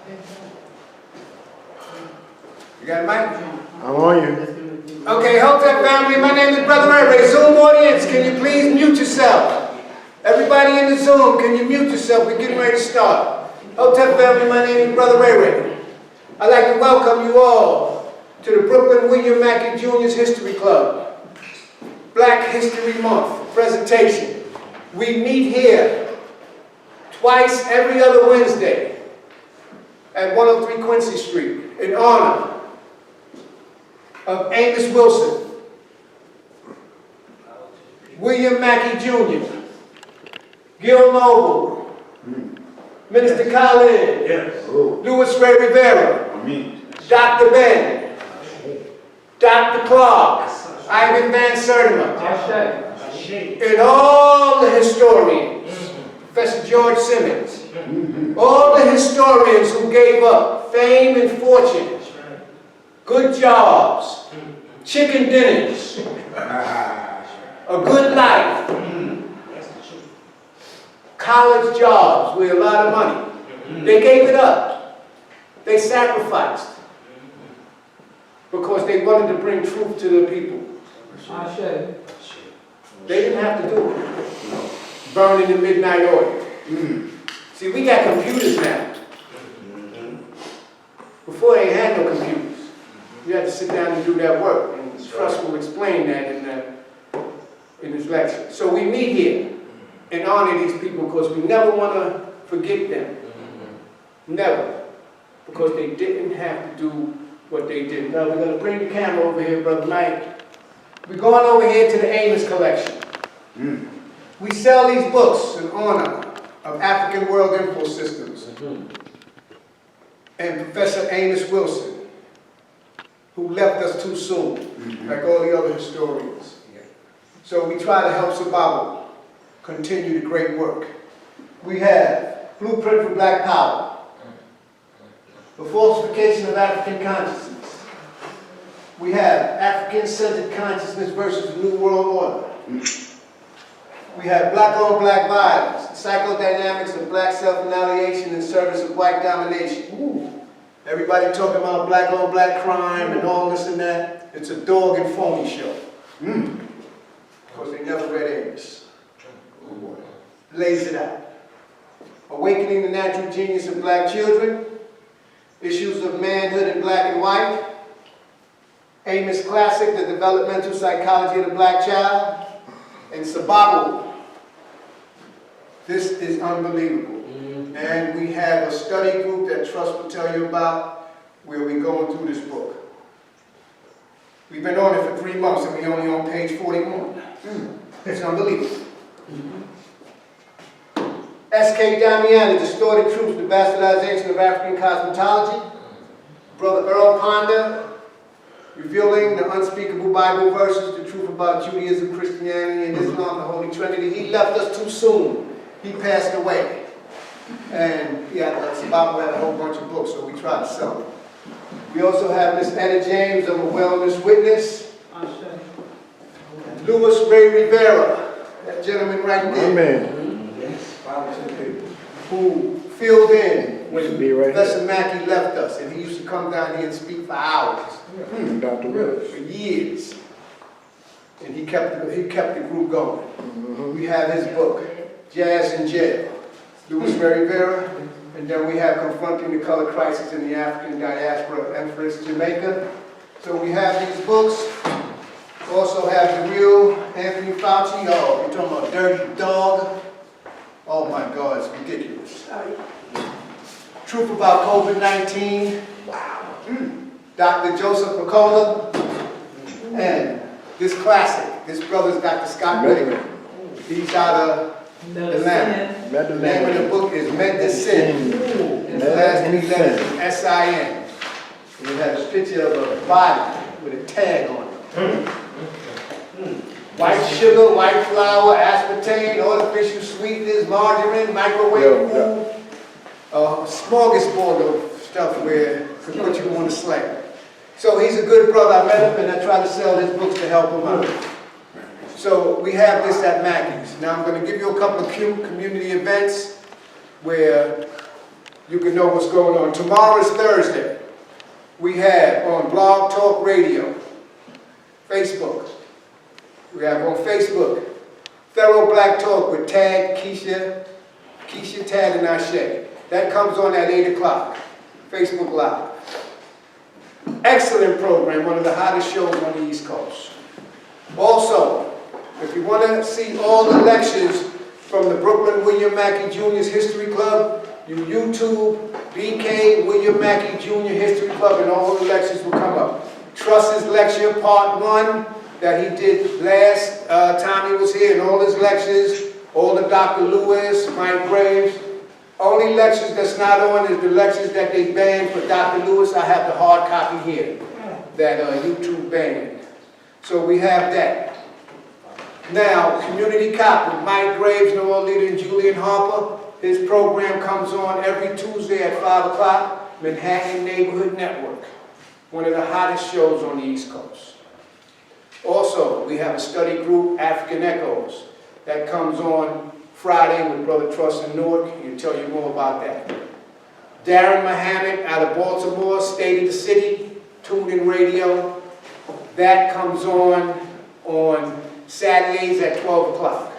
You got a mic? I'm on you. Okay, Hotep family, my name is Brother Ray Ray. Zoom audience, can you please mute yourself? Everybody in the Zoom, can you mute yourself? We're getting ready to start. Hotep family, my name is Brother Ray Ray. I'd like to welcome you all to the Brooklyn William Mackey Jr.'s History Club Black History Month presentation. We meet here twice every other Wednesday at 103 Quincy Street in honor of Amos Wilson, William Mackey Jr., Gil Noble, Minister Khalid, Louis Ray Rivera, Dr. Ben, Dr. Clark, Ivan Van Sertima, and all the historians, Professor George Simmons, all the historians who gave up fame and fortune, good jobs, chicken dinners, a good life, college jobs with a lot of money. They gave it up. They sacrificed because they wanted to bring truth to the people. They didn't have to do it. Burning the midnight oil. See, we got computers now. Before they had no computers. You had to sit down and do that work, and Trust will explain that in his lecture. So we meet here and honor these people because we never want to forget them. Never. Because they didn't have to do what they did. Now we're going to bring the camera over here, Brother Mike. We're going over here to the Amos collection. We sell these books in honor of African World Info Systems and Professor Amos Wilson, who left us too soon, like all the other historians. So we try to help Zimbabwe continue the great work. We have Blueprint for Black Power, The Falsification of African Consciousness. We have African-Centered Consciousness versus the New World Order. We have Black-on-Black Violence, the Psychodynamics of Black Self-Annihilation in Service of White Domination. Everybody talking about black-on-black crime and all this and that. It's a dog and phony show. Because they never read Amos. Lays it out. Awakening the Natural Genius of Black Children. Issues of Manhood in Black and White. Amos Classic, The Developmental Psychology of the Black Child. And Sababu. This is unbelievable. And we have a study group that Trust will tell you about where we're going through this book. We've been on it for 3 months and we're only on page 41. It's unbelievable. S.K. Damiani, Distorted Truths, The Bastardization of African Cosmetology. Brother Earl Ponder, Revealing the Unspeakable Bible Verses, The Truth About Judaism, Christianity, and Islam, the Holy Trinity. He left us too soon. He passed away. And Zimbabwe had a whole bunch of books, so we tried to sell them. We also have Miss Etta James of A Wellness Witness. Louis Ray Rivera, that gentleman right there. Who filled in when Professor Mackey left us, and he used to come down here and speak for hours. Dr. Willis. For years. And he kept the group going. We have his book, Jazz in Jail. Louis Ray Rivera, and then we have Confronting the Color Crisis in the African Diaspora of Empress, Jamaica. So we have these books. Also have the real Anthony Fauci. Oh, you're talking about Dirty Dog. Oh my God, it's ridiculous. Truth About COVID-19. Wow. Dr. Joseph McCullough. And this classic, this brother's Dr. Scott Whitaker. He's out of Atlanta. The name of the book is Medicine. And the last 3 letters is S-I-N. And it has a picture of a body with a tag on it. White sugar, white flour, aspartame, artificial sweeteners, margarine, microwave food. Smorgasbord of stuff where could put you on the slab. So he's a good brother. I met him and I try to sell his books to help him out. So we have this at Mackey's. Now I'm going to give you a couple of cute community events where you can know what's going on. Tomorrow is Thursday. We have on Blog Talk Radio, Facebook. We have on Facebook, Thorough Black Talk with Tad, Keisha, Tad, and Ashe. That comes on at 8 o'clock, Facebook Live. Excellent program, one of the hottest shows on the East Coast. Also, if you want to see all the lectures from the Brooklyn William Mackey Jr.'s History Club, you YouTube BK William Mackey Jr. History Club, and all the lectures will come up. Truss's lecture, part 1, that he did last time he was here, and all his lectures, all the Dr. Lewis, Mike Graves. Only lectures that's not on is the lectures that they banned for Dr. Lewis. I have the hard copy here that YouTube banned. So we have that. Now, Community Cop with Mike Graves, Noel Leader, and Julian Harper. His program comes on every Tuesday at 5 o'clock, Manhattan Neighborhood Network. One of the hottest shows on the East Coast. Also, we have a study group, African Echoes, that comes on Friday with Brother Truss and Newark. He'll tell you more about that. Darren Muhammad out of Baltimore, State of the City, Tuned In Radio. That comes on Saturdays at 12 o'clock.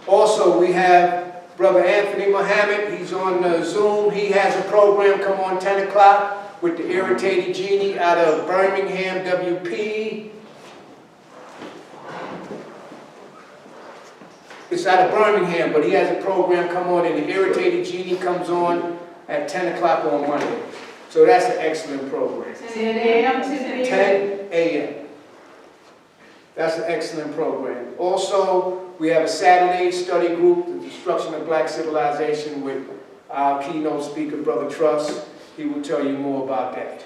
Also, we have Brother Anthony Muhammad. He's on Zoom. He has a program come on 10 o'clock with the Irritated Genie out of Birmingham, WP. It's out of Birmingham, but he has a program come on, and the Irritated Genie comes on at 10 o'clock on Monday. So that's an excellent program. 10 a.m. to 10 a.m. That's an excellent program. Also, we have a Saturday study group, The Destruction of Black Civilization, with our keynote speaker, Brother Truss. He will tell you more about that.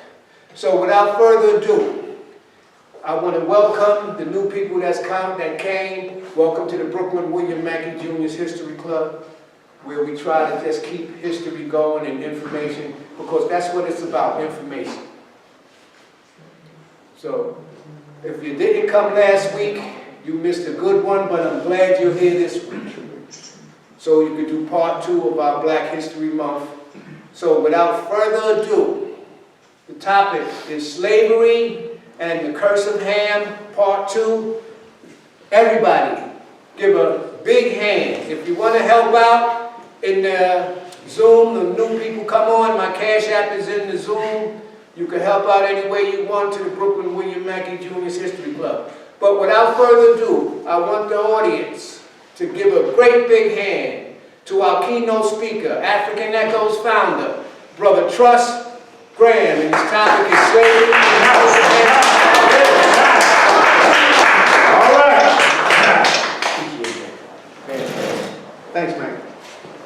So without further ado, I want to welcome the new people that came. Welcome to the Brooklyn William Mackey Jr.'s History Club, where we try to just keep history going and information, because that's what it's about, information. So, if you didn't come last week, you missed a good one, but I'm glad you're here this week. So you could do part 2 of our Black History Month. So without further ado, the topic is slavery and the Curse of Ham, part 2. Everybody, give a big hand. If you want to help out in the Zoom, the new people come on, my Cash App is in the Zoom. You can help out any way you want to the Brooklyn William Mackey Jr.'s History Club. But without further ado, I want the audience to give a great big hand to our keynote speaker, African Echoes founder, Brother Truss Graham, and his topic is slavery and how All right. Thanks, man.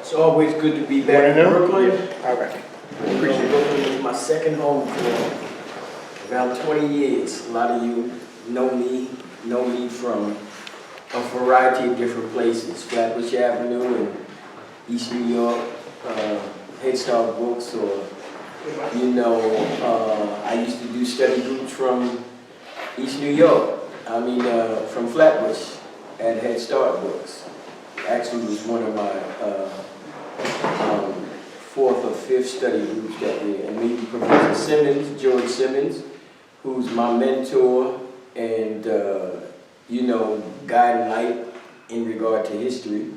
It's always good to be back in Brooklyn. All right. Brooklyn is my second home for around 20 years. A lot of you know me from a variety of different places. Flatbush Avenue in East New York, Head Start Books, or, I used to do study groups from East New York. From Flatbush at Head Start Books. Actually, was one of my 4th or 5th study groups that year. And maybe Professor Simmons, George Simmons, who's my mentor and, guiding light in regard to history.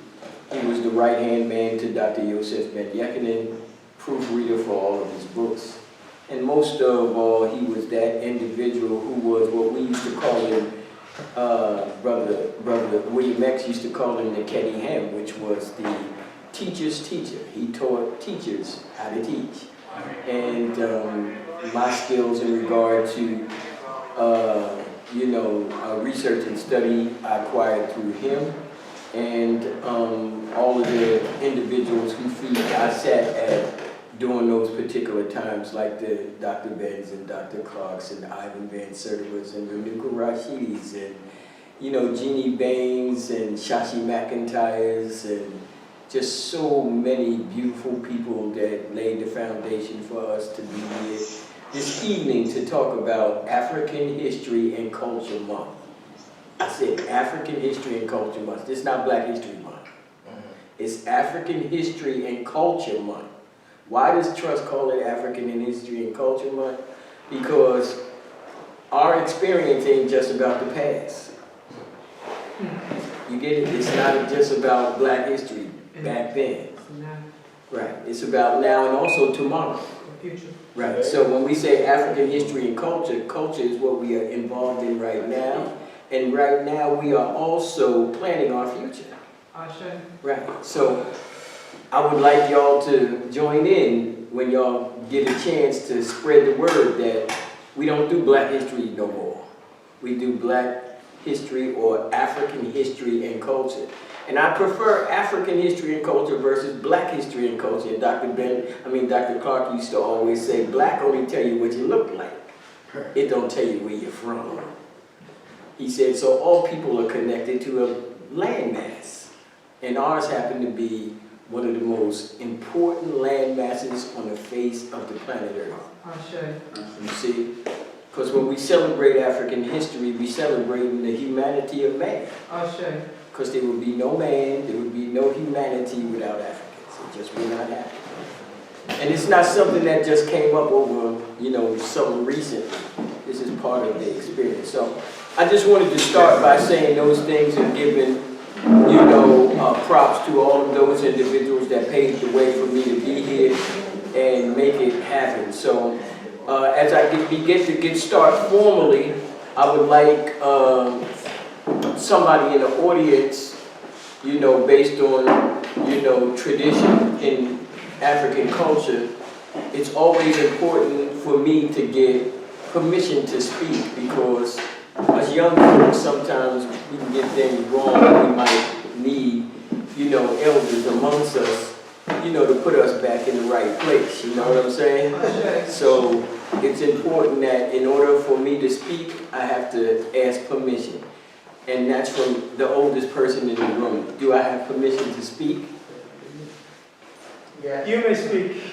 He was the right-hand man to Dr. Yosef Ben Yekinen, proofreader for all of his books. And most of all, he was that individual who was what we used to call him, Brother William X used to call him the Kenny Ham, which was the teacher's teacher. He taught teachers how to teach. And my skills in regard to, research and study I acquired through him. And all of the individuals whose feet I sat at during those particular times, like the Dr. Benz and Dr. Clarks and Ivan Van Serters and Renuka Rashidis and, Jeannie Baines and Shashi McIntyres and just so many beautiful people that laid the foundation for us to be here this evening to talk about African History and Culture Month. I said African History and Culture Month. This is not Black History Month. It's African History and Culture Month. Why does Trust call it African in History and Culture Month? Because our experience ain't just about the past. You get it? It's not just about Black history back then. Right. It's about now and also tomorrow. Right. So when we say African history and culture, culture is what we are involved in right now. And right now we are also planning our future. Right. So I would like y'all to join in when y'all get a chance to spread the word that we don't do Black history no more. We do Black history or African history and culture. And I prefer African history and culture versus Black history and culture. And Dr. Clark used to always say, Black only tell you what you look like. It don't tell you where you're from. He said, so all people are connected to a landmass. And ours happen to be one of the most important land masses on the face of the planet Earth. You see? Because when we celebrate African history, we celebrate the humanity of man. Because there would be no man, there would be no humanity without Africans. It just would not happen. And it's not something that just came up over, something recently. This is part of the experience. So I just wanted to start by saying those things and giving, props to all of those individuals that paved the way for me to be here and make it happen. So as I begin to get started formally, I would like somebody in the audience, based on, tradition in African culture, it's always important for me to get permission to speak because as young folks, sometimes we can get things wrong. We might need, elders amongst us, to put us back in the right place. You know what I'm saying? So it's important that in order for me to speak, I have to ask permission. And that's from the oldest person in the room. Do I have permission to speak? Yeah. You may speak.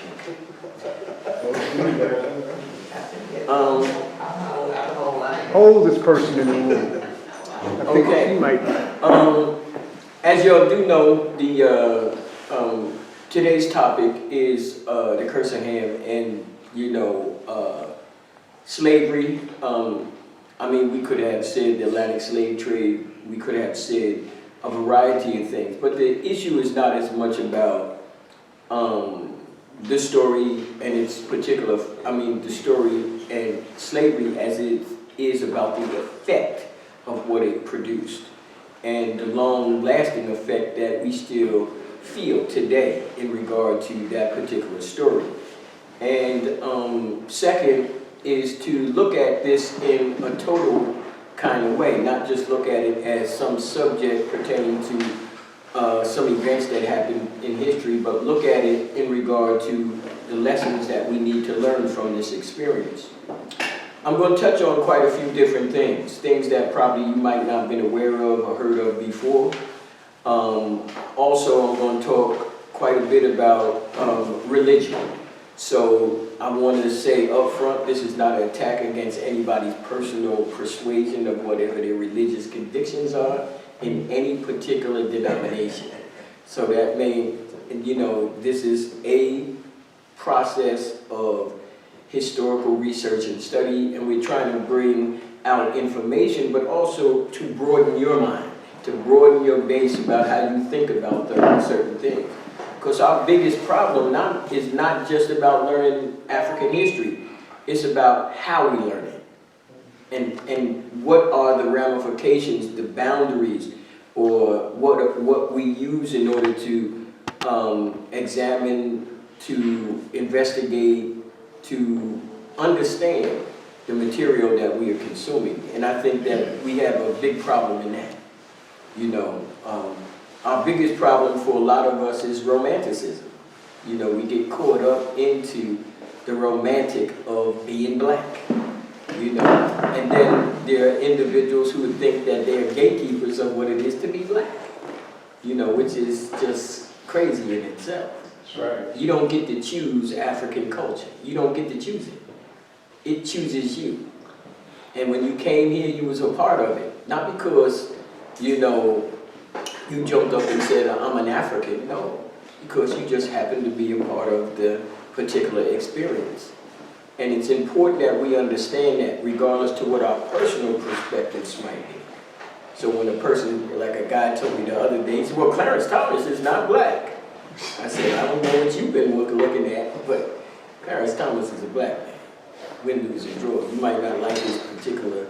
Oldest person in the room. I think Okay. she might. As y'all do know, the today's topic is the curse of Ham and slavery. We could have said the Atlantic slave trade. We could have said a variety of things, but the issue is not as much about this story and its particular. The story and slavery as it is about the effect of what it produced and the long-lasting effect that we still feel today in regard to that particular story. And second is to look at this in a total kind of way, not just look at it as some subject pertaining to some events that happened in history, but look at it in regard to the lessons that we need to learn from this experience. I'm going to touch on quite a few different things that probably you might not have been aware of or heard of before. Also, I'm going to talk quite a bit about religion. So I want to say up front, this is not an attack against anybody's personal persuasion of whatever their religious convictions are in any particular denomination. So that may, this is a process of historical research and study, and we're trying to bring out information, but also to broaden your mind, to broaden your base about how you think about certain things. Because our biggest problem is not just about learning African history, it's about how we learn it. And what are the ramifications, the boundaries, or what we use in order to examine, to investigate, to understand the material that we are consuming. And I think that we have a big problem in that. Our biggest problem for a lot of us is romanticism. We get caught up into the romantic of being Black. And then there are individuals who would think that they're gatekeepers of what it is to be Black, which is just crazy in itself. That's right. You don't get to choose African culture. You don't get to choose it. It chooses you. And when you came here, you was a part of it. Not because, you jumped up and said, I'm an African. No, because you just happened to be a part of the particular experience. And it's important that we understand that regardless to what our personal perspectives might be. So when a person, like a guy told me the other day, he said, well, Clarence Thomas is not black. I said, I don't know what you've been looking at, but Clarence Thomas is a black man. Win, lose, or draw. You might not like his particular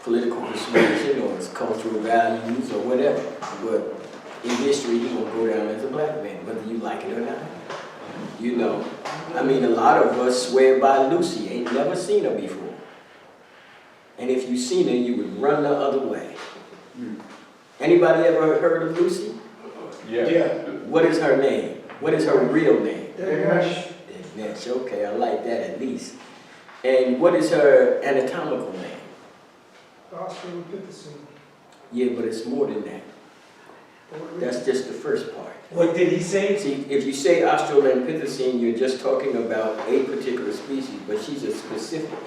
political persuasion or his cultural values or whatever, but in history he will go down as a black man, whether you like it or not. You know, I mean, a lot of us swear by Lucy, ain't never seen her before. And if you seen her, you would run the other way. Anybody ever heard of Lucy? Yeah. What is her name? What is her real name? Nash. Nash, okay, I like that at least. And what is her anatomical name? Australopithecine. Yeah, but it's more than that. That's just the first part. What did he say? See, if you say Australopithecine, you're just talking about a particular species, but she's a specific.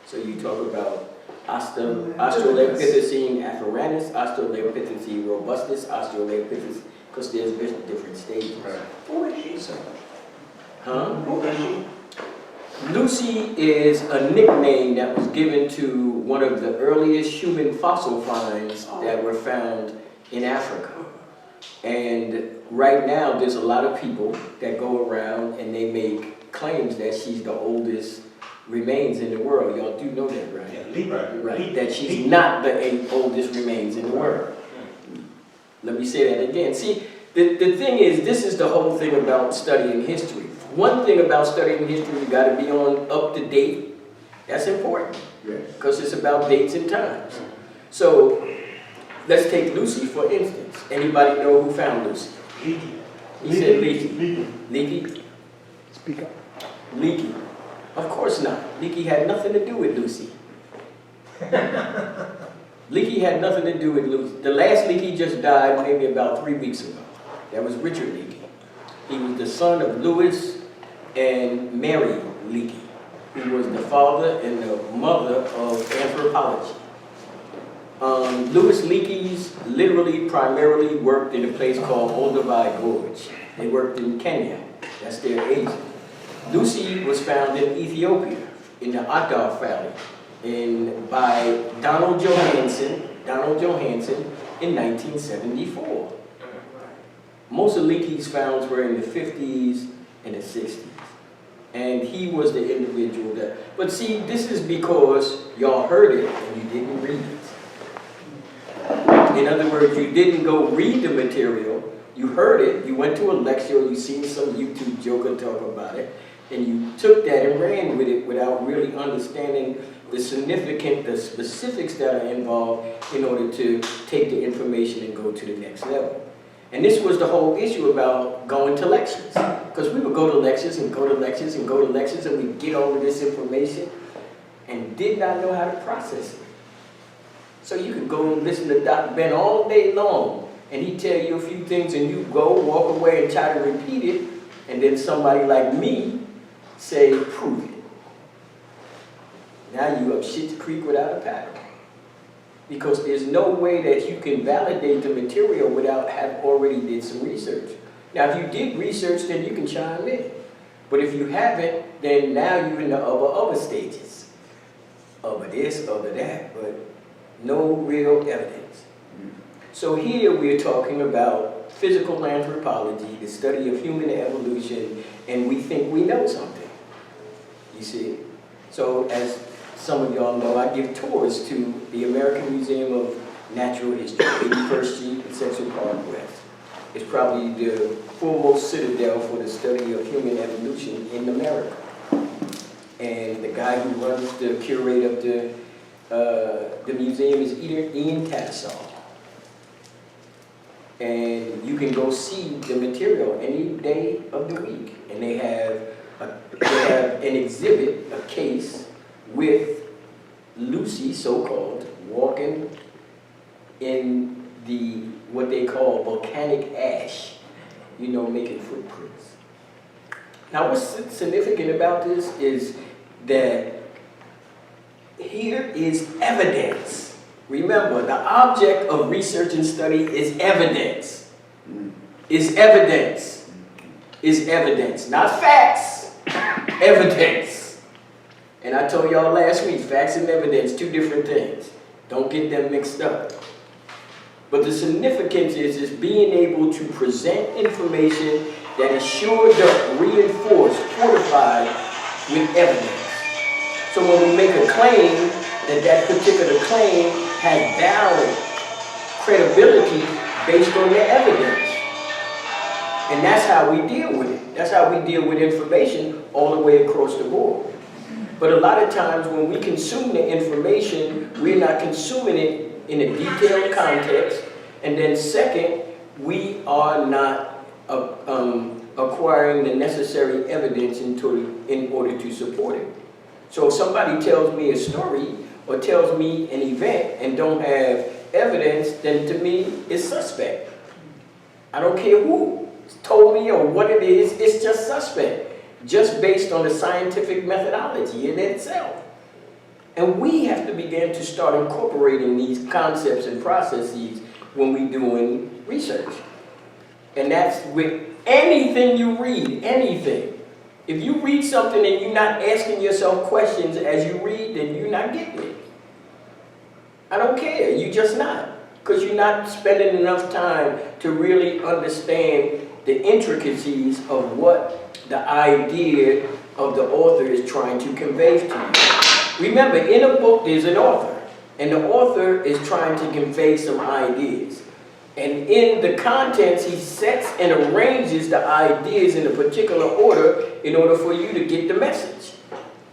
So you talk about Australopithecine afarensis, Australopithecine robustus, Australopithecine, because there's different stages. Who is she? So, huh? Who is she? Lucy is a nickname that was given to one of the earliest human fossil finds that were found in Africa. And right now, there's a lot of people that go around and they make claims that she's the oldest remains in the world. Y'all do know that, right? Right, that she's not the oldest remains in the world. Let me say that again. See, the thing is, this is the whole thing about studying history. One thing about studying history, you got to be on up to date. That's important, because it's about dates and times. So let's take Lucy for instance. Anybody know who found Lucy? Leaky. He said Leaky. Leaky? Speak up. Leaky. Of course not. Leaky had nothing to do with Lucy. Leaky had nothing to do with Lucy. The last Leaky just died maybe about 3 weeks ago. That was Richard Leakey. He was the son of Louis and Mary Leakey, who was the father and the mother of anthropology. Louis Leakey's literally primarily worked in a place called Olduvai Gorge. They worked in Kenya. That's their agent. Lucy was found in Ethiopia, in the Addar Valley, by Donald Johanson in 1974. Most of Leakey's founds were in the 50s and the 60s. And he was the individual that, but see, this is because y'all heard it and you didn't read it. In other words, you didn't go read the material, you heard it, you went to a lecture, or you seen some YouTube joker talk about it, and you took that and ran with it without really understanding the specifics that are involved in order to take the information and go to the next level. And this was the whole issue about going to lectures. Because we would go to lectures and go to lectures and go to lectures and we'd get all of this information and did not know how to process it. So you could go and listen to Dr. Ben all day long and he'd tell you a few things and you go, walk away and try to repeat it, and then somebody like me say, prove it. Now you up shit creek without a paddle. Because there's no way that you can validate the material without have already did some research. Now, if you did research, then you can chime in. But if you haven't, then now you're in the other stages. Other this, other that, but no real evidence. So here we're talking about physical anthropology, the study of human evolution, and we think we know something. You see? So as some of y'all know, I give tours to the American Museum of Natural History, 81st Street and Central Park West. It's probably the foremost citadel for the study of human evolution in America. And the guy who runs the curate of the museum is Ian Tattersall. And you can go see the material any day of the week. And they have an exhibit, a case, with Lucy, so-called, walking in the, what they call volcanic ash, you know, making footprints. Now what's significant about this is that here is evidence. Remember, the object of research and study is evidence. Is evidence. Is evidence, not facts. evidence. And I told y'all last week, facts and evidence, two different things. Don't get them mixed up. But the significance is being able to present information that is shored up, reinforced, fortified with evidence. So when we make a claim, that particular claim has valid credibility based on the evidence. And that's how we deal with it. That's how we deal with information all the way across the board. But a lot of times when we consume the information, we're not consuming it in a detailed context. And then second, we are not acquiring the necessary evidence in order to support it. So if somebody tells me a story or tells me an event and don't have evidence, then to me it's suspect. I don't care who told me or what it is, it's just suspect. Just based on the scientific methodology in itself. And we have to begin to start incorporating these concepts and processes when we're doing research. And that's with anything you read, anything. If you read something and you're not asking yourself questions as you read, then you're not getting it. I don't care, you're just not. Because you're not spending enough time to really understand the intricacies of what the idea of the author is trying to convey to you. Remember, in a book there's an author, and the author is trying to convey some ideas. And in the contents, he sets and arranges the ideas in a particular order in order for you to get the message.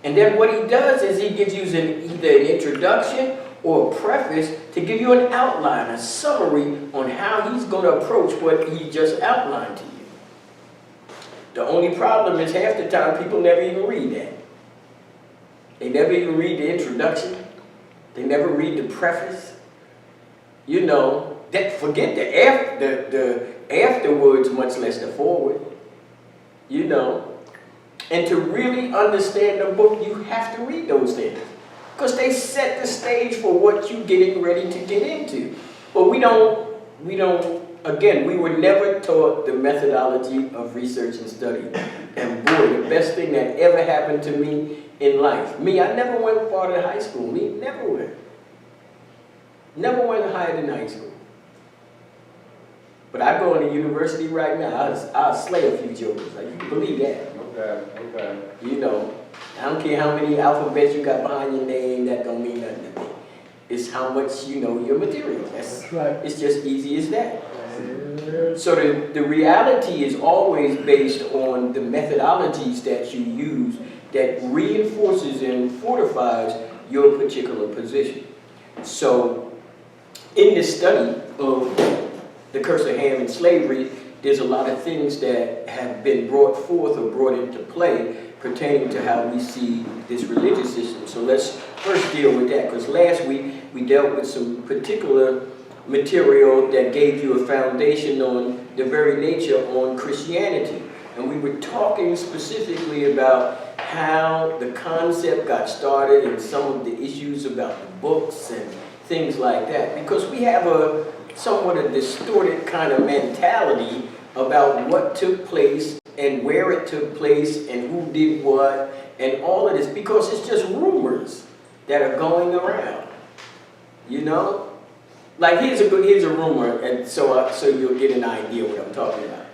And then what he does is he gives you either an introduction or a preface to give you an outline, a summary on how he's going to approach what he just outlined to you. The only problem is half the time people never even read that. They never even read the introduction. They never read the preface. You know, forget the afterwards, much less the forward. You know. And to really understand the book, you have to read those things. Because they set the stage for what you're getting ready to get into. But we don't, again, we were never taught the methodology of research and study. And boy, the best thing that ever happened to me in life. I never went far to high school. Never went. Never went higher than high school. But I go into university right now, I'll slay a few jokers. Like, you can believe that. Okay. You know, I don't care how many alphabets you got behind your name, that don't mean nothing to me. It's how much you know your material. That's right. It's just easy as that. So the reality is always based on the methodologies that you use that reinforces and fortifies your particular position. So in this study of the curse of Ham and slavery, there's a lot of things that have been brought forth or brought into play pertaining to how we see this religious system. So let's first deal with that, because last week we dealt with some particular material that gave you a foundation on the very nature on Christianity. And we were talking specifically about how the concept got started and some of the issues about the books and things like that. Because we have a somewhat a distorted kind of mentality about what took place and where it took place and who did what and all of this, because it's just rumors that are going around, you know? Like here's a rumor, and so you'll get an idea what I'm talking about.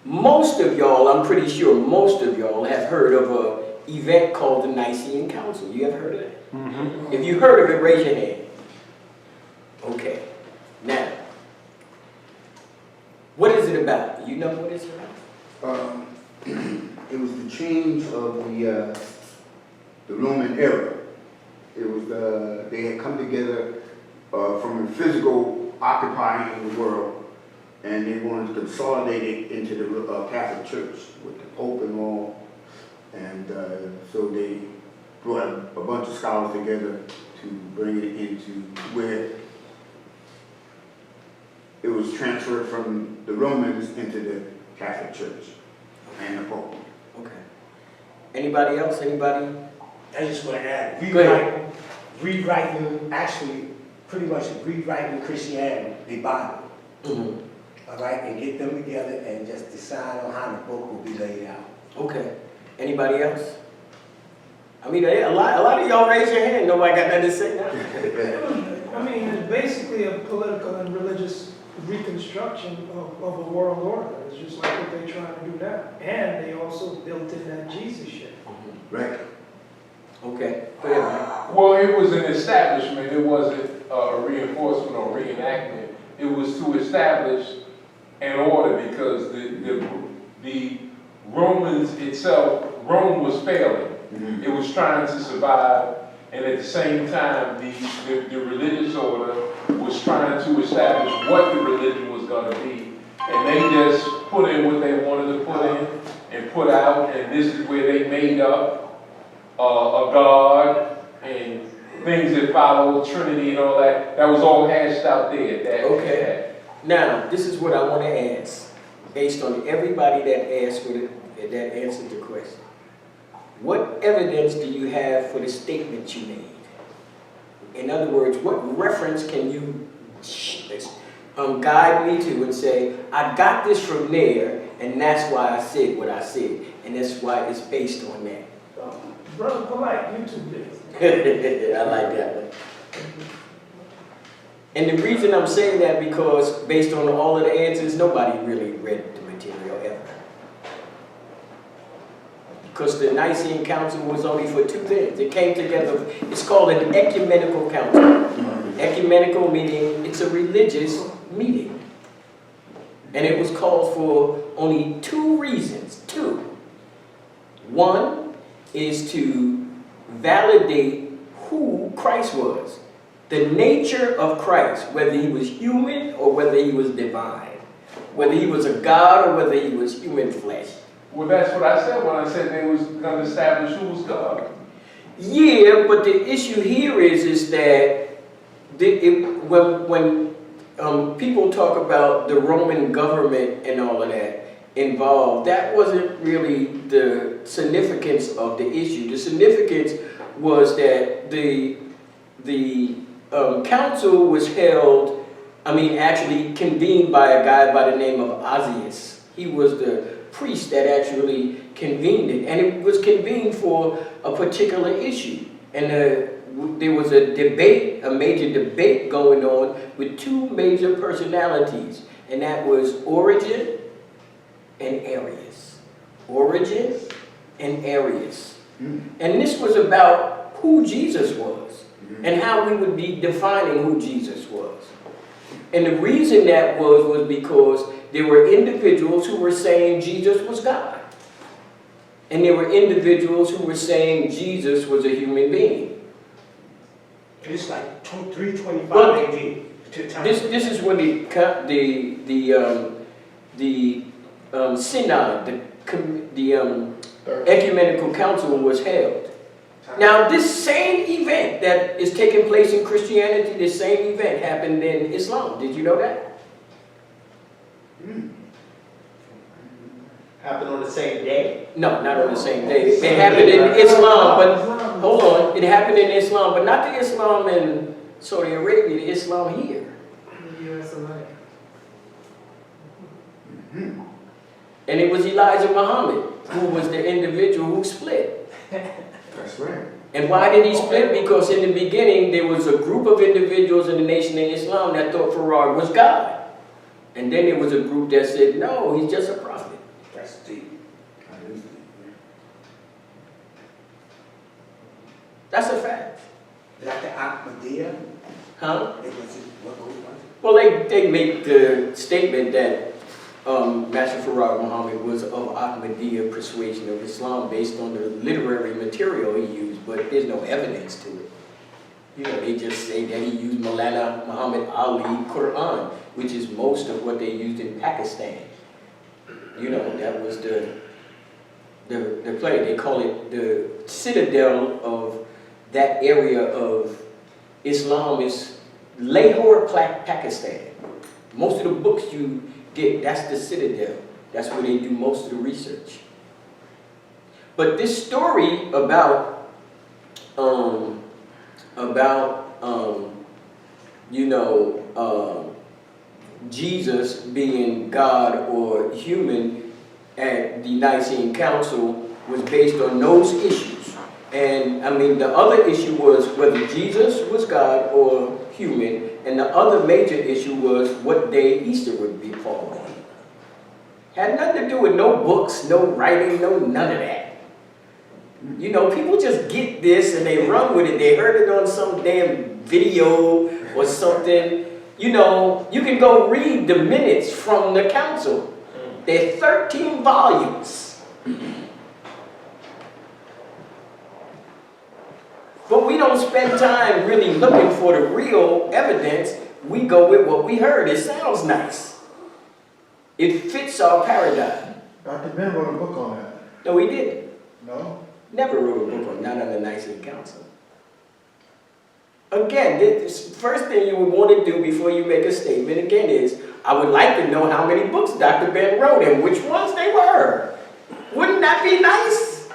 Most of y'all, I'm pretty sure most of y'all have heard of an event called the Nicene Council. You ever heard of it? Mm-hmm. If you heard of it, raise your hand. Okay. Now, what is it about? You know what it's about? It was the change of the Roman era. It was they had come together from a physical occupying the world, and they wanted to consolidate it into the Catholic Church with the Pope and all. And so they brought a bunch of scholars together to bring it into where it was transferred from the Romans into the Catholic Church and the Pope. Okay. Anybody else? Anybody? I just want to add, actually pretty much rewriting Christianity, the Bible. Mm-hmm. All right, and get them together and just decide on how the book will be laid out. Okay. Anybody else? I mean, a lot of y'all raise your hand. Nobody got nothing to say now. I mean, it's basically a political and religious reconstruction of a world order. It's just like what they're trying to do now. And they also built in that Jesus shit. Right. Okay. Go ahead, Mike. Well, it was an establishment. It wasn't a reinforcement or reenactment. It was to establish an order because the Romans itself, Rome was failing. It was trying to survive, and at the same time, the religious order was trying to establish what the religion was going to be. And they just put in what they wanted to put in and put out, and this is where they made up a God and things that followed Trinity and all that. That was all hashed out there. Okay. Now, this is what I want to ask, based on everybody that asked that answered the question. What evidence do you have for the statement you made? In other words, what reference can you guide me to and say, I got this from there, and that's why I said what I said, and that's why it's based on that. Brother Polite, YouTube video. I like that one. And the reason I'm saying that because based on all of the answers, nobody really read the material ever. Because the Nicene Council was only for two things. It came together, it's called an ecumenical council. Ecumenical meaning it's a religious meeting. And it was called for only two reasons, two. One is to validate who Christ was. The nature of Christ, whether he was human or whether he was divine. Whether he was a God or whether he was human flesh. Well, that's what I said when I said they was going to establish who was God. Yeah, but the issue here is that when people talk about the Roman government and all of that involved, that wasn't really the significance of the issue. The significance was that the council was held, actually convened by a guy by the name of Osius. He was the priest that actually convened it, and it was convened for a particular issue. And there was a debate, a major debate going on with two major personalities, and that was Origen and Arius. Origen and Arius. And this was about who Jesus was and how we would be defining who Jesus was. And the reason that was because there were individuals who were saying Jesus was God. And there were individuals who were saying Jesus was a human being. It's like 325 Well, AD. This is when the synod, the ecumenical council was held. Now, this same event that is taking place in Christianity, this same event happened in Islam. Did you know that? Happened on the same day? No, not on the same day. It happened in Islam, but hold on. It happened in Islam, but not the Islam in Saudi Arabia, the Islam here. And it was Elijah Muhammad who was the individual who split. That's right. And why did he split? Because in the beginning, there was a group of individuals in the Nation of Islam that thought Farag was God. And then there was a group that said, no, he's just a prophet. That's deep. That's a fact. Like the Ahmadiyya, Huh? it was what was it? Well, they make the statement that Master Farag Muhammad was of Ahmadiyya persuasion of Islam based on the literary material he used, but there's no evidence to it. You know, they just say that he used Maulana Muhammad Ali Quran, which is most of what they used in Pakistan. You know, that was the play. They call it the citadel of that area of Islam is Lahore, Pakistan. Most of the books you get, that's the citadel. That's where they do most of the research. But this story about Jesus being God or human at the Nicene Council was based on those issues. And I mean, the other issue was whether Jesus was God or human, and the other major issue was what day Easter would be fall on. Had nothing to do with no books, no writing, no none of that. You know, people just get this and they run with it. They heard it on some damn video or something. You know, you can go read the minutes from the council. They're 13 volumes. But we don't spend time really looking for the real evidence. We go with what we heard. It sounds nice. It fits our paradigm. Dr. Ben wrote a book on that. No, he didn't. No? Never wrote a book on Not Under Nicene Counsel. Again, this first thing you would want to do before you make a statement, again, is I would like to know how many books Dr. Ben wrote and which ones they were. Wouldn't that be nice?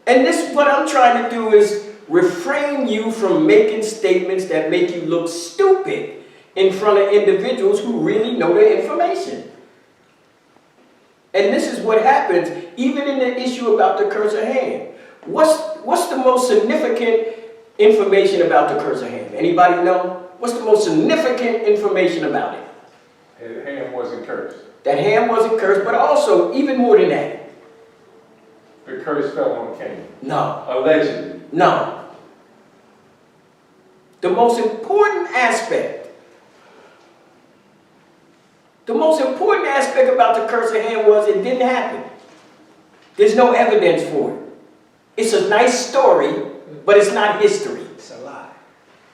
And this, what I'm trying to do is refrain you from making statements that make you look stupid in front of individuals who really know their information. And this is what happens even in the issue about the curse of Ham. What's the most significant information about the curse of Ham? Anybody know? What's the most significant information about it? Ham wasn't cursed. That Ham wasn't cursed, but also, even more than that. The curse fell on Cain. No. Allegedly. No. The most important aspect about the curse of Ham was it didn't happen. There's no evidence for it. It's a nice story, but it's not history. It's a lie.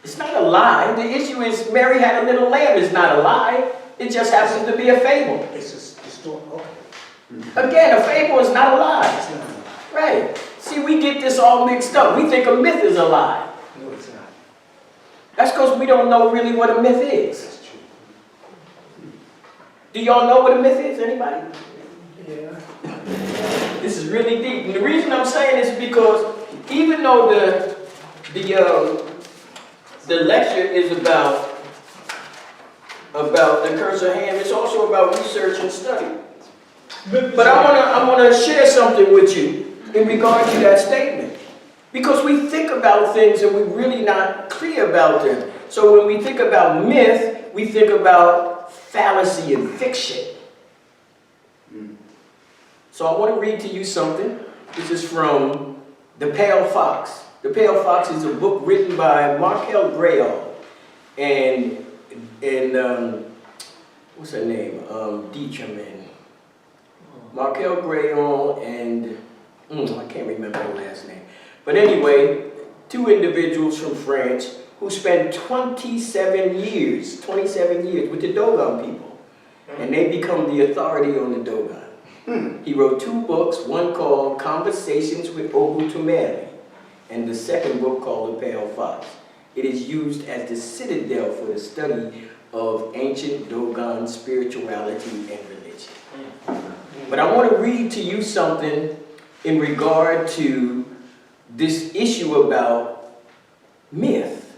It's not a lie. The issue is Mary had a little lamb. It's not a lie. It just happens to be a fable. It's a story. Okay. Again, a fable is not a lie. It's not a lie. Right. See, we get this all mixed up. We think a myth is a lie. No, it's not. That's because we don't know really what a myth is. That's true. Do y'all know what a myth is? Anybody? Yeah. This is really deep. And the reason I'm saying this is because even though the lecture is about the curse of Ham, it's also about research and study. But I wanna share something with you in regard to that statement. Because we think about things and we're really not clear about them. So when we think about myth, we think about fallacy and fiction. So I want to read to you something. This is from The Pale Fox. The Pale Fox is a book written by Markel Grayall and what's her name? Dieterman. Markel Grayall and I can't remember her last name. But anyway, two individuals from France who spent 27 years with the Dogon people. And they become the authority on the Dogon. He wrote two books, one called Conversations with Ogu Tumeri, and the second book called The Pale Fox. It is used as the citadel for the study of ancient Dogon spirituality and religion. But I want to read to you something in regard to this issue about myth.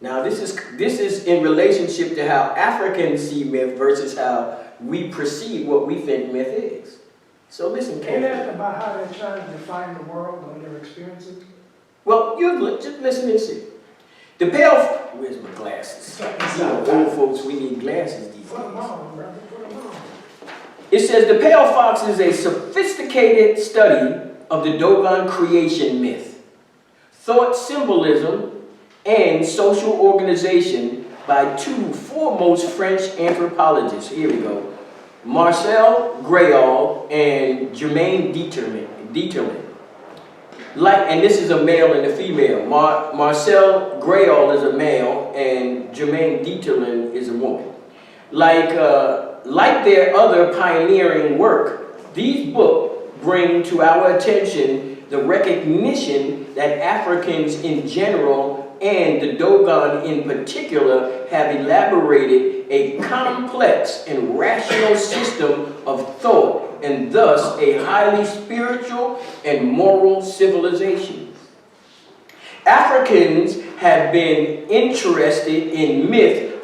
Now this is in relationship to how Africans see myth versus how we perceive what we think myth is. So listen Ain't carefully. that about how they're trying to define the world or their experiences? Well, just listen and see. The Pale... Where's my glasses? You know, old folks, we need glasses these Put them days. on, brother, put them on. It says, The Pale Fox is a sophisticated study of the Dogon creation myth, thought symbolism, and social organization by two foremost French anthropologists. Here we go. Marcel Grayall and Germaine Dieterman. And this is a male and a female. Marcel Grayall is a male and Germaine Dieterman is a woman. Like their other pioneering work, these books bring to our attention the recognition that Africans in general and the Dogon in particular have elaborated a complex and rational system of thought and thus a highly spiritual and moral civilization. Africans have been interested in myth,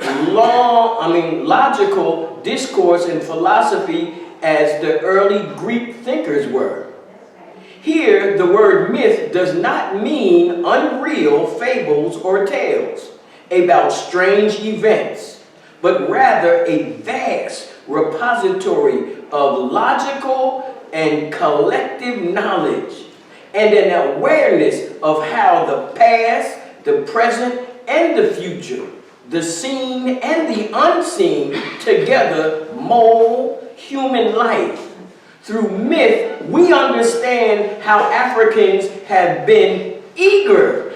logical discourse and philosophy as the early Greek thinkers were. Here, the word myth does not mean unreal fables or tales about strange events, but rather a vast repository of logical and collective knowledge and an awareness of how the past, the present, and the future, the seen and the unseen, together mold human life. Through myth, we understand how Africans have been eager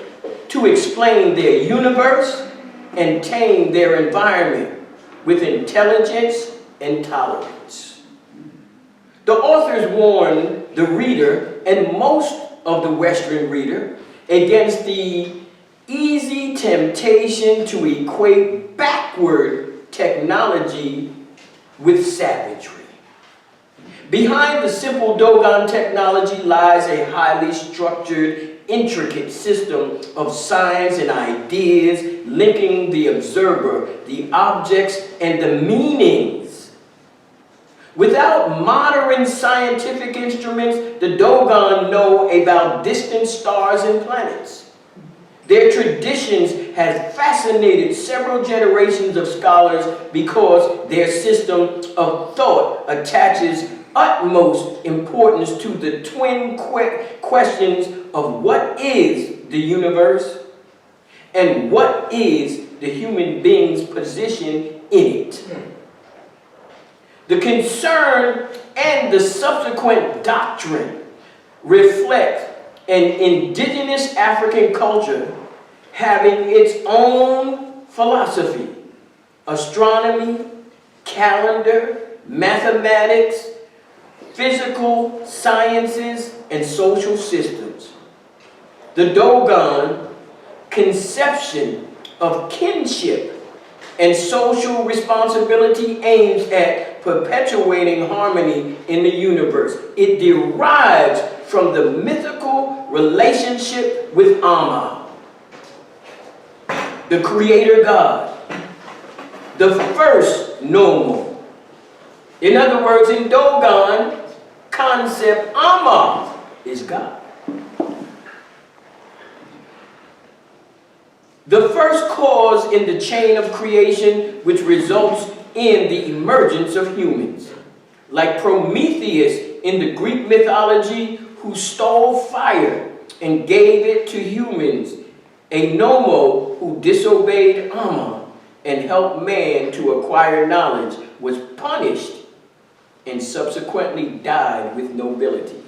to explain their universe and tame their environment with intelligence and tolerance. The authors warn the reader, and most of the Western reader, against the easy temptation to equate backward technology with savagery. Behind the simple Dogon technology lies a highly structured, intricate system of science and ideas linking the observer, the objects, and the meanings. Without modern scientific instruments, the Dogon know about distant stars and planets. Their traditions has fascinated several generations of scholars because their system of thought attaches utmost importance to the twin questions of what is the universe and what is the human being's position in it. The concern and the subsequent doctrine reflect an indigenous African culture having its own philosophy, astronomy, calendar, mathematics, physical sciences, and social systems. The Dogon conception of kinship and social responsibility aims at perpetuating harmony in the universe. It derives from the mythical relationship with Amma, the creator God, the first Nomo. In other words, in Dogon concept, Amma is God. The first cause in the chain of creation which results in the emergence of humans. Like Prometheus in the Greek mythology, who stole fire and gave it to humans, a Nomo who disobeyed Amma and helped man to acquire knowledge was punished and subsequently died with nobility.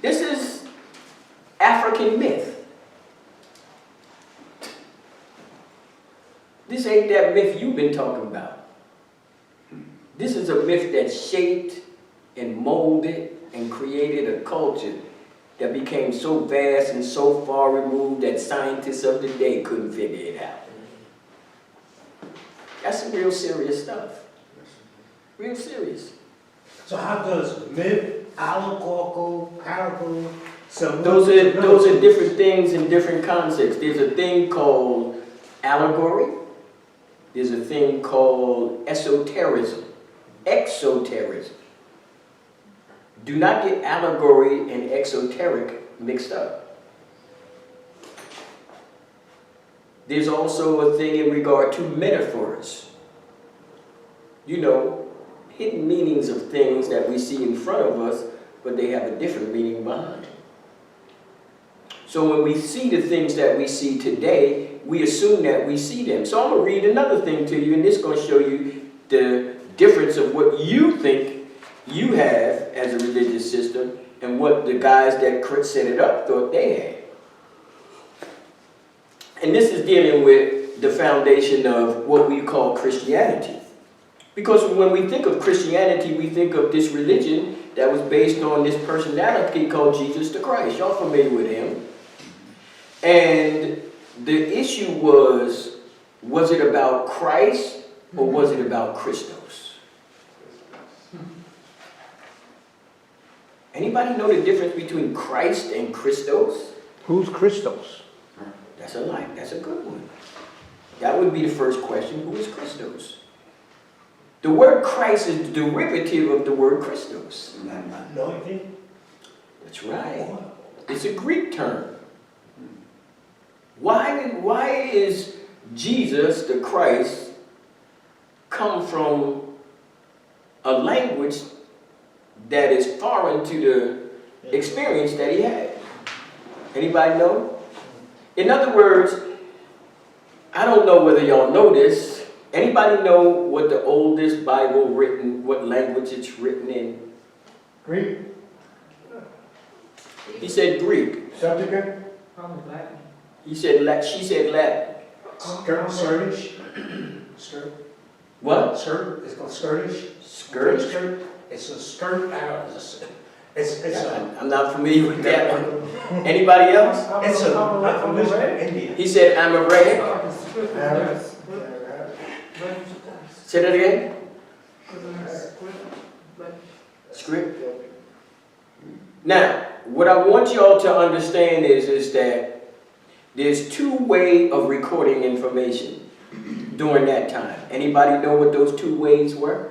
This is African myth. This ain't that myth you've been talking about. This is a myth that shaped and molded and created a culture that became so vast and so far removed that scientists of the day couldn't figure it out. That's some real serious stuff. Real serious. So how does myth, allegorical, parable, Those are different things in different contexts. There's a thing called allegory. There's a thing called esotericism. Exoterism. Do not get allegory and exoteric mixed up. There's also a thing in regard to metaphors. You know, hidden meanings of things that we see in front of us, but they have a different meaning behind. So when we see the things that we see today, we assume that we see them. So I'm going to read another thing to you, and this is going to show you the difference of what you think you have as a religious system and what the guys that set it up thought they had. And this is dealing with the foundation of what we call Christianity. Because when we think of Christianity, we think of this religion that was based on this personality called Jesus the Christ. Y'all familiar with him? And the issue was it about Christ or was it about Christos? Anybody know the difference between Christ and Christos? Who's Christos? That's a good one. That would be the first question. Who is Christos? The word Christ is the derivative of the word Christos. Anointing. That's right. It's a Greek term. Why is Jesus, the Christ, come from a language that is foreign to the experience that he had? Anybody know? In other words, I don't know whether y'all know this. Anybody know what the oldest Bible written, what language it's written in? Greek, He said Greek. Septuagint, He said she said Latin. Skirtish. Skirt. What? Skirt. It's called skirtish. Skirt? Skirt. It's a skirt out. It's a. I'm not familiar with that one. Anybody else? It's a. I'm It's ready. from India. He said Amarettic. Arab, Say that again. Script. Now, what I want y'all to understand is that there's two ways of recording information during that time. Anybody know what those two ways were?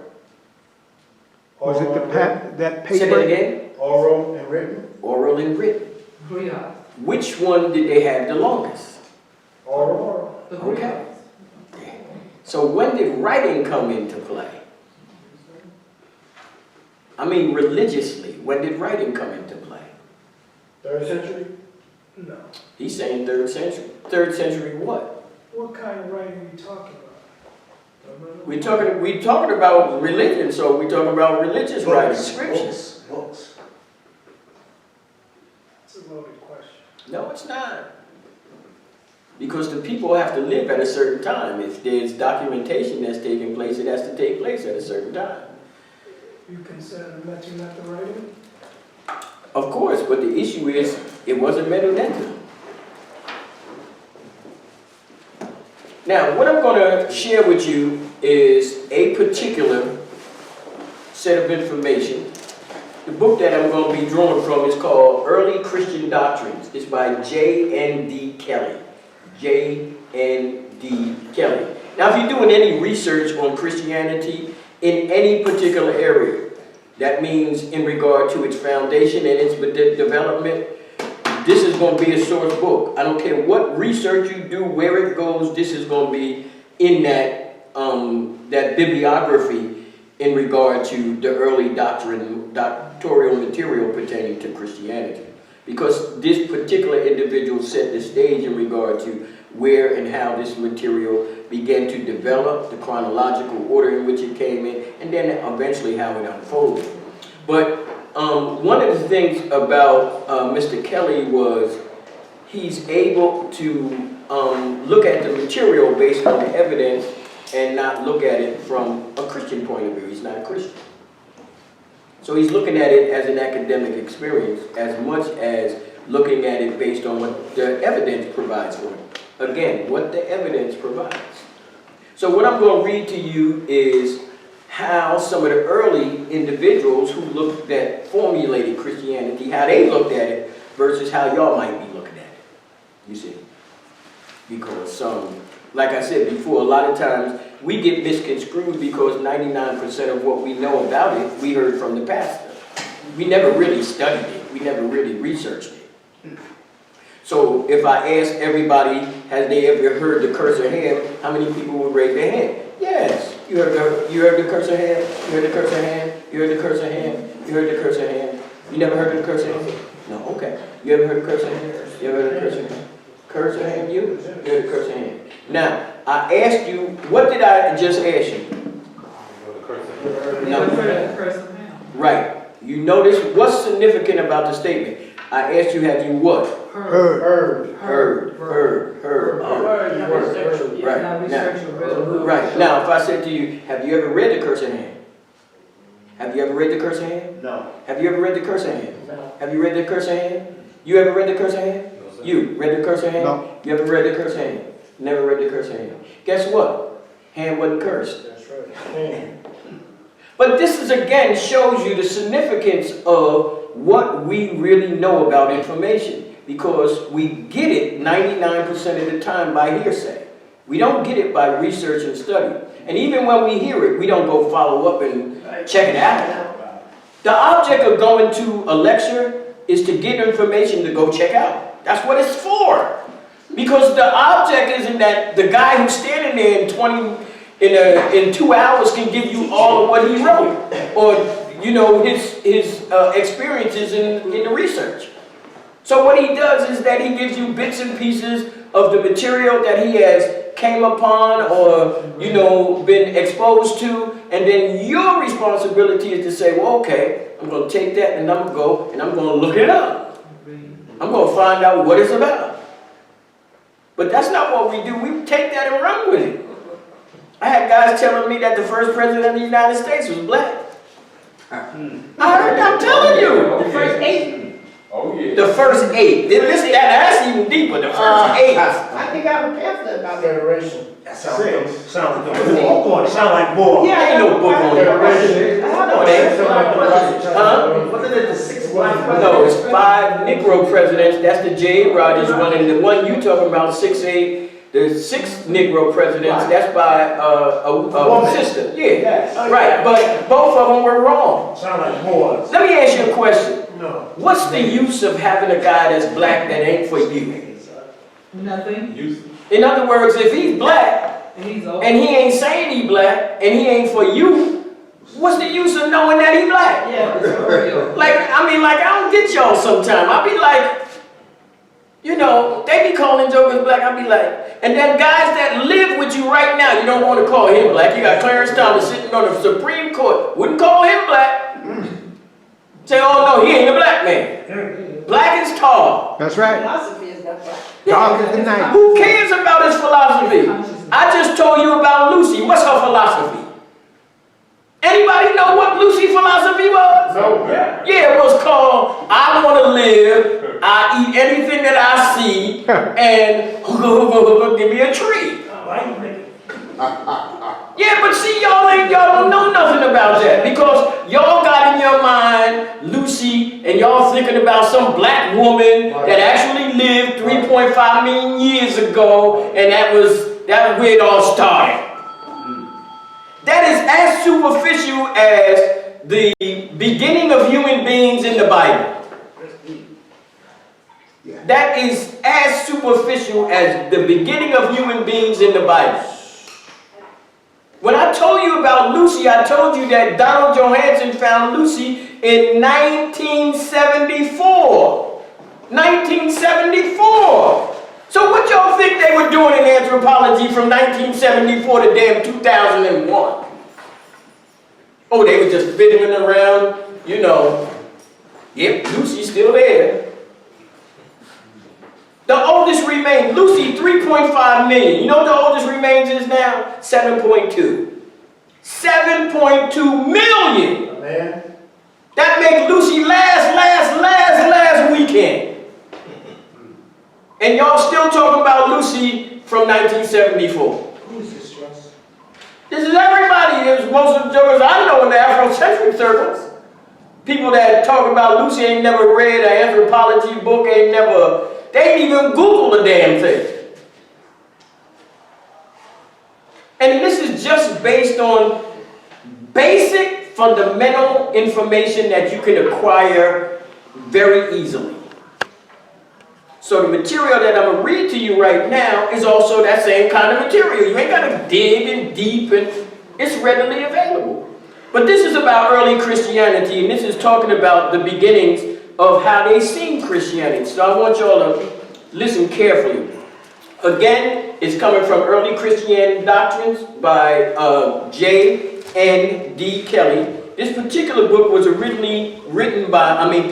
Was it that Say that again. oral and written? Oral and written. Which one did they have the longest? Oral. Okay. So when did writing come into play? I mean religiously, when did writing come into play? 3rd century? No. He's saying 3rd century. 3rd century what? What kind of writing are you talking about? We're talking about religion, so we're talking about religious writing, scriptures. Books. It's a loaded question. No, it's not. Because the people have to live at a certain time. If there's documentation that's taking place, it has to take place at a certain time. You consider the Metu Neter writing? Of course, but the issue is, it wasn't Metu Neter. Now, what I'm going to share with you is a particular set of information. The book that I'm going to be drawing from is called Early Christian Doctrines. It's by J.N.D. Kelly. J.N.D. Kelly. Now, if you're doing any research on Christianity in any particular area, that means in regard to its foundation and its development, this is going to be a source book. I don't care what research you do, where it goes, this is going to be in that, that bibliography in regard to the early doctoral material pertaining to Christianity. Because this particular individual set the stage in regard to where and how this material began to develop, the chronological order in which it came in, and then eventually how it unfolded. But one of the things about Mr. Kelly was he's able to look at the material based on the evidence and not look at it from a Christian point of view. He's not a Christian. So he's looking at it as an academic experience as much as looking at it based on what the evidence provides for him. Again, what the evidence provides. So what I'm going to read to you is how some of the early individuals who formulated Christianity, how they looked at it versus how y'all might be looking at it. You see? Because like I said before, a lot of times we get misconstrued because 99% of what we know about it, we heard from the pastor. We never really studied it. We never really researched it. So if I ask everybody, has they ever heard the curse of Ham, how many people would raise their hand? Yes. You heard the curse of Ham? You heard the curse of Ham? You heard the curse of Ham? You heard the curse of Ham? You never heard of the curse of Ham? No, okay. You ever heard the curse of Ham? You ever heard the curse of Ham? Curse of Ham? You heard the curse of Ham. Now, I asked you, what did I just ask you? No. Right. You notice what's significant about the statement? I asked you, have you what? Heard. Heard. Right. Now, if I said to you, have you ever read the curse of Ham? Have you ever read the curse of Ham? No. Have you ever read the curse of Ham? No. Have you read the curse of Ham? You ever read the curse of Ham? You read the curse of Ham? No. You ever read the curse of Ham? Never read the curse of Ham. Guess what? Ham wasn't cursed. That's right. But this is again shows you the significance of what we really know about information, because we get it 99% of the time by hearsay. We don't get it by research and study. And even when we hear it, we don't go follow up and check it out. The object of going to a lecture is to get information to go check out. That's what it's for. Because the object isn't that the guy who's standing there in 2 hours can give you all of what he wrote, or his experiences in the research. So what he does is that he gives you bits and pieces of the material that he has came upon or been exposed to, and then your responsibility is to say, well, okay, I'm going to take that and I'm going to go and I'm going to look it up. I'm going to find out what it's about. But that's not what we do. We take that and run with it. I had guys telling me that the first president of the United States was black. I'm telling you. The first 8. Oh, yeah. The first 8. That's even deeper. The first 8. I think I have a pamphlet about that. Federation. Sounds like a book. Sound like more. Yeah, ain't no book on it. Federation. No, it ain't. Huh? Wasn't it the 6 black No, it's 5 Negro presidents. That's the J. Rogers one. And the one you talking about, 6'8", the 6 Negro presidents, that's by a sister. Yeah, right. But both of them were wrong. Sound like more. Let me ask you a question. No. What's the use of having a guy that's black that ain't for you? Nothing. In other words, if he's black And he's old. and he ain't saying he black and he ain't for you, what's the use of knowing that he black? Yeah, it's for real. I don't get y'all sometime. I be like, they be calling jokers black. I be like, and then guys that live with you right now, you don't want to call him black. You got Clarence Thomas sitting on the Supreme Court. Wouldn't call him black. Say, oh no, he ain't a black man. Black is tall. That's right. Philosophy is not black. Dark as the night. Who cares about his philosophy? I just told you about Lucy. What's her philosophy? Anybody know what Lucy's philosophy was? No. Yeah, it was called, I want to live, I eat anything that I see, and give me a tree. Why you make it? Yeah, but see, y'all don't know nothing about that, because y'all got in your mind Lucy, and y'all thinking about some black woman that actually lived 3.5 million years ago, and that was where it all started. That is as superficial as the beginning of human beings in the Bible. That is as superficial as the beginning of human beings in the Bible. When I told you about Lucy, I told you that Donald Johanson found Lucy in 1974. 1974. So what y'all think they were doing in anthropology from 1974 to damn 2001? Oh, they were just fiddling around, Yep, Lucy's still there. The oldest remains, Lucy, 3.5 million. You know what the oldest remains is now? 7.2. 7.2 million. Man. That makes Lucy last weekend. And y'all still talking about Lucy from 1974. Who's this trust? This is everybody. There's most of the jokers I know in the Afrocentric circles. People that talk about Lucy ain't never read an anthropology book, they ain't even Googled the damn thing. And this is just based on basic fundamental information that you can acquire very easily. So the material that I'm going to read to you right now is also that same kind of material. You ain't got to dig in deep, and it's readily available. But this is about early Christianity, and this is talking about the beginnings of how they seen Christianity. So I want y'all to listen carefully. Again, it's coming from Early Christianity Doctrines by J.N.D. Kelly. This particular book was originally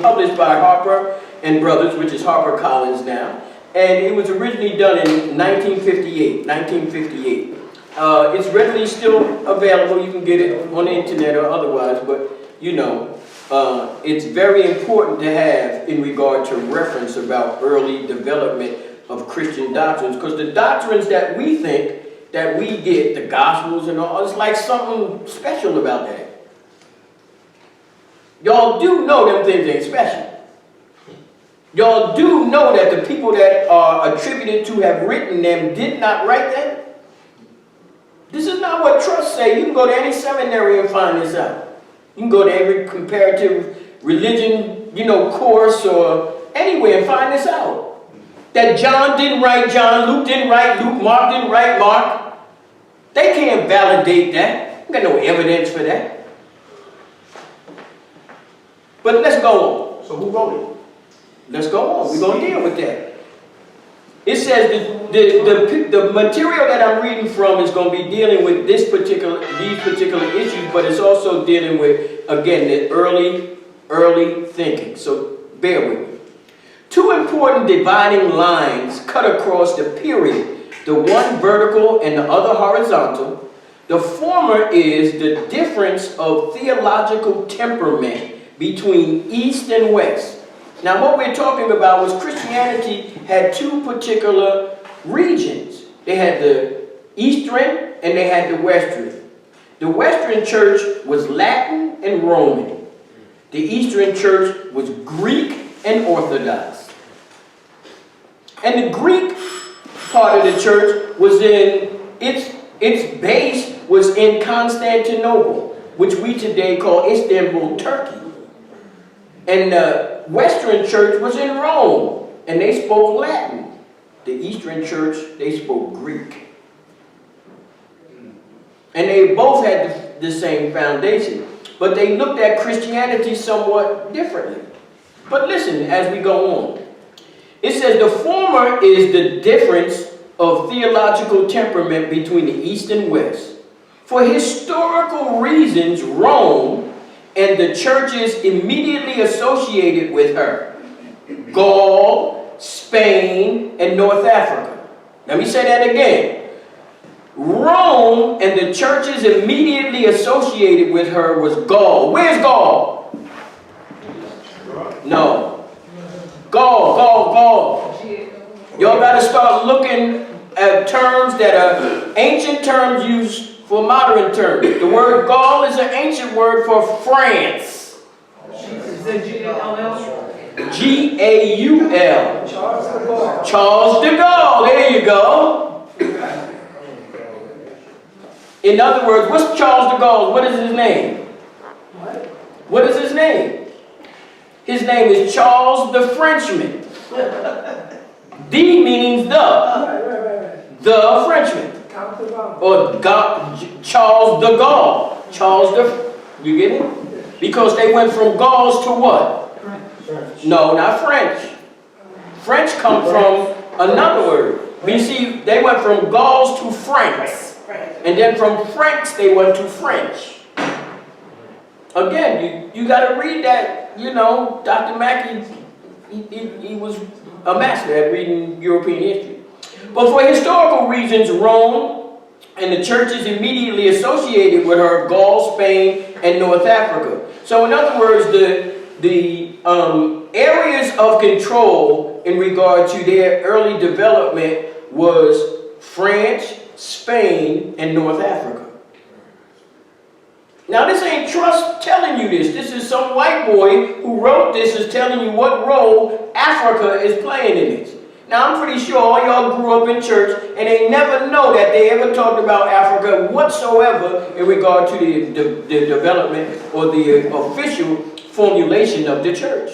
published by Harper and Brothers, which is HarperCollins now, and it was originally done in 1958. It's readily still available. You can get it on the internet or otherwise, but it's very important to have in regard to reference about early development of Christian doctrines, because the doctrines that we think that we get, the Gospels and all, it's like something special about that. Y'all do know them things ain't special. Y'all do know that the people that are attributed to have written them did not write them. This is not what trusts say. You can go to any seminary and find this out. You can go to every comparative religion, course or anywhere and find this out. That John didn't write John, Luke didn't write Luke, Mark didn't write Mark. They can't validate that. You got no evidence for that. But let's go on. So who wrote it? Let's go on. We're going to deal with that. It says the material that I'm reading from is going to be dealing with these particular issues, but it's also dealing with, again, the early thinking. So bear with me. Two important dividing lines cut across the period, the one vertical and the other horizontal. The former is the difference of theological temperament between East and West. Now what we're talking about was Christianity had two particular regions. They had the Eastern and they had the Western. The Western church was Latin and Roman. The Eastern church was Greek and Orthodox. And the Greek part of the church was in, its base was in Constantinople, which we today call Istanbul, Turkey. And the Western church was in Rome, and they spoke Latin. The Eastern church, they spoke Greek. And they both had the same foundation, but they looked at Christianity somewhat differently. But listen, as we go on, it says the former is the difference of theological temperament between the East and West. For historical reasons, Rome and the churches immediately associated with her, Gaul, Spain, and North Africa. Let me say that again. Rome and the churches immediately associated with her was Gaul. Where's Gaul? No. Gaul. Y'all got to start looking at terms that are ancient terms used for modern terms. The word Gaul is an ancient word for France. Is it G-A-L-L? G-A-U-L. Charles de Gaulle. Charles de Gaulle. There you go. In other words, what's Charles de Gaulle? What is his name? What is his name? His name is Charles the Frenchman. D means the. Right. The Frenchman. Count the vowels. Or Charles de Gaulle. You get it? Because they went from Gauls to what? French. No, not French. French come from another word. But you see, they went from Gauls to Franks. And then from Franks, they went to French. Again, you got to read that. Dr. Mackey, he was a master at reading European history. But for historical reasons, Rome and the churches immediately associated with her, Gaul, Spain, and North Africa. So in other words, the areas of control in regard to their early development was France, Spain, and North Africa. Now this ain't Trust telling you this. This is some white boy who wrote this is telling you what role Africa is playing in this. Now I'm pretty sure all y'all grew up in church and they never know that they ever talked about Africa whatsoever in regard to the development or the official formulation of the church.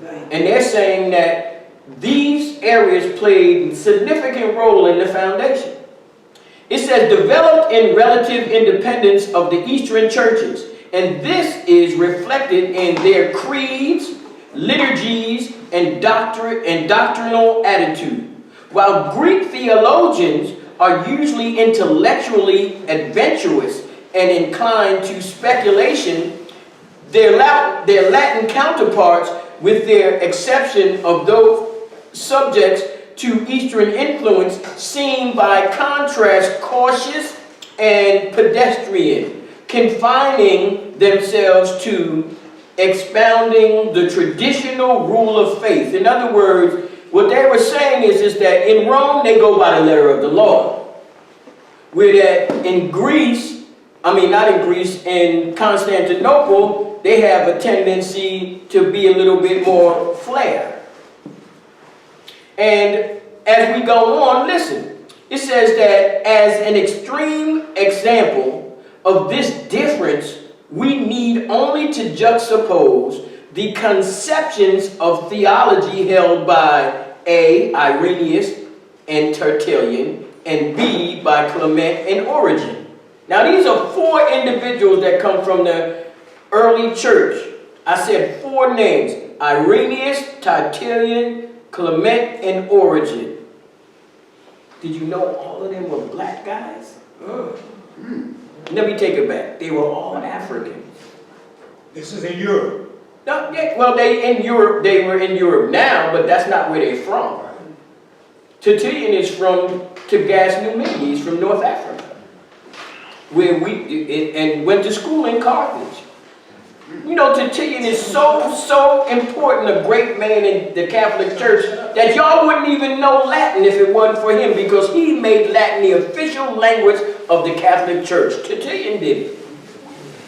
And they're saying that these areas played a significant role in the foundation. It says developed in relative independence of the Eastern churches, and this is reflected in their creeds, liturgies, and doctrinal attitude. While Greek theologians are usually intellectually adventurous and inclined to speculation, their Latin counterparts, with their exception of those subjects to Eastern influence, seem by contrast cautious and pedestrian, confining themselves to expounding the traditional rule of faith. In other words, what they were saying is that in Rome they go by the letter of the law. Where that in Greece, in Constantinople, they have a tendency to be a little bit more flair. And as we go on, listen, It says that as an extreme example of this difference, we need only to juxtapose the conceptions of theology held by A. Irenaeus and Tertullian, and B. by Clement and Origen. Now these are 4 individuals that come from the early church. I said 4 names: Irenaeus, Tertullian, Clement, and Origen. Did you know all of them were black guys? Let me take it back. They were all Africans. This is in Europe. No, yeah, well, they were in Europe now, but that's not where they're from. Tertullian is from Tagaste Numidia. He's from North Africa, where and went to school in Carthage. You know, Tertullian is so important, a great man in the Catholic Church, that y'all wouldn't even know Latin if it wasn't for him, because he made Latin the official language of the Catholic Church. Tertullian did it.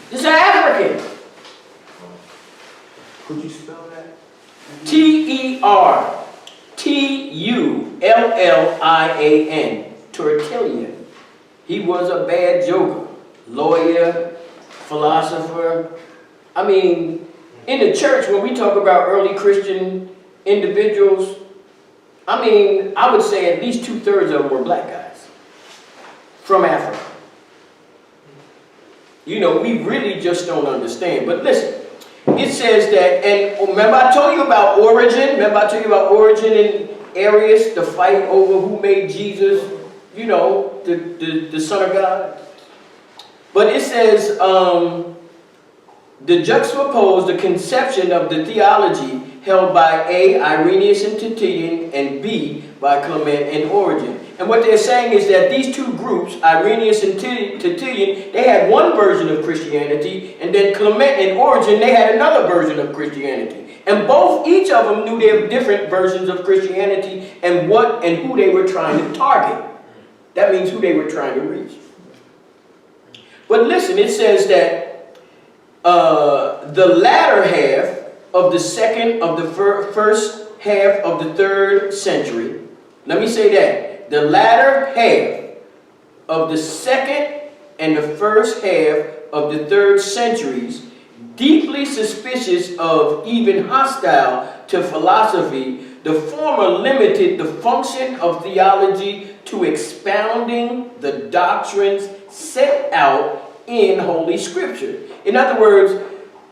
He's an African. Could you spell that? Tertullian. Tertullian. He was a bad joker, lawyer, philosopher. I mean, in the church, when we talk about early Christian individuals, I mean, I would say at least 2/3 of them were black guys from Africa. You know, we really just don't understand. But listen, it says that, and remember I told you about Origen? Remember I told you about Origen and Arius, the fight over who made Jesus, you know, the Son of God? But it says, the juxtapose the conception of the theology held by A. Irenaeus and Tertullian, and B. by Clement and Origen. And what they're saying is that these 2 groups, Irenaeus and Tertullian, they had one version of Christianity, and then Clement and Origen, they had another version of Christianity. And each of them knew their different versions of Christianity and who they were trying to target. That means who they were trying to reach. But listen, it says that the latter half of the first half of the 3rd century, let me say that, the latter half of the 2nd and the first half of the 3rd centuries, deeply suspicious of, even hostile to philosophy, the former limited the function of theology to expounding the doctrines set out in Holy Scripture. In other words,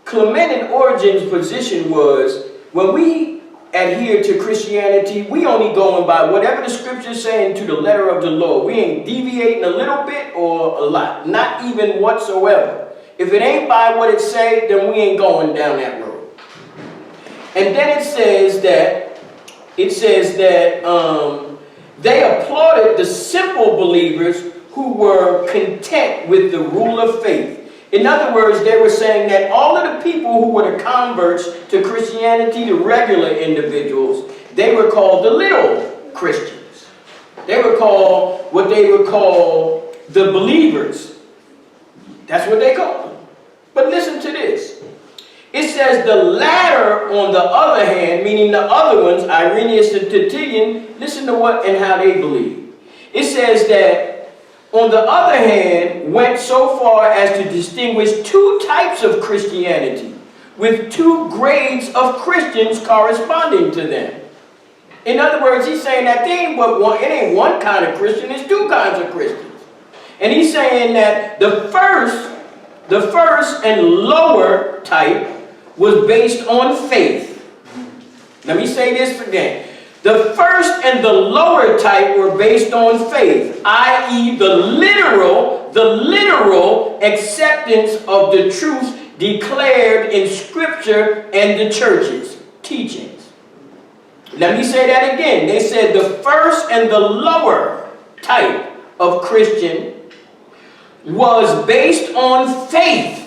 Clement and Origen's position was, when we adhere to Christianity, we only going by whatever the Scripture's saying to the letter of the law. We ain't deviating a little bit or a lot, not even whatsoever. If it ain't by what it say, then we ain't going down that road. And then it says that they applauded the simple believers who were content with the rule of faith. In other words, they were saying that all of the people who were the converts to Christianity, the regular individuals, they were called the little Christians. They were called what they would call the believers. That's what they called them. But listen to this. It says the latter, on the other hand, meaning the other ones, Irenaeus and Tertullian, listen to what and how they believe. It says that, on the other hand, went so far as to distinguish 2 types of Christianity, with 2 grades of Christians corresponding to them. In other words, he's saying that it ain't one kind of Christian, it's 2 kinds of Christians. And he's saying that the first and lower type was based on faith. Let me say this again. The first and the lower type were based on faith, i.e. the literal acceptance of the truth declared in Scripture and the church's teachings. Let me say that again. They said the first and the lower type of Christian was based on faith,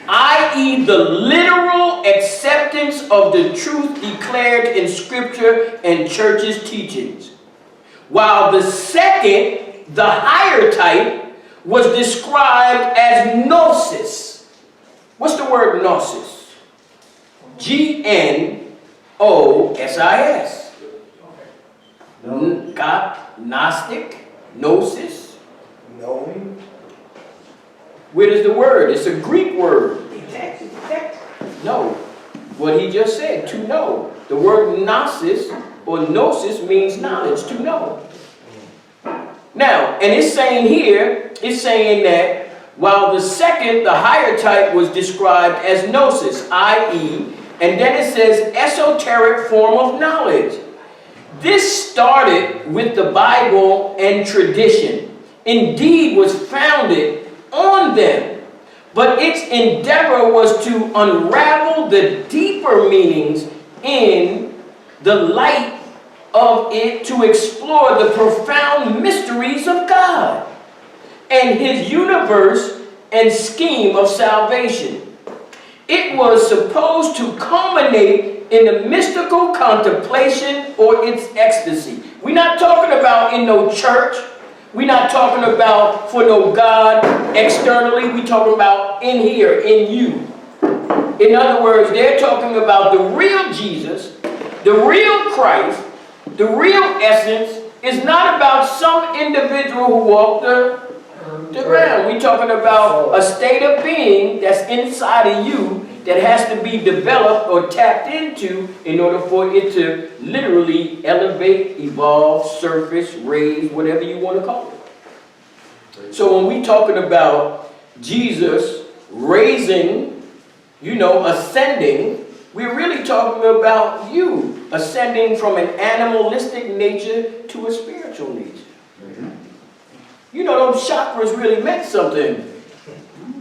i.e. the literal acceptance of the truth declared in Scripture and church's teachings. While the second, the higher type, was described as gnosis. What's the word gnosis? G-N-O-S-I-S. Gnostic, Gnosis. Knowing. Where is the word? It's a Greek word. Detect. No. What he just said, to know. The word gnosis or gnosis means knowledge, to know. Now, and it's saying here, it's saying that while the second, the higher type, was described as gnosis, i.e., and then it says esoteric form of knowledge. This started with the Bible and tradition. Indeed, was founded on them. But its endeavor was to unravel the deeper meanings in the light of it, to explore the profound mysteries of God and His universe and scheme of salvation. It was supposed to culminate in a mystical contemplation or its ecstasy. We're not talking about in no church. We're not talking about for no God externally. We're talking about in here, in you. In other words, they're talking about the real Jesus, the real Christ, the real essence. Is not about some individual who walked the ground. We're talking about a state of being that's inside of you that has to be developed or tapped into in order for it to literally elevate, evolve, surface, raise, whatever you want to call it. So when we're talking about Jesus raising, ascending, we're really talking about you ascending from an animalistic nature to a spiritual nature. Those chakras really meant something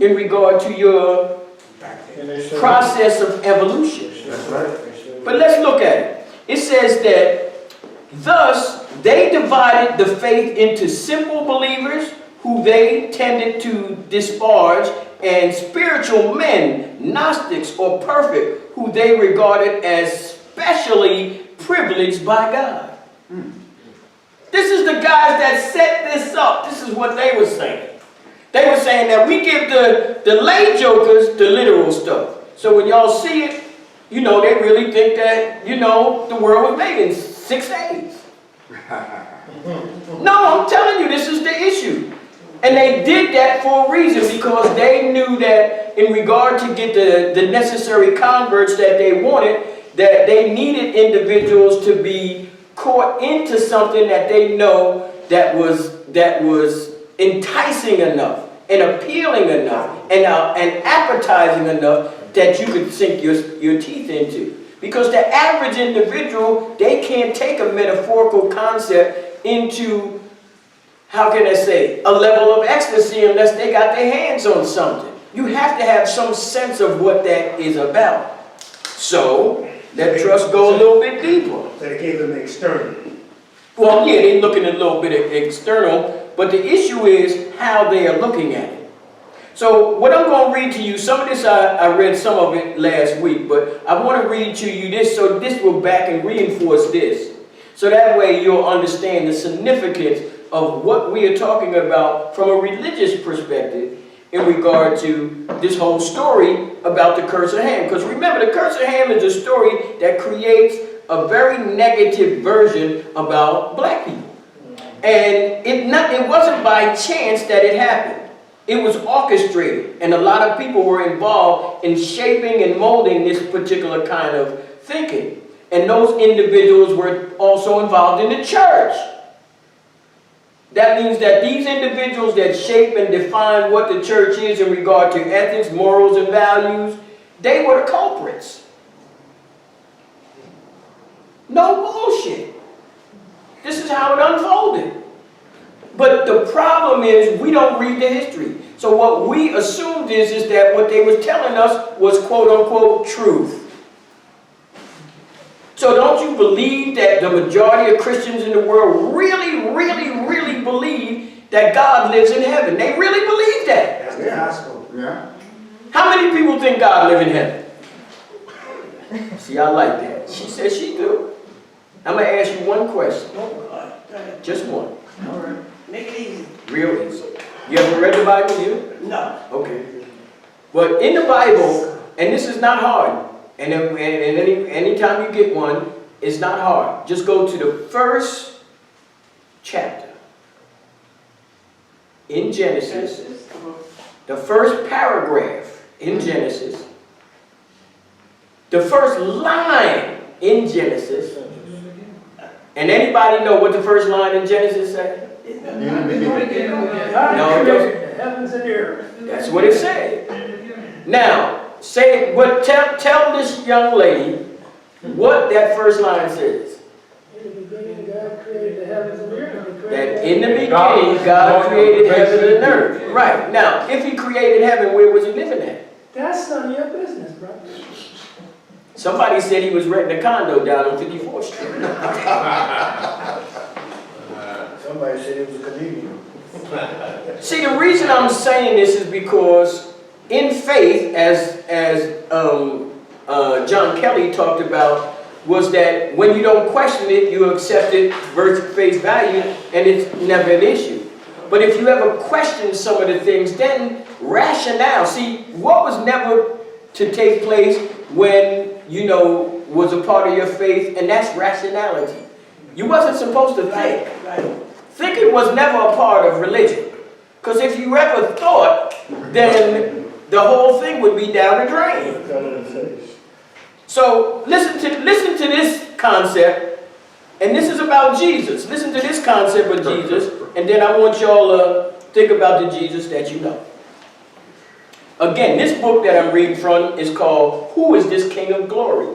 in regard to your process of evolution. That's right. But let's look at it. It says that, thus, they divided the faith into simple believers who they tended to disparage, and spiritual men, Gnostics or perfect, who they regarded as specially privileged by God. This is the guys that set this up. This is what they were saying. They were saying that we give the lay jokers the literal stuff. So when y'all see it, they really think that, the world was made in 6 days. No, I'm telling you, this is the issue. And they did that for a reason, because they knew that in regard to get the necessary converts that they wanted, that they needed individuals to be caught into something that they know that was enticing enough and appealing enough and appetizing enough that you could sink your teeth into. Because the average individual, they can't take a metaphorical concept into, how can I say, a level of ecstasy unless they got their hands on something. You have to have some sense of what that is about. So, let trust go a little bit deeper. So they gave them the external. Well, yeah, they're looking at a little bit of external, but the issue is how they are looking at it. So what I'm going to read to you, some of this I read some of it last week, but I want to read to you this, so this will back and reinforce this. So that way you'll understand the significance of what we are talking about from a religious perspective in regard to this whole story about the curse of Ham. Because remember, the curse of Ham is a story that creates a very negative version about black people. And it wasn't by chance that it happened. It was orchestrated, and a lot of people were involved in shaping and molding this particular kind of thinking. And those individuals were also involved in the church. That means that these individuals that shape and define what the church is in regard to ethics, morals, and values, they were the culprits. No bullshit. This is how it unfolded. But the problem is we don't read the history. So what we assumed is that what they were telling us was quote-unquote truth. So don't you believe that the majority of Christians in the world really, really, really believe that God lives in heaven? They really believe that. That's the gospel. Yeah. How many people think God lives in heaven? See, I like that. She says she do. I'm going to ask you one question. Just one. All right. Make it easy. Real easy. You ever read the Bible, you? No. Okay. But in the Bible, and this is not hard, and anytime you get one, it's not hard. Just go to the first chapter. in Genesis, the first paragraph in Genesis, the first line in Genesis, and anybody know what the first line in Genesis said? God No, created the heavens and the earth. That's what it said. Now, tell this young lady what that first line says. In the beginning, God created the heavens and the earth. He created That in the beginning, God God created heaven and earth. Right. Now, if he created heaven, where was he living at? That's none of your business, bro. Somebody said he was renting a condo down on 54th Street. Somebody said it was a comedian. See, the reason I'm saying this is because in faith, as John Kelly talked about, was that when you don't question it, you accept it versus face value, and it's never an issue. But if you ever question some of the things, then rationale. See, what was never to take place when, you know, was a part of your faith, and that's rationality. You wasn't supposed to think. Thinking was never a part of religion. Because if you ever thought, then the whole thing would be down the drain. Cut in the face. So listen to this concept, and this is about Jesus. Listen to this concept of Jesus, and then I want y'all to think about the Jesus that you know. Again, this book that I'm reading from is called Who is This King of Glory?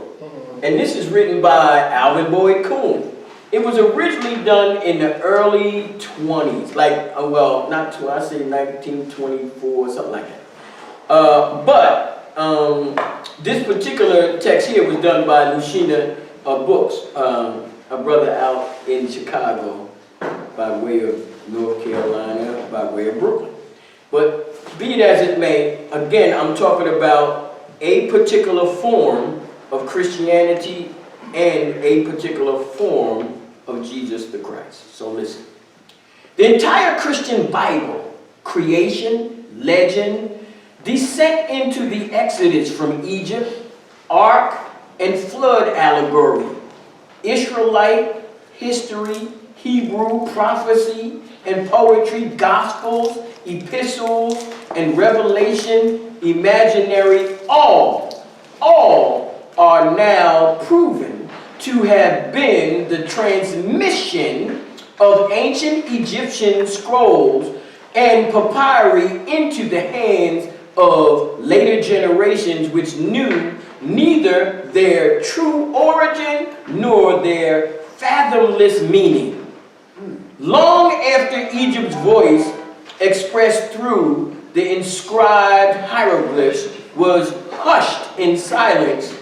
And this is written by Alvin Boyd Kuhn. It was originally done in the early 20s, like, well, not 20, I say 1924, something like that. This particular text here was done by Lucina Books, a brother out in Chicago by way of North Carolina, by way of Brooklyn. But be it as it may, again, I'm talking about a particular form of Christianity and a particular form of Jesus the Christ. So listen. The entire Christian Bible, creation, legend, descent into the Exodus from Egypt, Ark and flood allegory, Israelite history, Hebrew prophecy and poetry, gospels, epistles and revelation, imaginary, all are now proven to have been the transmission of ancient Egyptian scrolls and papyri into the hands of later generations which knew neither their true origin nor their fathomless meaning. Long after Egypt's voice expressed through the inscribed hieroglyphs was hushed in silence,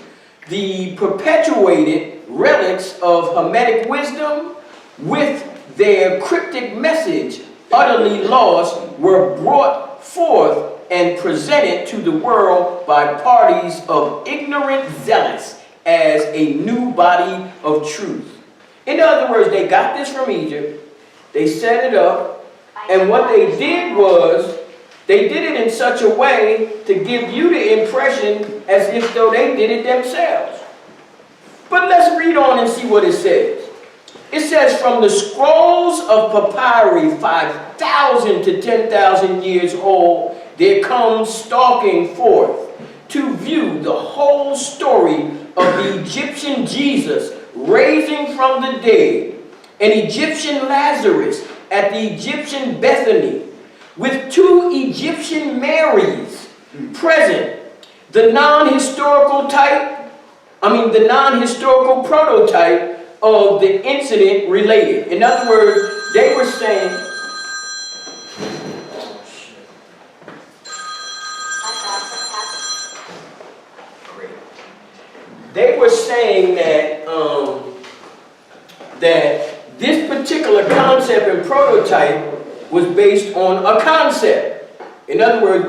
the perpetuated relics of Hermetic wisdom with their cryptic message utterly lost were brought forth and presented to the world by parties of ignorant zealots as a new body of truth. In other words, they got this from Egypt, they set it up, and what they did was, they did it in such a way to give you the impression as if though they did it themselves. But let's read on and see what it says. It says, from the scrolls of papyri 5,000 to 10,000 years old, there comes stalking forth to view the whole story of the Egyptian Jesus raising from the dead, an Egyptian Lazarus at the Egyptian Bethany, with two Egyptian Marys present, the non-historical prototype of the incident related. In other words, they were saying, that this particular concept and prototype was based on a concept. In other words,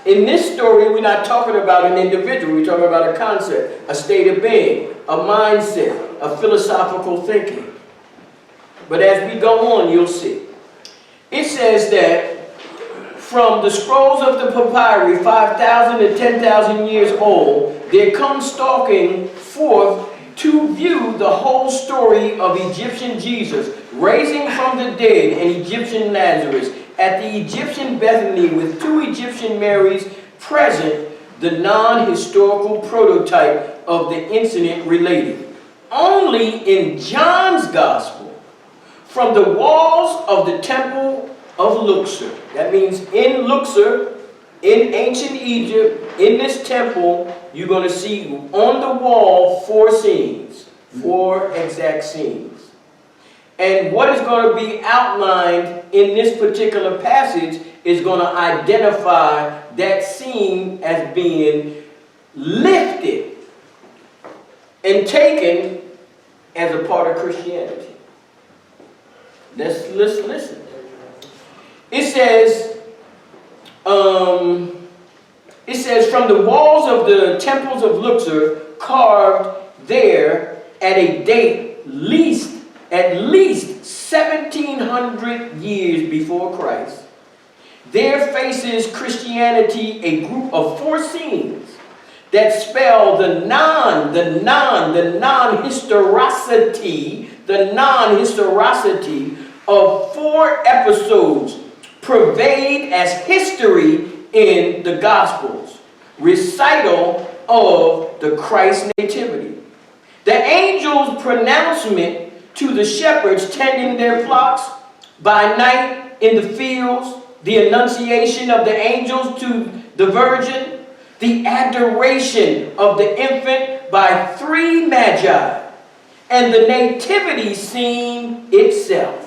in this story, we're not talking about an individual, we're talking about a concept, a state of being, a mindset, a philosophical thinking. But as we go on, you'll see. It says that from the scrolls of the papyri, 5,000 to 10,000 years old, there comes stalking forth to view the whole story of Egyptian Jesus, raising from the dead an Egyptian Lazarus at the Egyptian Bethany with 2 Egyptian Marys present, the non-historical prototype of the incident related. Only in John's Gospel, from the walls of the temple of Luxor, that means in Luxor, in ancient Egypt, in this temple, you're going to see on the wall 4 scenes, 4 exact scenes. And what is going to be outlined in this particular passage is going to identify that scene as being lifted and taken as a part of Christianity. Let's listen. It says, from the walls of the temples of Luxor, carved there at a date at least 1700 years before Christ, there faces Christianity a group of 4 scenes that spell the non-historicity of 4 episodes purveyed as history in the Gospels. Recital of the Christ nativity. The angel's pronouncement to the shepherds tending their flocks by night in the fields, the annunciation of the angels to the virgin, the adoration of the infant by 3 magi, and the nativity scene itself.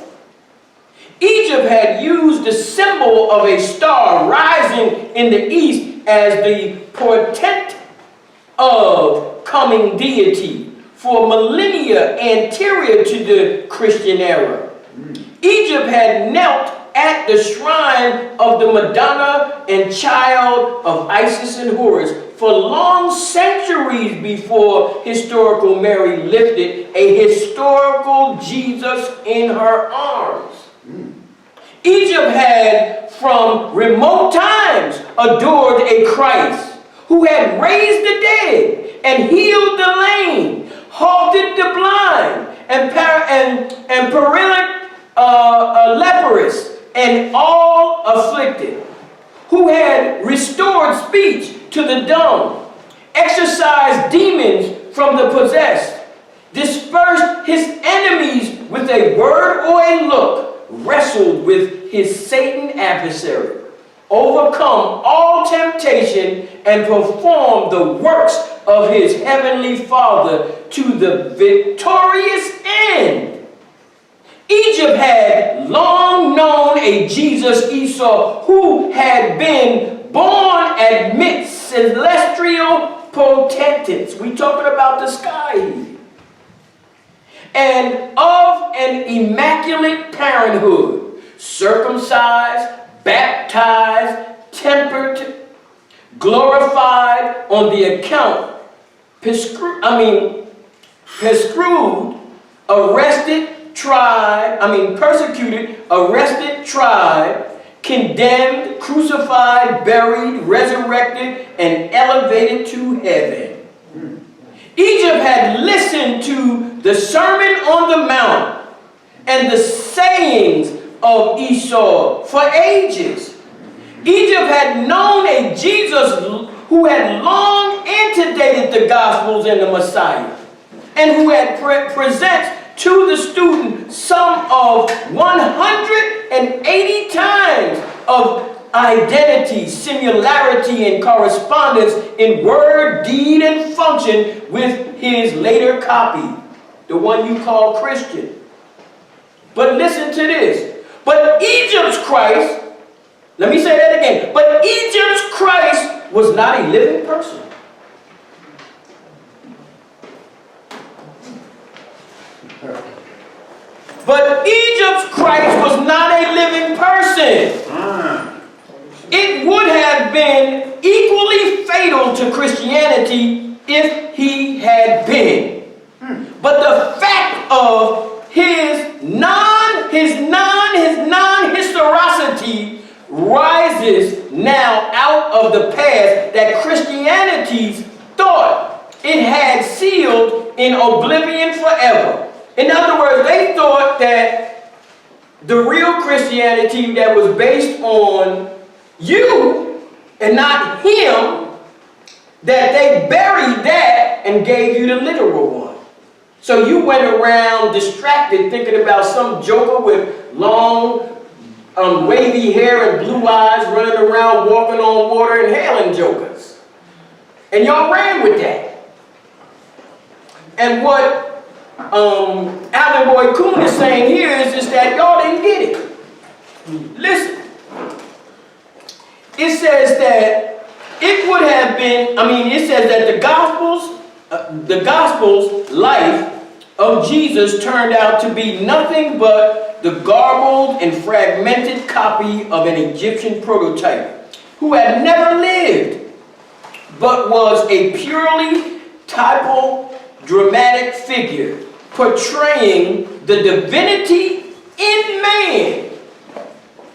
Egypt had used the symbol of a star rising in the east as the portent of coming deity for millennia anterior to the Christian era. Egypt had knelt at the shrine of the Madonna and child of Isis and Horus for long centuries before historical Mary lifted a historical Jesus in her arms. Egypt had from remote times adored a Christ who had raised the dead and healed the lame, halted the blind, and paralytic leprous, and all afflicted, who had restored speech to the dumb, exorcised demons from the possessed, dispersed his enemies with a word or a look, wrestled with his Satan adversary, overcome all temptation, and performed the works of his heavenly Father to the victorious end. Egypt had long known a Jesus Esau who had been born amidst celestial potentates. We talking about the sky. And of an immaculate parenthood, circumcised, baptized, tempered, glorified on the account, persecuted, arrested, tried, condemned, crucified, buried, resurrected, and elevated to heaven. Egypt had listened to the Sermon on the Mount and the sayings of Esau for ages. Egypt had known a Jesus who had long antedated the Gospels and the Messiah, and who had presents to the student some of 180 times of identity, similarity, and correspondence in word, deed, and function with his later copy, the one you call Christian. But listen to this. But Egypt's Christ, let me say that again. But Egypt's Christ was not a living person. But Egypt's Christ was not a living person. It would have been equally fatal to Christianity if he had been. But the fact of his non-historicity rises now out of the past that Christianity thought it had sealed in oblivion forever. In other words, they thought that the real Christianity that was based on you and not him, that they buried that and gave you the literal one. So you went around distracted thinking about some joker with long, wavy hair and blue eyes running around walking on water and hailing jokers. And y'all ran with that. And what Alan Boyd Kuhn is saying here is that y'all didn't get it. Listen. It says that it would have been, it says that the Gospel's life of Jesus turned out to be nothing but the garbled and fragmented copy of an Egyptian prototype who had never lived, but was a purely typal, dramatic figure portraying the divinity in man.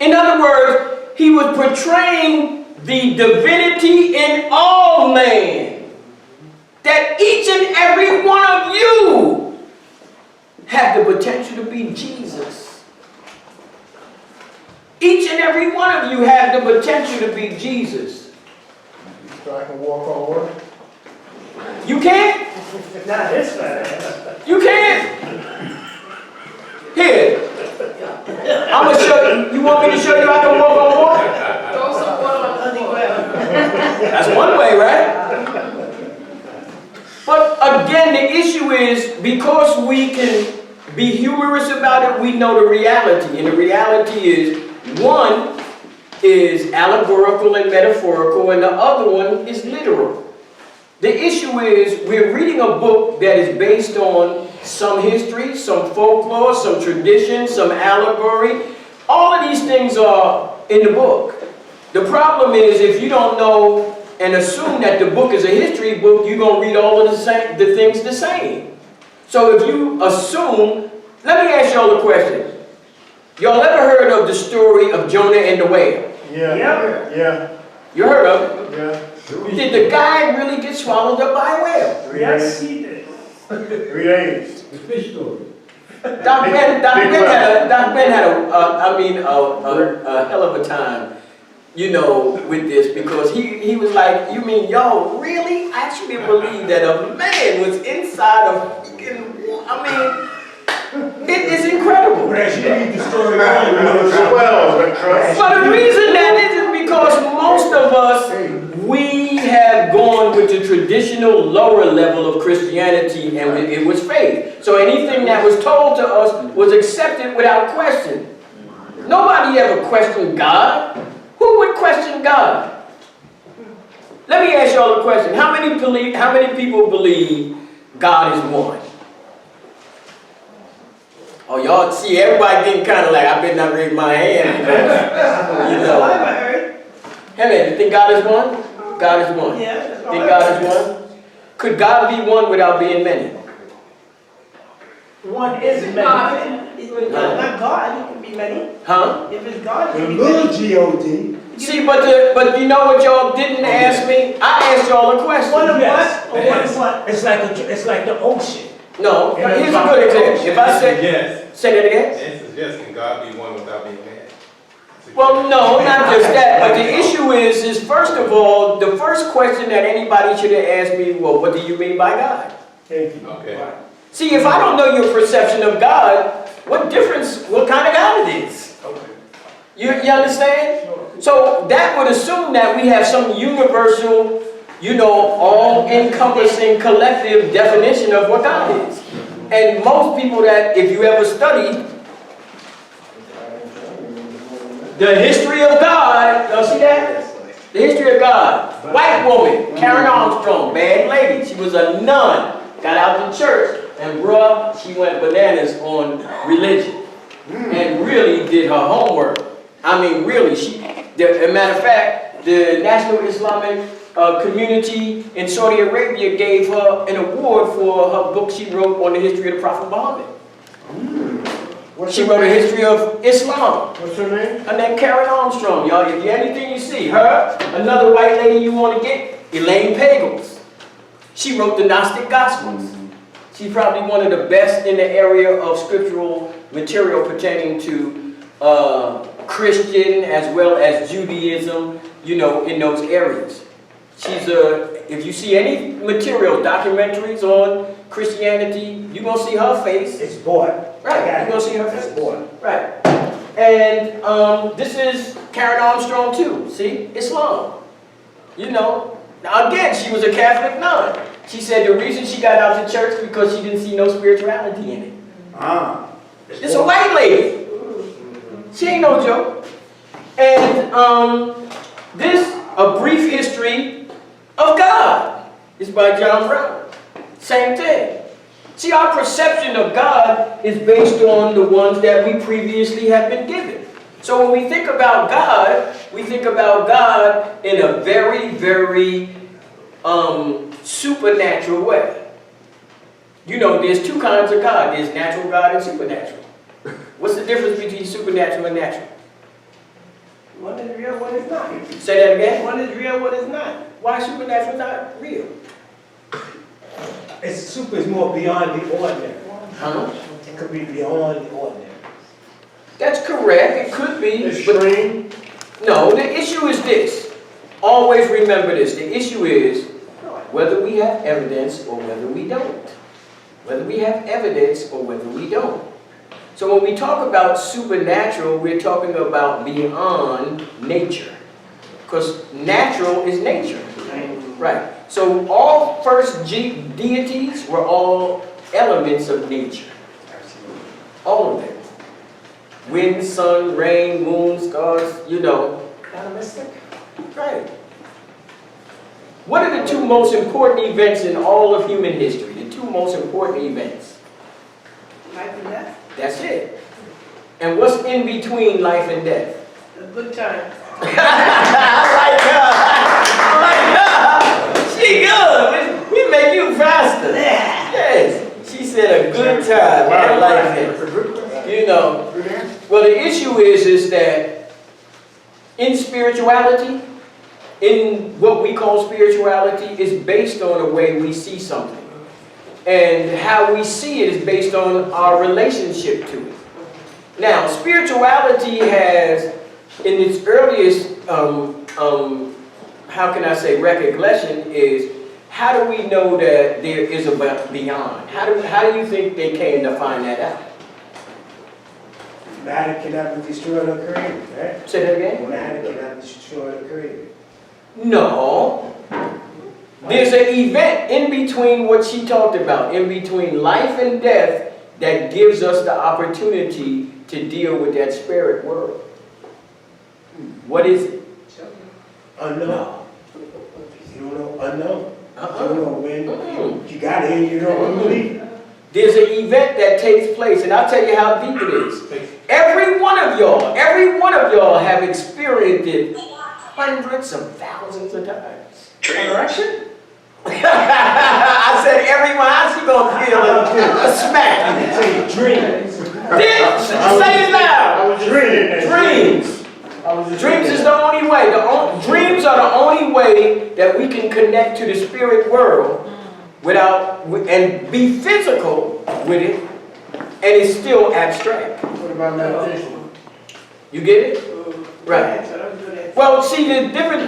In other words, he was portraying the divinity in all man. That each and every one of you have the potential to be Jesus. Each and every one of you have the potential to be Jesus. So I can walk on water? You can't? Not this fast. You can't? Here. I'm going to show you. You want me to show you how to walk on water? Throw some water on the ground. That's one way, right? But again, the issue is because we can be humorous about it, we know the reality. And the reality is, one is allegorical and metaphorical, and the other one is literal. The issue is we're reading a book that is based on some history, some folklore, some tradition, some allegory. All of these things are in the book. The problem is if you don't know and assume that the book is a history book, you're going to read all of the things the same. So if you assume, let me ask y'all a question. Y'all ever heard of the story of Jonah and the whale? Yeah. Yeah. You heard of it? Yeah. Did the guy really get swallowed up by a whale? Yes, he did. 3 days. The fish story. Doc Ben had a hell of a time, with this, because he was like, you mean y'all really actually believe that a man was inside of freaking, it is incredible. But as you read the story, But the reason that is because most of us, we have gone with the traditional lower level of Christianity, and it was faith. So anything that was told to us was accepted without question. Nobody ever questioned God. Who would question God? Let me ask y'all a question. How many people believe God is one? Oh, y'all see, everybody getting kind of like, I better not raise my hand. Hey man, you think God is one? God is one. Yeah. Think God is one? Could God be one without being many? One is It's many. not. Not God, it can be many. Huh? If it's God, it the can be little many. G-O-D. See, but you know what y'all didn't ask me? I asked y'all a question. One of Yes. what? Or one of what? It's like the ocean. No, here's a good example. If I say, Yes. say that again? The answer is yes. Can God be one without being man? Well, no, not just that. But the issue is first of all, the first question that anybody should have asked me, well, what do you mean by God? Thank you. Okay. See, if I don't know your perception of God, what kind of God it is? You understand? So that would assume that we have some universal, all-encompassing collective definition of what God is. And most people that, if you ever study the history of God, y'all see that? The history of God. White woman, Karen Armstrong, bad lady. She was a nun, got out the church, and bruh, she went bananas on religion. And really did her homework. Really, as a matter of fact, the National Islamic community in Saudi Arabia gave her an award for her book she wrote on the history of the Prophet Muhammad. She wrote a history of Islam. What's her name? Her name Karen Armstrong, y'all. If you anything you see, her, another white lady you want to get, Elaine Pagels. She wrote the Gnostic Gospels. She's probably one of the best in the area of scriptural material pertaining to Christian as well as Judaism, you know, in those areas. She's if you see any material, documentaries on Christianity, you're going to see her face. It's bought. Right, you're going to see her It's face. bought. Right. And this is Karen Armstrong too, see? Islam. You know, now again, she was a Catholic nun. She said the reason she got out of church because she didn't see no spirituality in it. It's a white lady. She ain't no joke. And this, A Brief History of God, is by John Brown. Same thing. See, our perception of God is based on the ones that we previously have been given. So when we think about God, we think about God in a very, very supernatural way. You know, there's two kinds of God. There's natural God and supernatural. What's the difference between supernatural and natural? One is real, one is not. Say that again. One is real, one is not. Why is supernatural not real? It's super is more beyond the ordinary. Huh? It could be beyond the ordinary. That's correct. It could be. Extreme. No, the issue is this. Always remember this. The issue is whether we have evidence or whether we don't. Whether we have evidence or whether we don't. So when we talk about supernatural, we're talking about beyond nature. Because natural is nature. Right. So all first deities were all elements of nature. All of them. Wind, sun, rain, moon, stars, you know. Animistic? Right. What are the two most important events in all of human history? The two most important events. Life and death, That's it. And what's in between life and death? a good time. I like her. I like her. She good. We make you faster. Yes. She said a good time. I like it. You know. Well, the issue is that in spirituality, in what we call spirituality, is based on the way we see something. And how we see it is based on our relationship to it. Now, spirituality has, in its earliest, how can I say, recognition is, how do we know that there is a beyond? How do you think they came to find that out? Matter cannot be destroyed or created, right? Say that again? Matter cannot be destroyed or created. No. There's an event in between what she talked about, in between life and death, that gives us the opportunity to deal with that spirit world. What is it? Unknown. No. You don't know unknown. Uh-uh. You don't know when. You got it and you don't believe it. There's an event that takes place, and I'll tell you how deep it is. Every one of y'all have experienced it hundreds of thousands of times. Correction? I said everyone, how's she gonna feel a smack? I tell you, dreams. Say it loud. I was just reading that. Dreams. I was just Dreams reading is that. the only way. Dreams are the only way that we can connect to the spirit world and be physical with it, and it's still abstract. What about meditation? You get it? Right. Well, see, the difference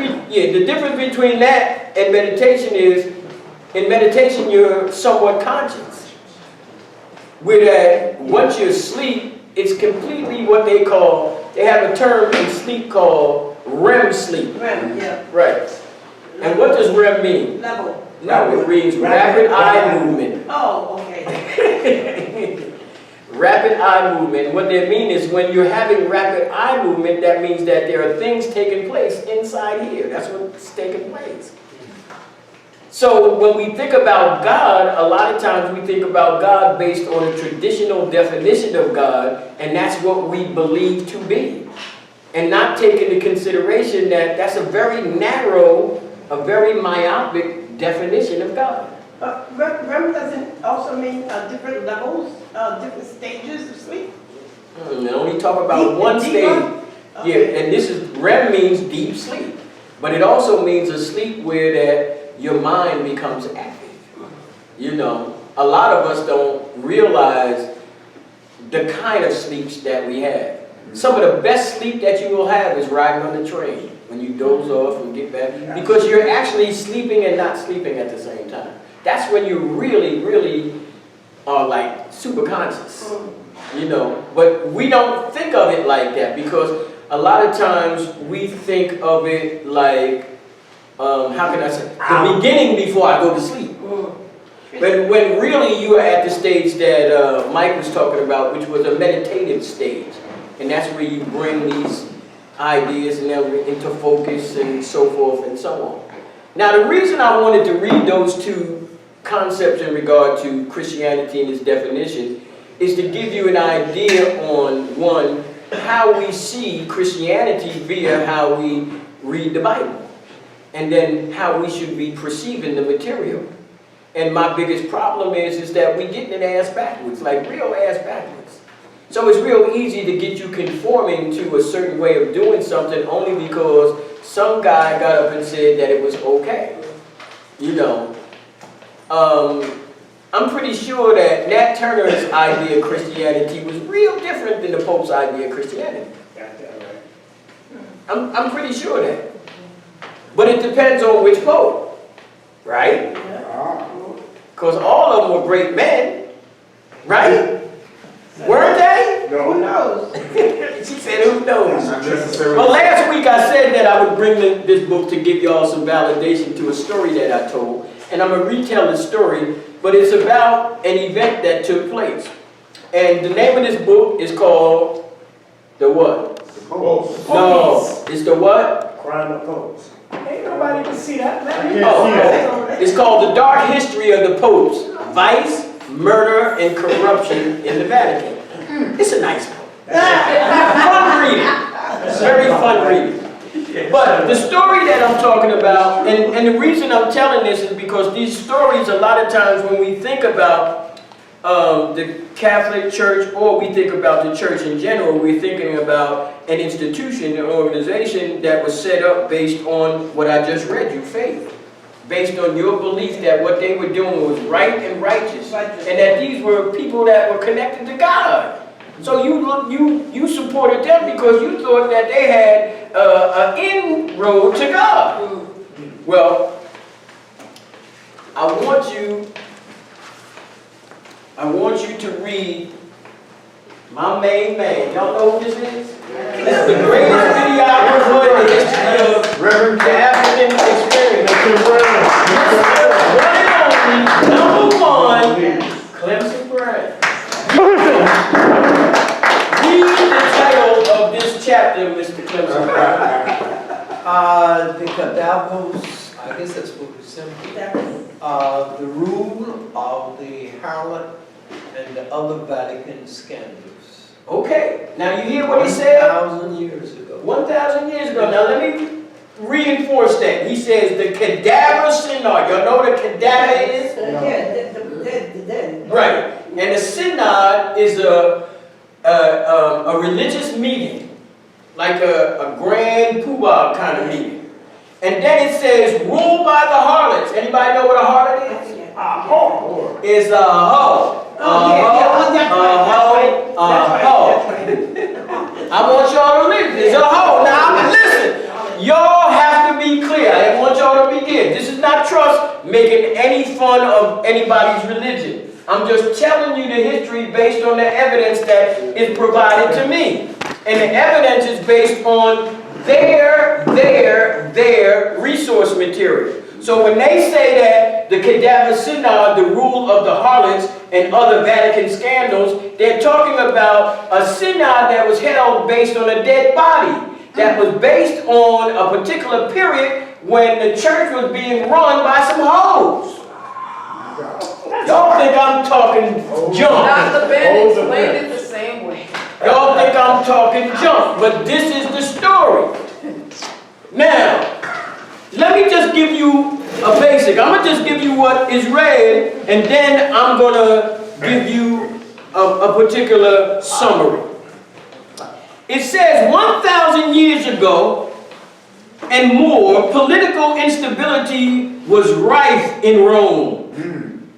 between that and meditation is, in meditation you're somewhat conscious. Where that once you're asleep, it's completely what they have a term in sleep called REM sleep. REM, yeah. Right. And what does REM mean? Level. No, it means rapid eye movement. Oh, okay. Rapid eye movement. What that means is when you're having rapid eye movement, that means that there are things taking place inside here. That's what's taking place. So when we think about God, a lot of times we think about God based on a traditional definition of God, and that's what we believe to be. And not taking into consideration that that's a very narrow, a very myopic definition of God. REM doesn't also mean different levels, different stages of sleep? They only talk about one stage. Deeper? Okay. Yeah, and this is, REM means deep sleep. But it also means a sleep where that your mind becomes active. You know, a lot of us don't realize the kind of sleeps that we have. Some of the best sleep that you will have is riding on the train, when you doze off and get back, because you're actually sleeping and not sleeping at the same time. That's when you really, really are like super conscious, you know. But we don't think of it like that, because a lot of times we think of it like, how can I say, the beginning before I go to sleep. But when really you are at the stage that Mike was talking about, which was a meditative stage, and that's where you bring these ideas and they're into focus and so forth and so on. Now the reason I wanted to read those two concepts in regard to Christianity and its definition is to give you an idea on, one, how we see Christianity via how we read the Bible, and then how we should be perceiving the material. And my biggest problem is that we getting it ass backwards, like real ass backwards. So it's real easy to get you conforming to a certain way of doing something only because some guy got up and said that it was okay. You know, I'm pretty sure that Nat Turner's idea of Christianity was real different than the Pope's idea of Christianity. I'm pretty sure that. But it depends on which Pope, right? Because all of them were great men, right? Weren't they? Who knows? She said, who knows? Not necessarily. Well, last week I said that I would bring this book to give y'all some validation to a story that I told. And I'm going to retell the story, but it's about an event that took place. And the name of this book is called The What? The Pope. No, it's The What? Crime of popes. Ain't nobody can see that, man. Oh, it's called The Dark History of the Popes, Vice, Murder, and Corruption in the Vatican. It's a nice book. Fun reading. It's very fun reading. But the story that I'm talking about, and the reason I'm telling this is because these stories, a lot of times when we think about the Catholic Church, or we think about the church in general, we're thinking about an institution, an organization that was set up based on what I just read you, faith. Based on your belief that what they were doing was right and righteous, and that these were people that were connected to God. So you supported them because you thought that they had an inroad to God. Well, I want you to read my main man. Y'all know who this is? This is the greatest videographer in the history of Reverend the African experience. One and only, #1, Clemson Brown. Read the title of this chapter, Mr. Clemson Brown. The cadavers, I guess that's what we simply, the rule of the harlot and the other Vatican scandals. Okay, now you hear what he said? 1,000 years ago. 1,000 years ago. Now let me reinforce that. He says the cadaver synod. Y'all know what a cadaver is? Yeah, the dead. Right. And the synod is a religious meeting, like a grand poobah kind of meeting. And then it says ruled by the harlots. Anybody know what a harlot is? A hoe. Is a hoe. I want y'all to listen. It's a hoe. Now listen. Y'all have to be clear. I want y'all to be clear. This is not trust making any fun of anybody's religion. I'm just telling you the history based on the evidence that is provided to me. And the evidence is based on their resource material. So when they say that the cadaver synod, the rule of the harlots and other Vatican scandals, they're talking about a synod that was held based on a dead body, that was based on a particular period when the church was being run by some hoes. Y'all think I'm talking junk. Dr. Ben explained it the same way. Y'all think I'm talking junk, but this is the story. Now, let me just give you a basic. I'm going to just give you what is read, and then I'm going to give you a particular summary. It says 1,000 years ago and more, political instability was rife in Rome.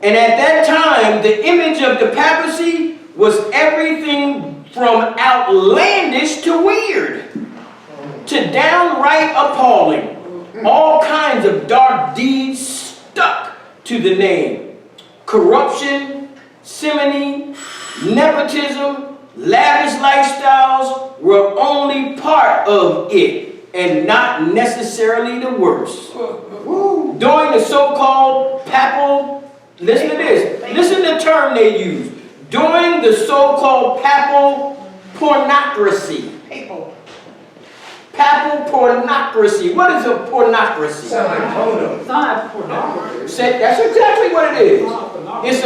And at that time, the image of the papacy was everything from outlandish to weird, to downright appalling. All kinds of dark deeds stuck to the name. Corruption, simony, nepotism, lavish lifestyles were only part of it and not necessarily the worst. During the so-called papal, listen to this, listen to the term they use. During the so-called papal pornocracy. Papal pornocracy. What is a pornocracy? It's not pornography. That's exactly what it is. It's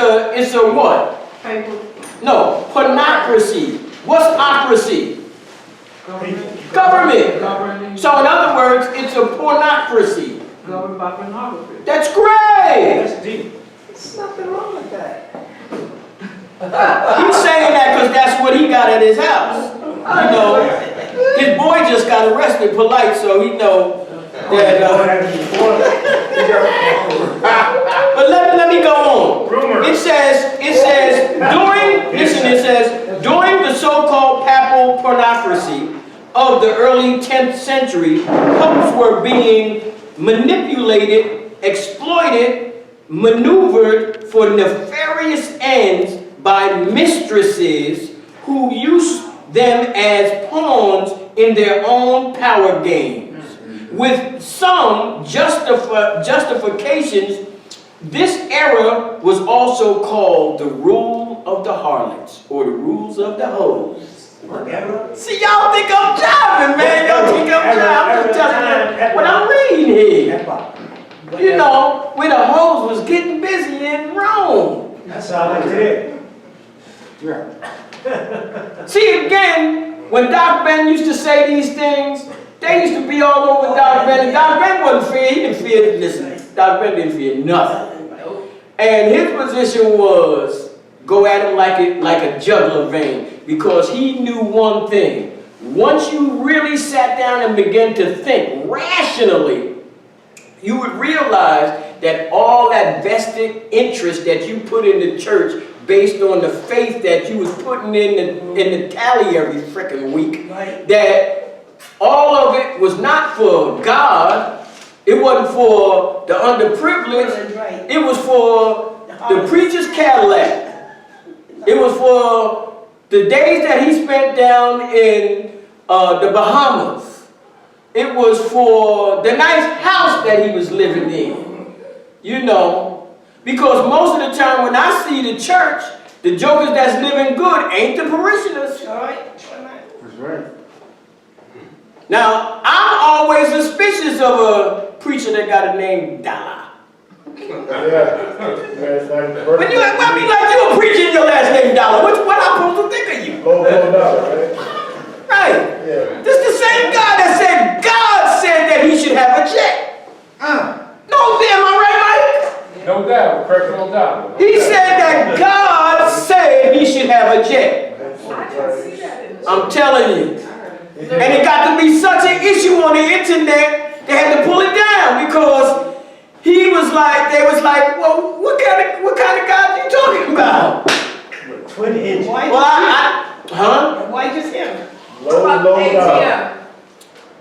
a what? No, pornocracy. What's ocracy? Government. So in other words, it's a pornocracy. Governed by pornography. That's great. That's deep. There's nothing wrong with that. He's saying that because that's what he got at his house. You know, his boy just got arrested polite, so he know that. But let me go on. It says during the so-called papal pornocracy of the early 10th century, popes were being manipulated, exploited, maneuvered for nefarious ends by mistresses who used them as pawns in their own power games. With some justifications, this era was also called the rule of the harlots, or the rules of the hoes. See, y'all think I'm jiving, man. Y'all think I'm jiving. I'm just telling you what I'm reading here. You know, where the hoes was getting busy in Rome. That's all I did. See, again, when Dr. Ben used to say these things, they used to be all over Dr. Ben, and Dr. Ben wasn't fear. He didn't fear, listen, Dr. Ben didn't fear nothing. And his position was go at him like a jugular vein, because he knew one thing. Once you really sat down and began to think rationally, you would realize that all that vested interest that you put in the church based on the faith that you was putting in the tally every freaking week, that all of it was not for God, it wasn't for the underprivileged, it was for the preacher's Cadillac, it was for the days that he spent down in the Bahamas, it was for the nice house that he was living in, you know. Because most of the time when I see the church, the jokers that's living good ain't the parishioners. All right. That's right. Now, I'm always suspicious of a preacher that got a name Dollar. When you, I mean, like you a preacher in your last name Dollar, what I'm supposed to think of you? Right. Yeah. This the same guy that said God said that he should have a jet. No, damn, am I right, Mike? No doubt, correct, no doubt. He said that God said he should have a jet. I can see that in the I'm telling you. And it got to be such an issue on the internet, they had to pull it down because he was like, they was like, well, what kind of God are you talking about? Twin engine. Huh? Why just him? Low down.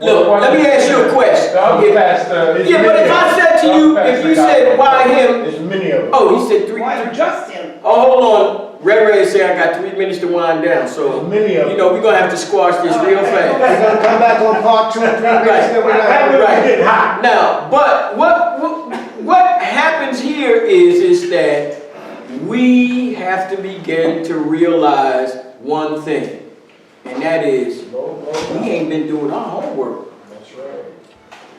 Look, let me ask you a question. Yeah, but if I said to you, if you said, why him? There's many of them. Oh, he said three. Why just him? Oh, hold on. Ray said I got 3 minutes to wind down, so, Many of them. you know, we're going to have to squash this real fast. We're gonna come back on part 2 in 3 minutes, then we're gonna Right. Getting hot. Now, but what happens here is that we have to begin to realize one thing, and that is we ain't been doing our homework. That's right.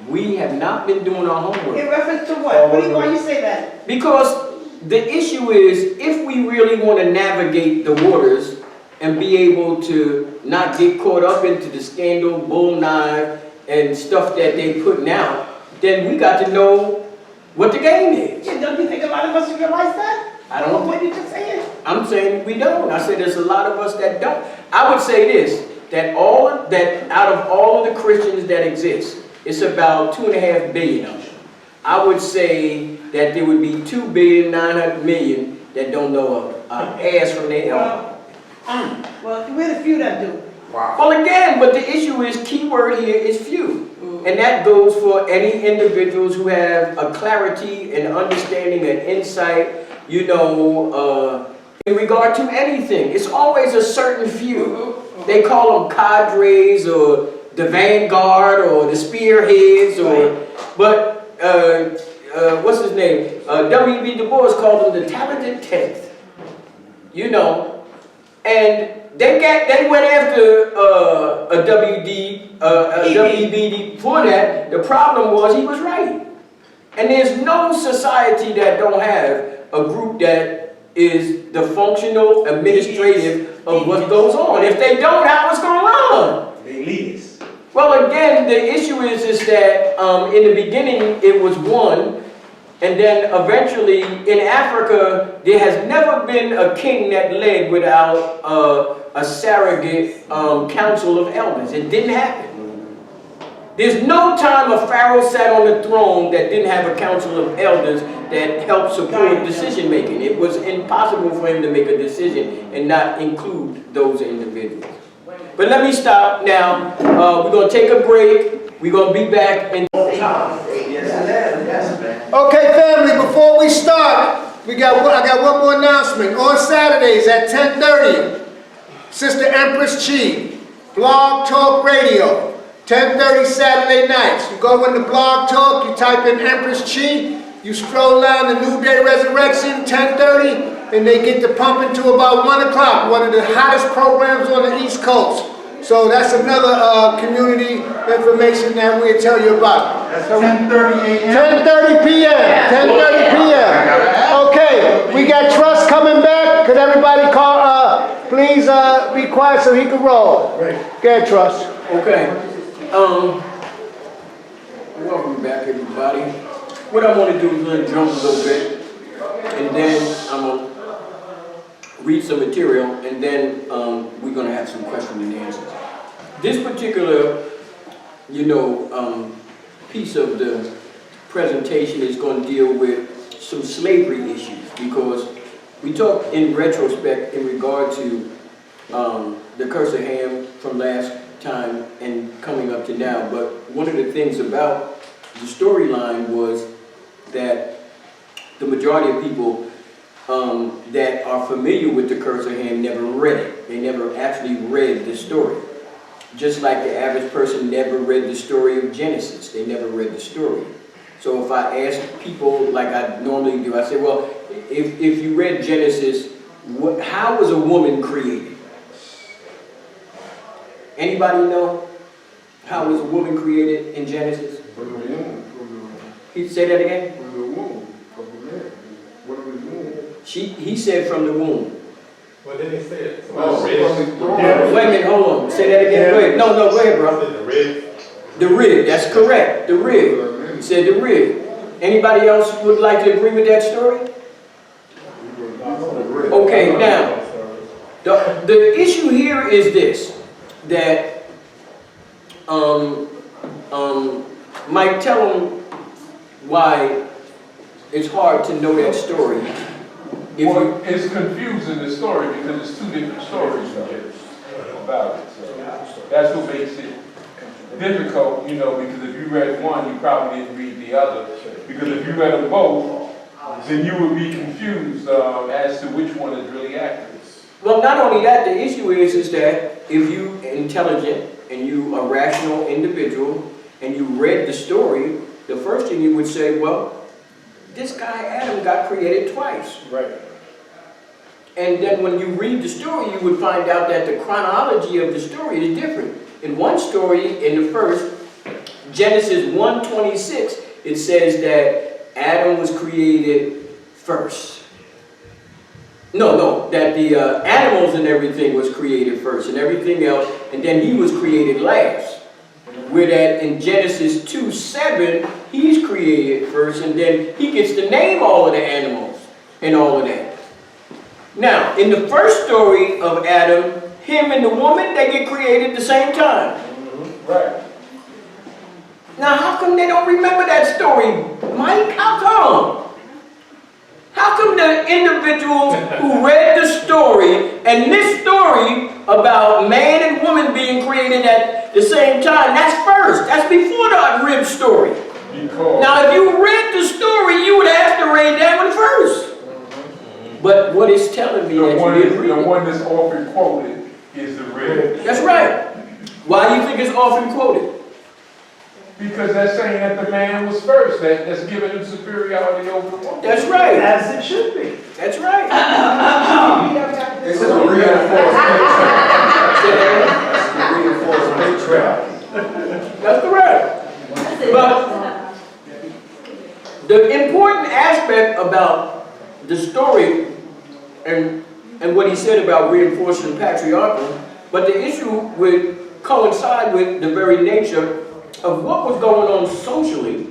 We have not been doing our homework. In reference to what? Why you say that? Because the issue is, if we really want to navigate the waters and be able to not get caught up into the scandal, bull knife, and stuff that they putting out, then we got to know what the game is. Yeah, don't you think a lot of us realize that? I don't. What you just saying? I'm saying we don't. I said there's a lot of us that don't. I would say this, that out of all of the Christians that exist, it's about 2.5 billion of them. I would say that there would be 2,900,000,000 that don't know of ass from their elbow. Well, we're the few that do. Wow. Well, again, but the issue is, key word here is few. And that goes for any individuals who have a clarity and understanding and insight, you know, in regard to anything. It's always a certain few. They call them cadres or the vanguard or the spearheads or, but, what's his name? W.B. Du Bois called them the talented tenth. You know, and they went after a WBD for that. The problem was he was right. And there's no society that don't have a group that is the functional administrative of what goes on. If they don't, how it's going to run? They leaders. Well, again, the issue is that in the beginning it was one, and then eventually in Africa there has never been a king that led without a surrogate council of elders. It didn't happen. There's no time a pharaoh sat on the throne that didn't have a council of elders that helped support decision making. It was impossible for him to make a decision and not include those individuals. But let me stop now. We're going to take a break. We're going to be back in Okay, family, before we start, I got one more announcement. On Saturdays at 10:30, Sister Empress Chi, Blog Talk Radio, 10:30 Saturday nights. You go into Blog Talk, you type in Empress Chi, you scroll down to New Day Resurrection, 10:30, and they get to pumping to about 1 o'clock, one of the hottest programs on the East Coast. So that's another community information that we'll tell you about. That's 10:30 a.m. 10:30 p.m. 10:30 p.m. Okay, we got Trust coming back. Could everybody call? Please be quiet so he can roll. Go ahead, Trust. Okay. Welcome back, everybody. What I want to do is let jump a little bit, and then I'm gonna read some material, and then we're gonna have some questions and answers. This particular, you know, piece of the presentation is going to deal with some slavery issues, because we talked in retrospect in regard to the curse of Ham from last time and coming up to now. But one of the things about the storyline was that the majority of people that are familiar with the curse of Ham never read it. They never actually read the story. Just like the average person never read the story of Genesis. They never read the story. So if I ask people like I normally do, I say, well, if you read Genesis, how was a woman created? Anybody know how was a woman created in Genesis? From the womb. He say that again? From the womb of the man. What was the womb? He said from the womb. Well, then they said, Wait a minute, hold on. Say that again. Go ahead. No, go ahead, bro. the rib. The rib, that's correct. The rib. He said the rib. Anybody else would like to agree with that story? Okay, now, the issue here is this, that, Mike, tell them why it's hard to know that story. Well, it's confusing, the story, because it's two different stories about it. So that's what makes it difficult, you know, because if you read one, you probably didn't read the other. Because if you read them both, then you would be confused as to which one is really accurate. Well, not only that, the issue is that if you intelligent and you a rational individual and you read the story, the first thing you would say, well, this guy Adam got created twice. Right. And then when you read the story, you would find out that the chronology of the story is different. In one story, in the first, Genesis 1:26, it says that Adam was created first. No, that the animals and everything was created first and everything else, and then he was created last. Where that in Genesis 2:7, he's created first, and then he gets to name all of the animals and all of that. Now, in the first story of Adam, him and the woman, they get created at the same time. Right. Now, how come they don't remember that story, Mike? How come? How come the individuals who read the story, and this story about man and woman being created at the same time, that's first. That's before the rib story. Because Now, if you read the story, you would have to read that one first. But what it's telling me the that one, you didn't read the it. one that's often quoted is the red. That's right. Why do you think it's often quoted? Because that's saying that the man was first, that's giving him superiority over the woman. That's right. As it should be. That's right. This is a reinforced patriarchy. That's correct. But the important aspect about the story and what he said about reinforcing patriarchal, but the issue would coincide with the very nature of what was going on socially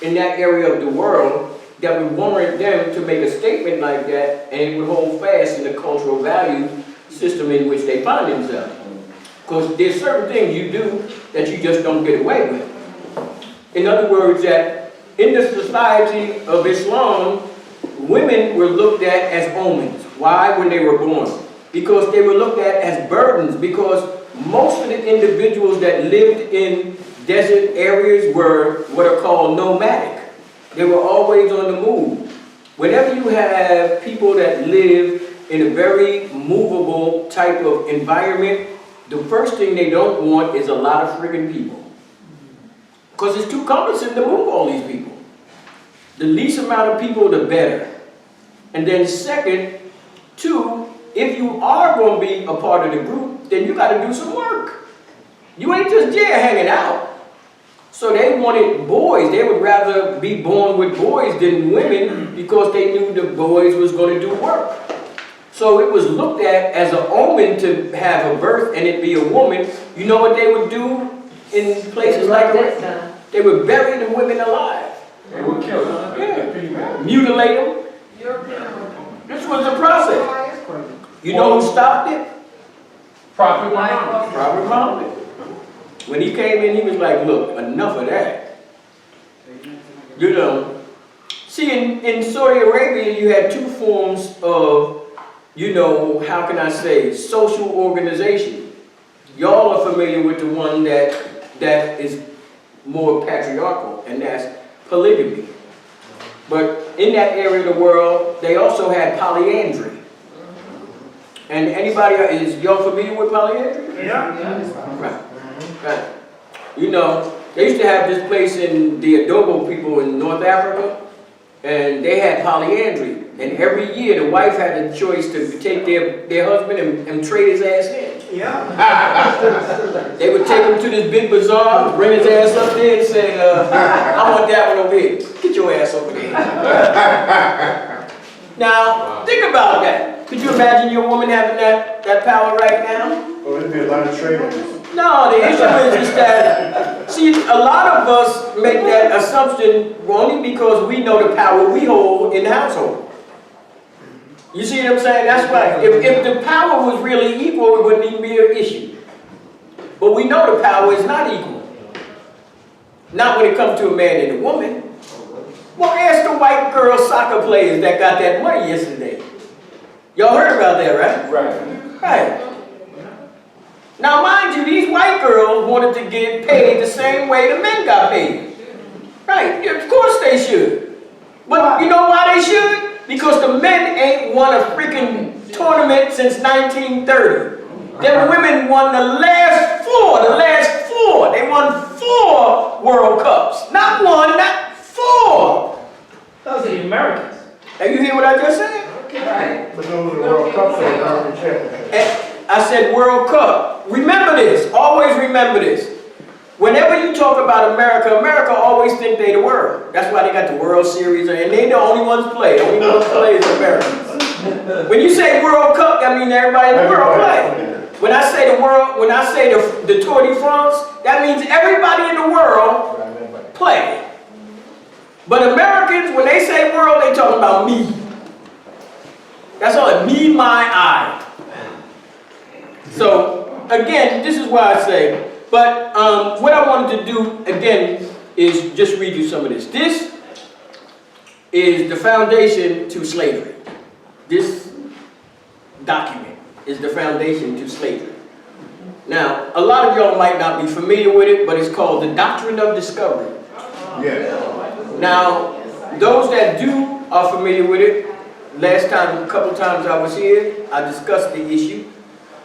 in that area of the world that would warrant them to make a statement like that, and it would hold fast in the cultural value system in which they find themselves. Because there's certain things you do that you just don't get away with. In other words, that in the society of Islam, women were looked at as omens. Why? When they were born. Because they were looked at as burdens, because most of the individuals that lived in desert areas were what are called nomadic. They were always on the move. Whenever you have people that live in a very movable type of environment, the first thing they don't want is a lot of friggin' people. Because it's too cumbersome to move all these people. The least amount of people, the better. And then second, two, if you are going to be a part of the group, then you got to do some work. You ain't just there hanging out. So they wanted boys. They would rather be born with boys than women because they knew the boys was going to do work. So it was looked at as an omen to have a birth and it be a woman. You know what they would do in places like that? They would bury the women alive. They would kill them, Yeah. the female. Mutilate them. This was the process. You know who stopped it? Prophet Muhammad. Prophet Muhammad. When he came in, he was like, look, enough of that. You know, see, in Saudi Arabia, you had two forms of, you know, how can I say, social organization. Y'all are familiar with the one that is more patriarchal, and that's polygamy. But in that area of the world, they also had polyandry. And anybody, is y'all familiar with polyandry? Yeah. Right. Right. You know, they used to have this place in the Adobo people in North Africa, and they had polyandry. And every year the wife had the choice to take their husband and trade his ass in. Yeah. They would take him to this big bazaar, bring his ass up there and say, I want that one over here. Get your ass over there. Now, think about that. Could you imagine your woman having that power right now? Oh, it'd be a lot of traders. No, the issue is that, see, a lot of us make that assumption only because we know the power we hold in the household. You see what I'm saying? That's right. If the power was really equal, it wouldn't even be an issue. But we know the power is not equal. Not when it comes to a man and a woman. Well, ask the white girl soccer players that got that money yesterday. Y'all heard about that, right? Right. Right. Now, mind you, these white girls wanted to get paid the same way the men got paid. Right, yeah, of course they should. But you know why they should? Because the men ain't won a freaking tournament since 1930. Them women won the last four. They won 4 World Cups. Not 1, not 4. Those are the Americans. Have you hear what I just said? Right. But those are the World Cup, so they're already championship. I said World Cup. Remember this. Always remember this. Whenever you talk about America, America always think they the world. That's why they got the World Series, and they the only ones play. The only ones play is Americans. When you say World Cup, that means everybody in the world play. When I say the world, when I say the Tour de France, that means everybody in the world play. But Americans, when they say world, they talking about me. That's all. Me, my, I. So again, this is why I say. But what I wanted to do again is just read you some of this. This is the foundation to slavery. This document is the foundation to slavery. Now, a lot of y'all might not be familiar with it, but it's called the Doctrine of Discovery. Yeah. Now, those that are familiar with it, last time, a couple times I was here, I discussed the issue.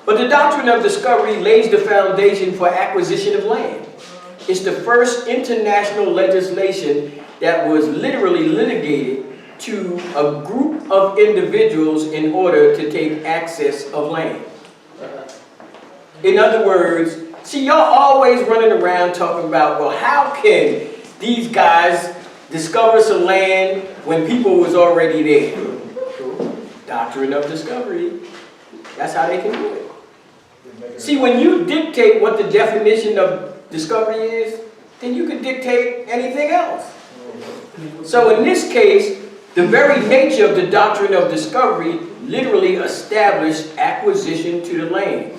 But the Doctrine of Discovery lays the foundation for acquisition of land. It's the first international legislation that was literally litigated to a group of individuals in order to take access of land. In other words, see, y'all always running around talking about, well, how can these guys discover some land when people was already there? Doctrine of Discovery. That's how they can do it. See, when you dictate what the definition of discovery is, then you can dictate anything else. So in this case, the very nature of the Doctrine of Discovery literally established acquisition to the land.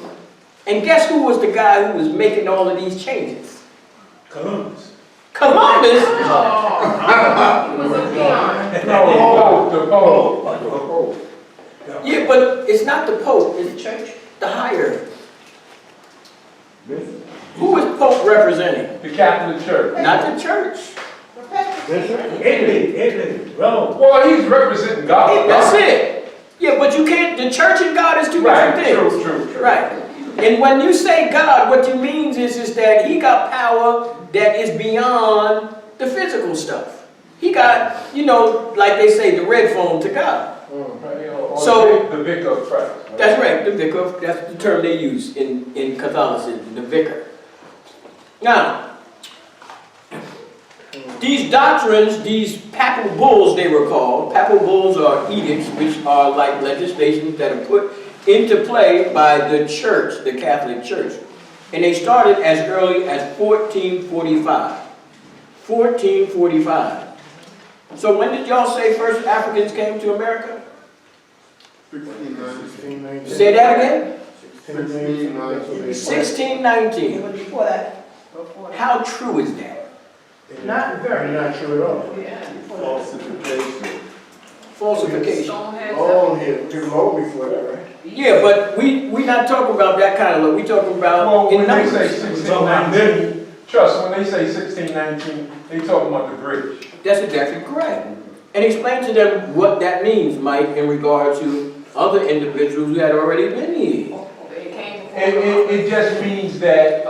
And guess who was the guy who was making all of these changes? Columbus. Columbus? No, the Pope. Yeah, but it's not the Pope, it's the church, the higher. Who is Pope representing? The Catholic Church. Not the church. Italy, Rome. Well, he's representing God. That's it. Yeah, but you can't, the church and God is two different things. True. Right. And when you say God, what you means is that he got power that is beyond the physical stuff. He got, you know, like they say, the red phone to God. So the vicar of Christ. Right? That's right, the vicar, that's the term they use in Catholicism, the vicar. Now, these doctrines, these papal bulls they were called, papal bulls are edicts which are like legislations that are put into play by the church, the Catholic Church. And they started as early as 1445. 1445. So when did y'all say first Africans came to America? 1619. Say that again? 1619. 1619. But before that, How true is that? not very. Not true at all. Falsification. Falsification. Oh, yeah, too low before that, right? Yeah, but we're not talking about that kind of look. We're talking about Well, in when they say numbers. 1619, trust, when they say 1619, they talking about the British. That's exactly correct. And explain to them what that means, Mike, in regard to other individuals who had already been here. It just means that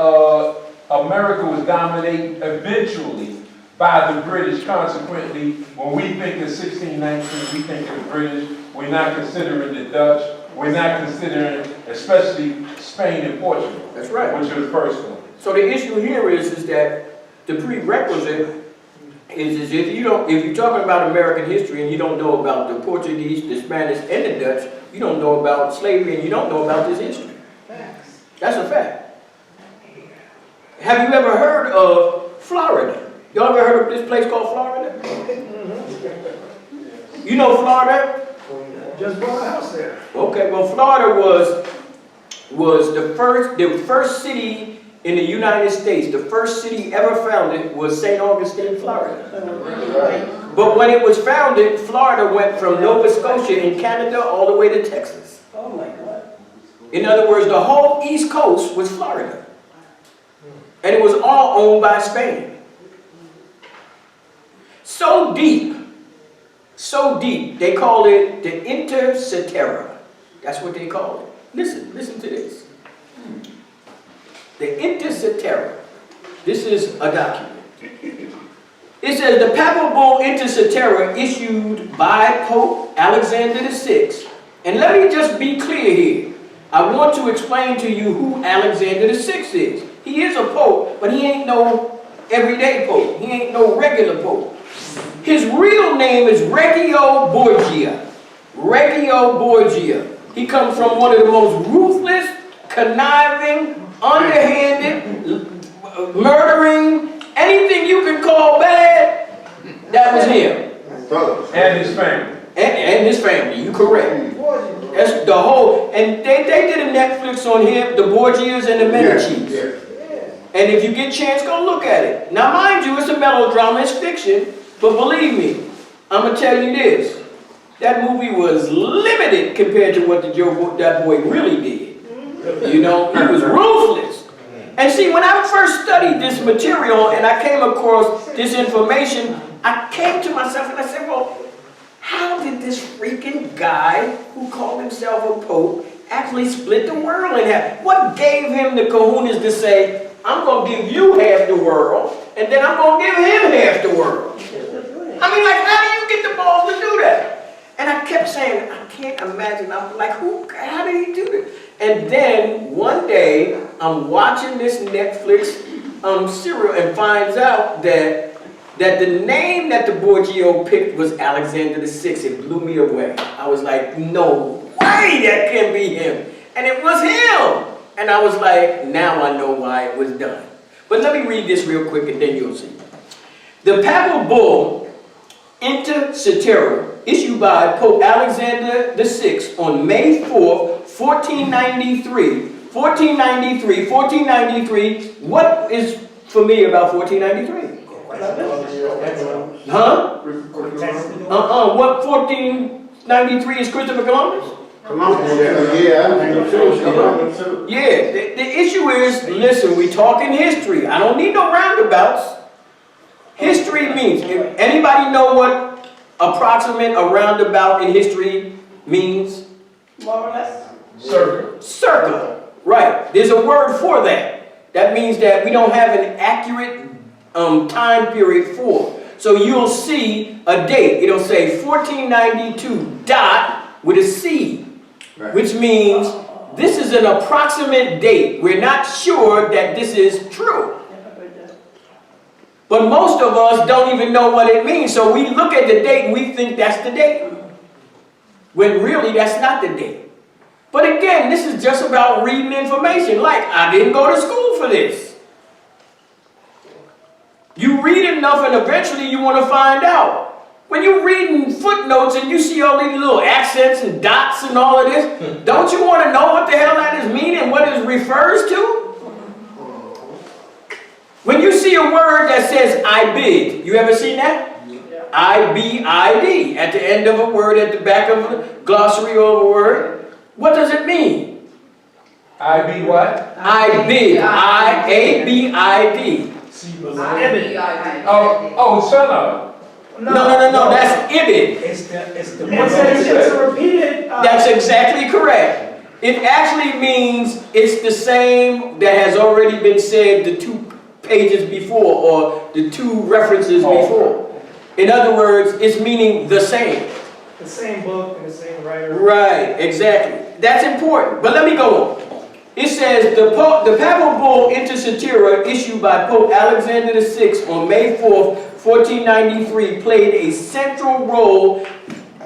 America was dominated eventually by the British. Consequently, when we think of 1619, we think of the British. We're not considering the Dutch. We're not considering, especially Spain and Portugal. That's right. Which was the first one. So the issue here is that the prerequisite is if you're talking about American history and you don't know about the Portuguese, the Spanish, and the Dutch, you don't know about slavery and you don't know about this history. That's a fact. Have you ever heard of Florida? Y'all ever heard of this place called Florida? You know Florida? Just bought a house there. Okay, well Florida was the first city in the United States. The first city ever founded was St. Augustine, Florida. But when it was founded, Florida went from Nova Scotia in Canada all the way to Texas. Oh my God. In other words, the whole East Coast was Florida. And it was all owned by Spain. So deep, they call it the Inter Cetera. That's what they call it. Listen to this. The Inter Cetera. This is a document. It says the Papal Bull Inter Cetera issued by Pope Alexander VI. And let me just be clear here. I want to explain to you who Alexander VI is. He is a pope, but he ain't no everyday pope. He ain't no regular pope. His real name is Reggio Borgia. Reggio Borgia. He comes from one of the most ruthless, conniving, underhanded, murdering, anything you can call bad, that was him. And his family. And his family, you correct. That's the whole, and they did a Netflix on him, the Borgias and the Medicis. Yeah. And if you get a chance, go look at it. Now mind you, it's a melodrama, it's fiction, but believe me, I'm gonna tell you this. That movie was limited compared to what that boy really did. You know, he was ruthless. And see, when I first studied this material and I came across this information, I came to myself and I said, well, how did this freaking guy who called himself a pope actually split the world in half? What gave him the kahunas to say, I'm going to give you half the world, and then I'm going to give him half the world? I mean, like, how do you get the balls to do that? And I kept saying, I can't imagine. I'm like, how did he do this? And then one day, I'm watching this Netflix serial and finds out that the name that the Borgio picked was Alexander VI. It blew me away. I was like, no way that can be him. And it was him. And I was like, now I know why it was done. But let me read this real quick and then you'll see. The papal bull, Inter Cetera, issued by Pope Alexander VI on May 4th, 1493. 1493. What is familiar about 1493? Huh? What 1493 is Christopher Columbus? Yeah, the issue is, listen, we talking history. I don't need no roundabouts. History means, if anybody know what approximate a roundabout in history means? More or less. Circa. Right. There's a word for that. That means that we don't have an accurate time period for. So you'll see a date. It'll say 1492 dot with a C, right, which means this is an approximate date. We're not sure that this is true. But most of us don't even know what it means. So we look at the date and we think that's the date, when really that's not the date. But again, this is just about reading information. Like, I didn't go to school for this. You read enough and eventually you want to find out. When you're reading footnotes and you see all these little accents and dots and all of this, don't you want to know what the hell that is meaning and what it refers to? When you see a word that says I bid, you ever seen that? Yeah. I-B-I-D at the end of a word, at the back of a glossary or a word. What does it mean? I-B what? I bid. I-A-B-I-D. Oh, son of. No, that's ibid. It's the It's a repeated. That's exactly correct. It actually means it's the same that has already been said the 2 pages before or the 2 references before. In other words, it's meaning the same. The same book and the same writer. Right, exactly. That's important. But let me go on. It says, the papal bull Inter Cetera, issued by Pope Alexander VI on May 4th, 1493, played a central role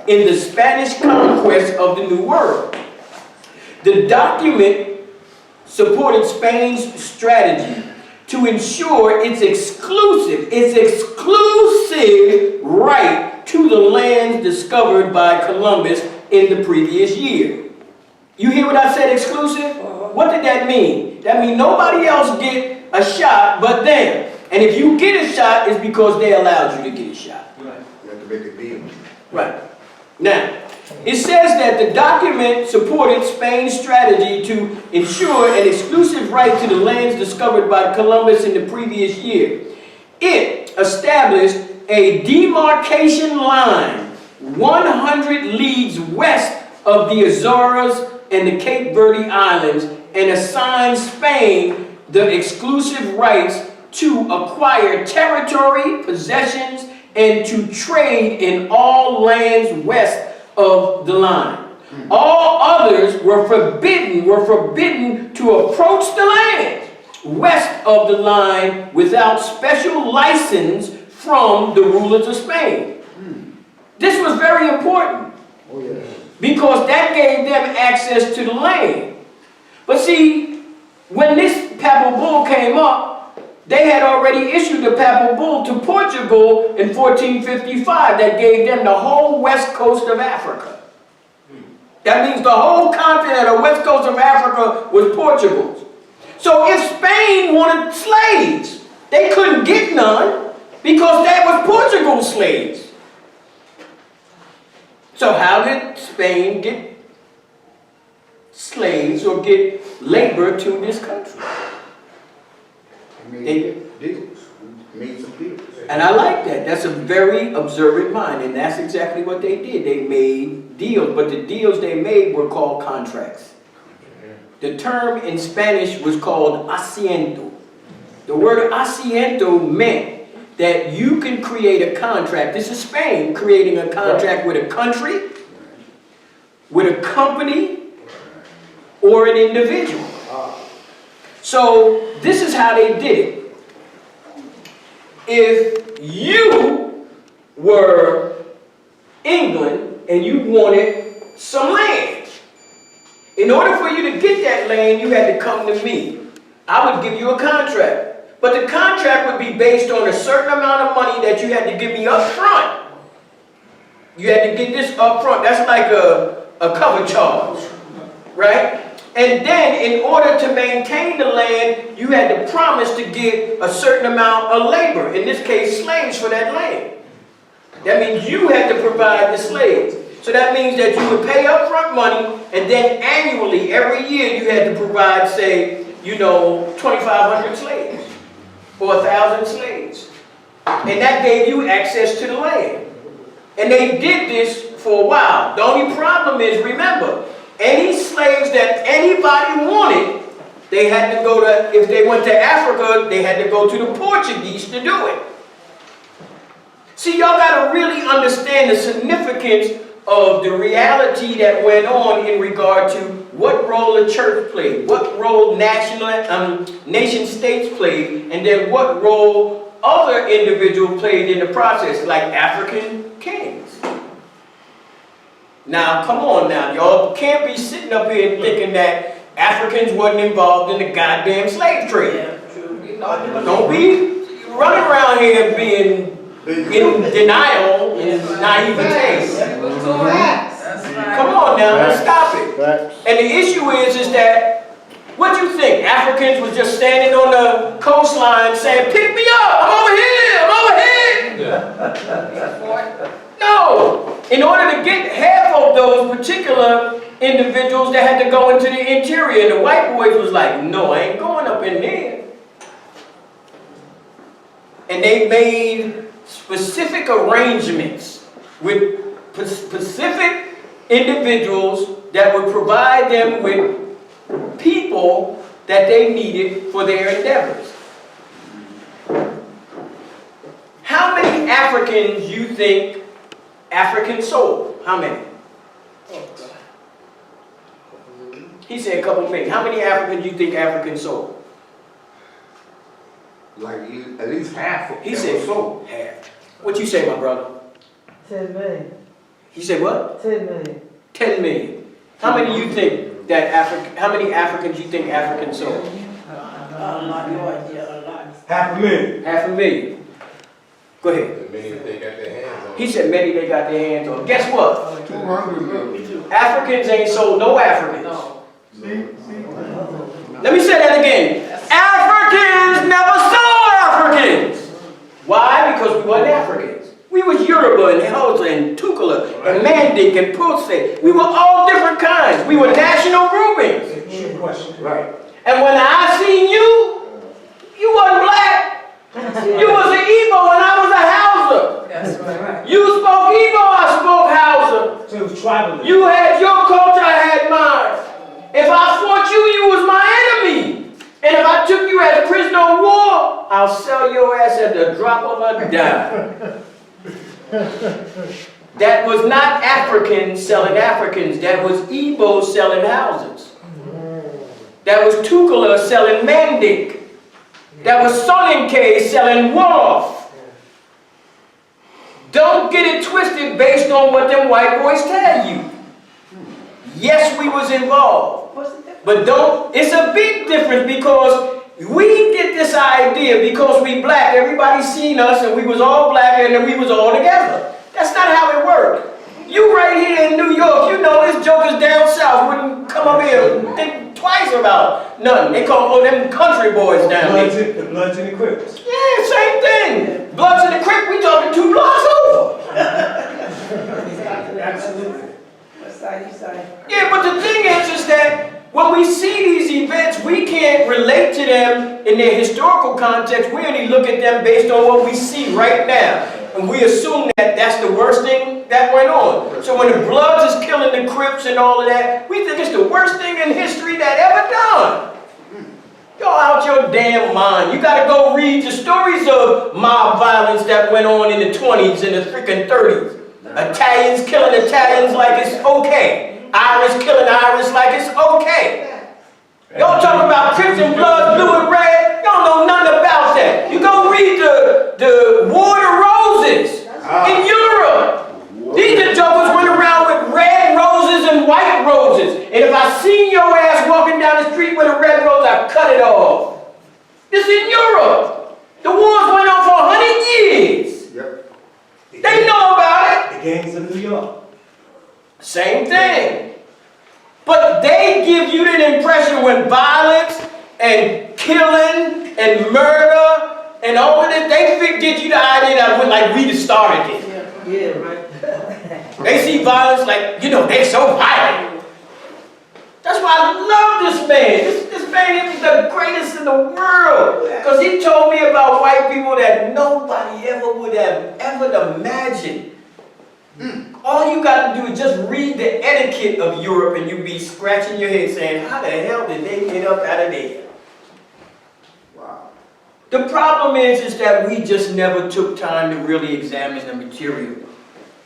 in the Spanish conquest of the New World. The document supported Spain's strategy to ensure its exclusive right to the lands discovered by Columbus in the previous year. You hear what I said, exclusive? What did that mean? That means nobody else get a shot but them. And if you get a shot, it's because they allowed you to get a shot. Right. You have to make a deal. Right. Now, it says that the document supported Spain's strategy to ensure an exclusive right to the lands discovered by Columbus in the previous year. It established a demarcation line 100 leagues west of the Azores and the Cape Verde Islands and assigned Spain the exclusive rights to acquire territory, possessions, and to trade in all lands west of the line. All others were forbidden to approach the land west of the line without special license from the rulers of Spain. This was very important because that gave them access to the land. But see, when this papal bull came up, they had already issued a papal bull to Portugal in 1455 that gave them the whole west coast of Africa. That means the whole continent of west coast of Africa was Portugal's. So if Spain wanted slaves, they couldn't get none because that was Portugal's slaves. So how did Spain get slaves or get labor to this country? Made deals, made some deals. And I like that. That's a very observant mind, and that's exactly what they did. They made deals, but the deals they made were called contracts. The term in Spanish was called asiento. The word asiento meant that you can create a contract. This is Spain creating a contract with a country, with a company, or an individual. So this is how they did it. If you were England and you wanted some land, in order for you to get that land, you had to come to me. I would give you a contract. But the contract would be based on a certain amount of money that you had to give me up front. You had to get this up front. That's like a cover charge, right? And then in order to maintain the land, you had to promise to get a certain amount of labor, in this case, slaves for that land. That means you had to provide the slaves. So that means that you would pay upfront money, and then annually, every year, you had to provide, say, 2,500 slaves or 1,000 slaves. And that gave you access to the land. And they did this for a while. The only problem is, remember, any slaves that anybody wanted, they had to go to, if they went to Africa, they had to go to the Portuguese to do it. See, y'all got to really understand the significance of the reality that went on in regard to what role the church played, what role nation states played, and then what role other individuals played in the process, like African kings. Now, come on now, y'all can't be sitting up here thinking that Africans wasn't involved in the goddamn slave trade. Don't be running around here being in denial and naivete. Come on now, let's stop it. And the issue is that, what you think? Africans was just standing on the coastline saying, pick me up, I'm over here, I'm over here. No, in order to get half of those particular individuals, they had to go into the interior, and the white boys was like, no, I ain't going up in there. And they made specific arrangements with specific individuals that would provide them with people that they needed for their endeavors. How many Africans you think Africans sold? How many? He said a couple million. How many Africans you think Africans sold? Like at least half of them. He said sold. half. What you say, my brother? 10 million. He said what? 10 million. 10 million. How many you think that how many Africans you think Africans sold? $500,000. 500,000. Go ahead. Many they got their hands on. He said many they got their hands on. Guess what? 200 million. Africans ain't sold no Africans. Let me say that again. Africans never sold Africans. Why? Because we weren't Africans. We was Yoruba and Hausa and Tukula and Mandik and Pulse. We were all different kinds. We were national groupings. Right. And when I seen you, you wasn't black. You was an Igbo and I was a Hausa. That's right. You spoke Igbo, I spoke Hausa. So it was tribal. You had your culture, I had mine. If I fought you, you was my enemy. And if I took you as a prisoner of war, I'll sell your ass at the drop of a dime. That was not Africans selling Africans. That was Igbo selling houses. That was Tukula selling Mandik. That was Soninke selling Wolof. Don't get it twisted based on what them white boys tell you. Yes, we was involved. But it's a big difference because we get this idea because we black. Everybody seen us and we was all black and then we was all together. That's not how it worked. You right here in New York, you know this jokers down south wouldn't come up here and think twice about nothing. They call them country boys down there. The Bloods and the Crips. Yeah, same thing. Bloods and the Crips, we talking 2 blocks over. Absolutely. West side, east side. Yeah, but the thing is that when we see these events, we can't relate to them in their historical context. We only look at them based on what we see right now. And we assume that that's the worst thing that went on. So when the Bloods is killing the Crips and all of that, we think it's the worst thing in history that ever done. Y'all out your damn mind. You gotta go read the stories of mob violence that went on in the 20s and the freaking 30s. Italians killing Italians like it's okay. Irish killing Irish like it's okay. Y'all talking about Crips and Bloods, blue and red? Y'all know nothing about that. You go read the War of the Roses in Europe. These the jokers went around with red roses and white roses. And if I seen your ass walking down the street with a red rose, I cut it off. This in Europe. The wars went on for 100 years. Yep. They know about it. The gangs of New York. Same thing. But they give you the impression when violence and killing and murder and all of this, they get you the idea that we're like we just started it. Yeah, right. They see violence like, you know, they're so violent. That's why I love this man. This man is the greatest in the world. Because he told me about white people that nobody ever would have ever imagined. All you got to do is just read the etiquette of Europe and you'd be scratching your head saying, how the hell did they get up out of there? Wow. The problem is that we just never took time to really examine the material.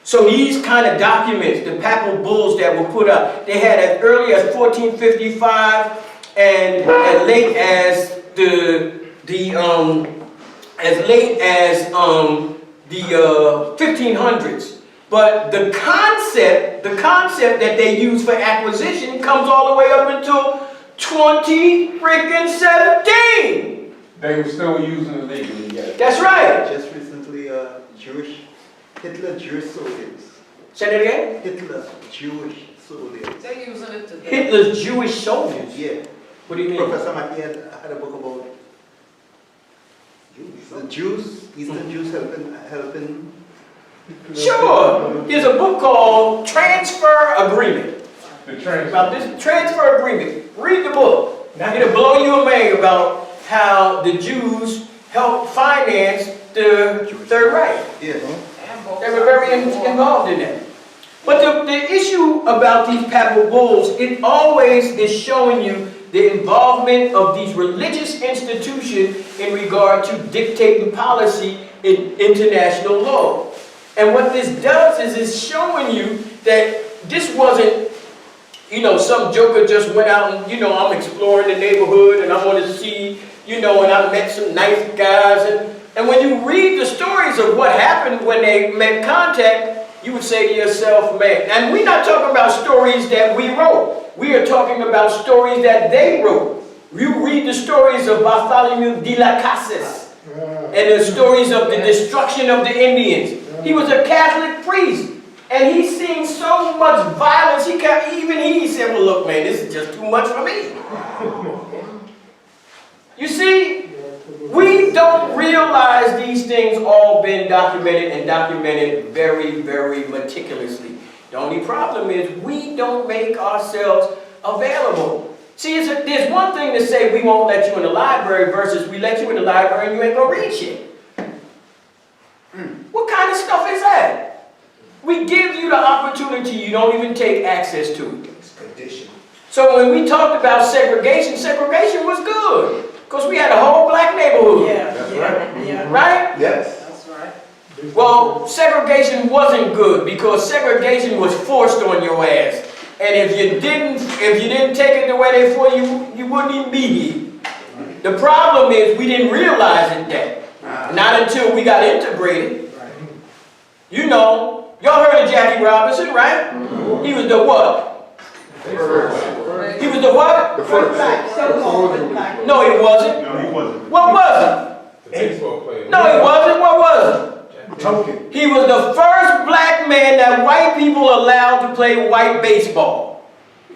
So these kind of documents, the papal bulls that were put up, they had as early as 1455 and as late as the 1500s. But the concept that they use for acquisition comes all the way up until 2017. They were still using it legally, yes. That's right. Just recently, Hitler Jewish soldiers. Say that again? Hitler Jewish soldiers. They're using it today. Hitler's Jewish soldiers. Yeah. What do you mean? Professor Mackey had a book about the Jews, Eastern Jews helping. Sure. There's a book called Transfer Agreement. The transfer. About this transfer agreement. Read the book. It'll blow you away about how the Jews helped finance the Third Reich. Yeah. They were very involved in that. But the issue about these papal bulls, it always is showing you the involvement of these religious institutions in regard to dictating policy in international law. And what this does is it's showing you that this wasn't, you know, some joker just went out and, you know, I'm exploring the neighborhood and I want to see, you know, and I met some nice guys. And when you read the stories of what happened when they made contact, you would say to yourself, man, and we're not talking about stories that we wrote. We are talking about stories that they wrote. You read the stories of Bartholomew de las Casas and the stories of the destruction of the Indians. He was a Catholic priest, and he seen so much violence, he said, well, look, man, this is just too much for me. You see, we don't realize these things all been documented and documented very, very meticulously. The only problem is we don't make ourselves available. See, there's one thing to say we won't let you in the library versus we let you in the library and you ain't gonna read shit. What kind of stuff is that? We give you the opportunity, you don't even take access to it. It's conditioned. So when we talked about segregation, segregation was good. Because we had a whole black neighborhood. Yeah. Right? Yes. That's right. Well, segregation wasn't good because segregation was forced on your ass. And if you didn't take it the way they forced you, you wouldn't even be here. The problem is we didn't realize it that. Not until we got integrated. You know, y'all heard of Jackie Robinson, right? He was the what? He was the what? The first. No, he wasn't. No, he wasn't. What was The baseball player. he? No, he wasn't. What was Token. he? He was the first black man that white people allowed to play white baseball.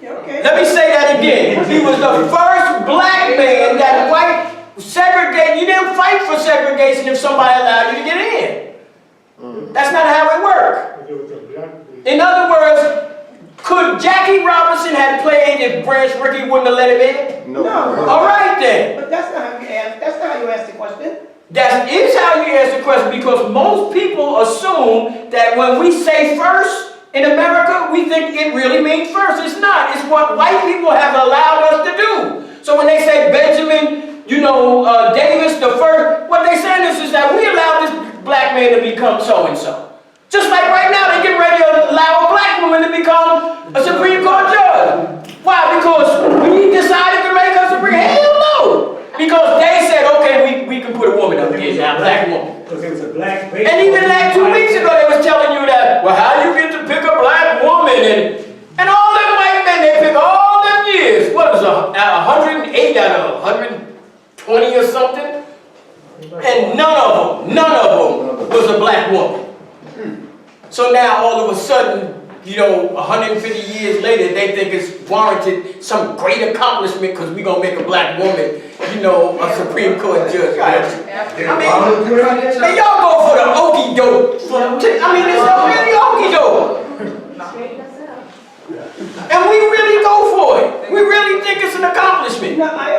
Okay. Let me say that again. He was the first black man that white segregation. You didn't fight for segregation if somebody allowed you to get in. That's not how it works. In other words, could Jackie Robinson have played if Branch Rickey wouldn't have let him in? No. All right then. But that's not how you ask, that's not how you ask the question. That is how you answer the question, because most people assume that when we say first in America, we think it really means first. It's not. It's what white people have allowed us to do. So when they say Benjamin, Davis the first, what they saying is that we allowed this black man to become so-and-so. Just like right now, they get ready to allow a black woman to become a Supreme Court judge. Why? Because we decided to make her Supreme. Hell no! Because they said, okay, we can put a woman up here now, black woman. Because it was a black And even like 2 weeks ago, they was telling you that, well, how you get to pick a black woman? And all them white men, they pick all them years. What is it, 108 out of 120 or something? And none of them was a black woman. So now all of a sudden, 150 years later, they think it's warranted some great accomplishment because we're going to make a black woman, a Supreme Court judge. I mean, y'all go for the okie doke. It's really okie doke. And we really go for it. We really think it's an accomplishment. No, I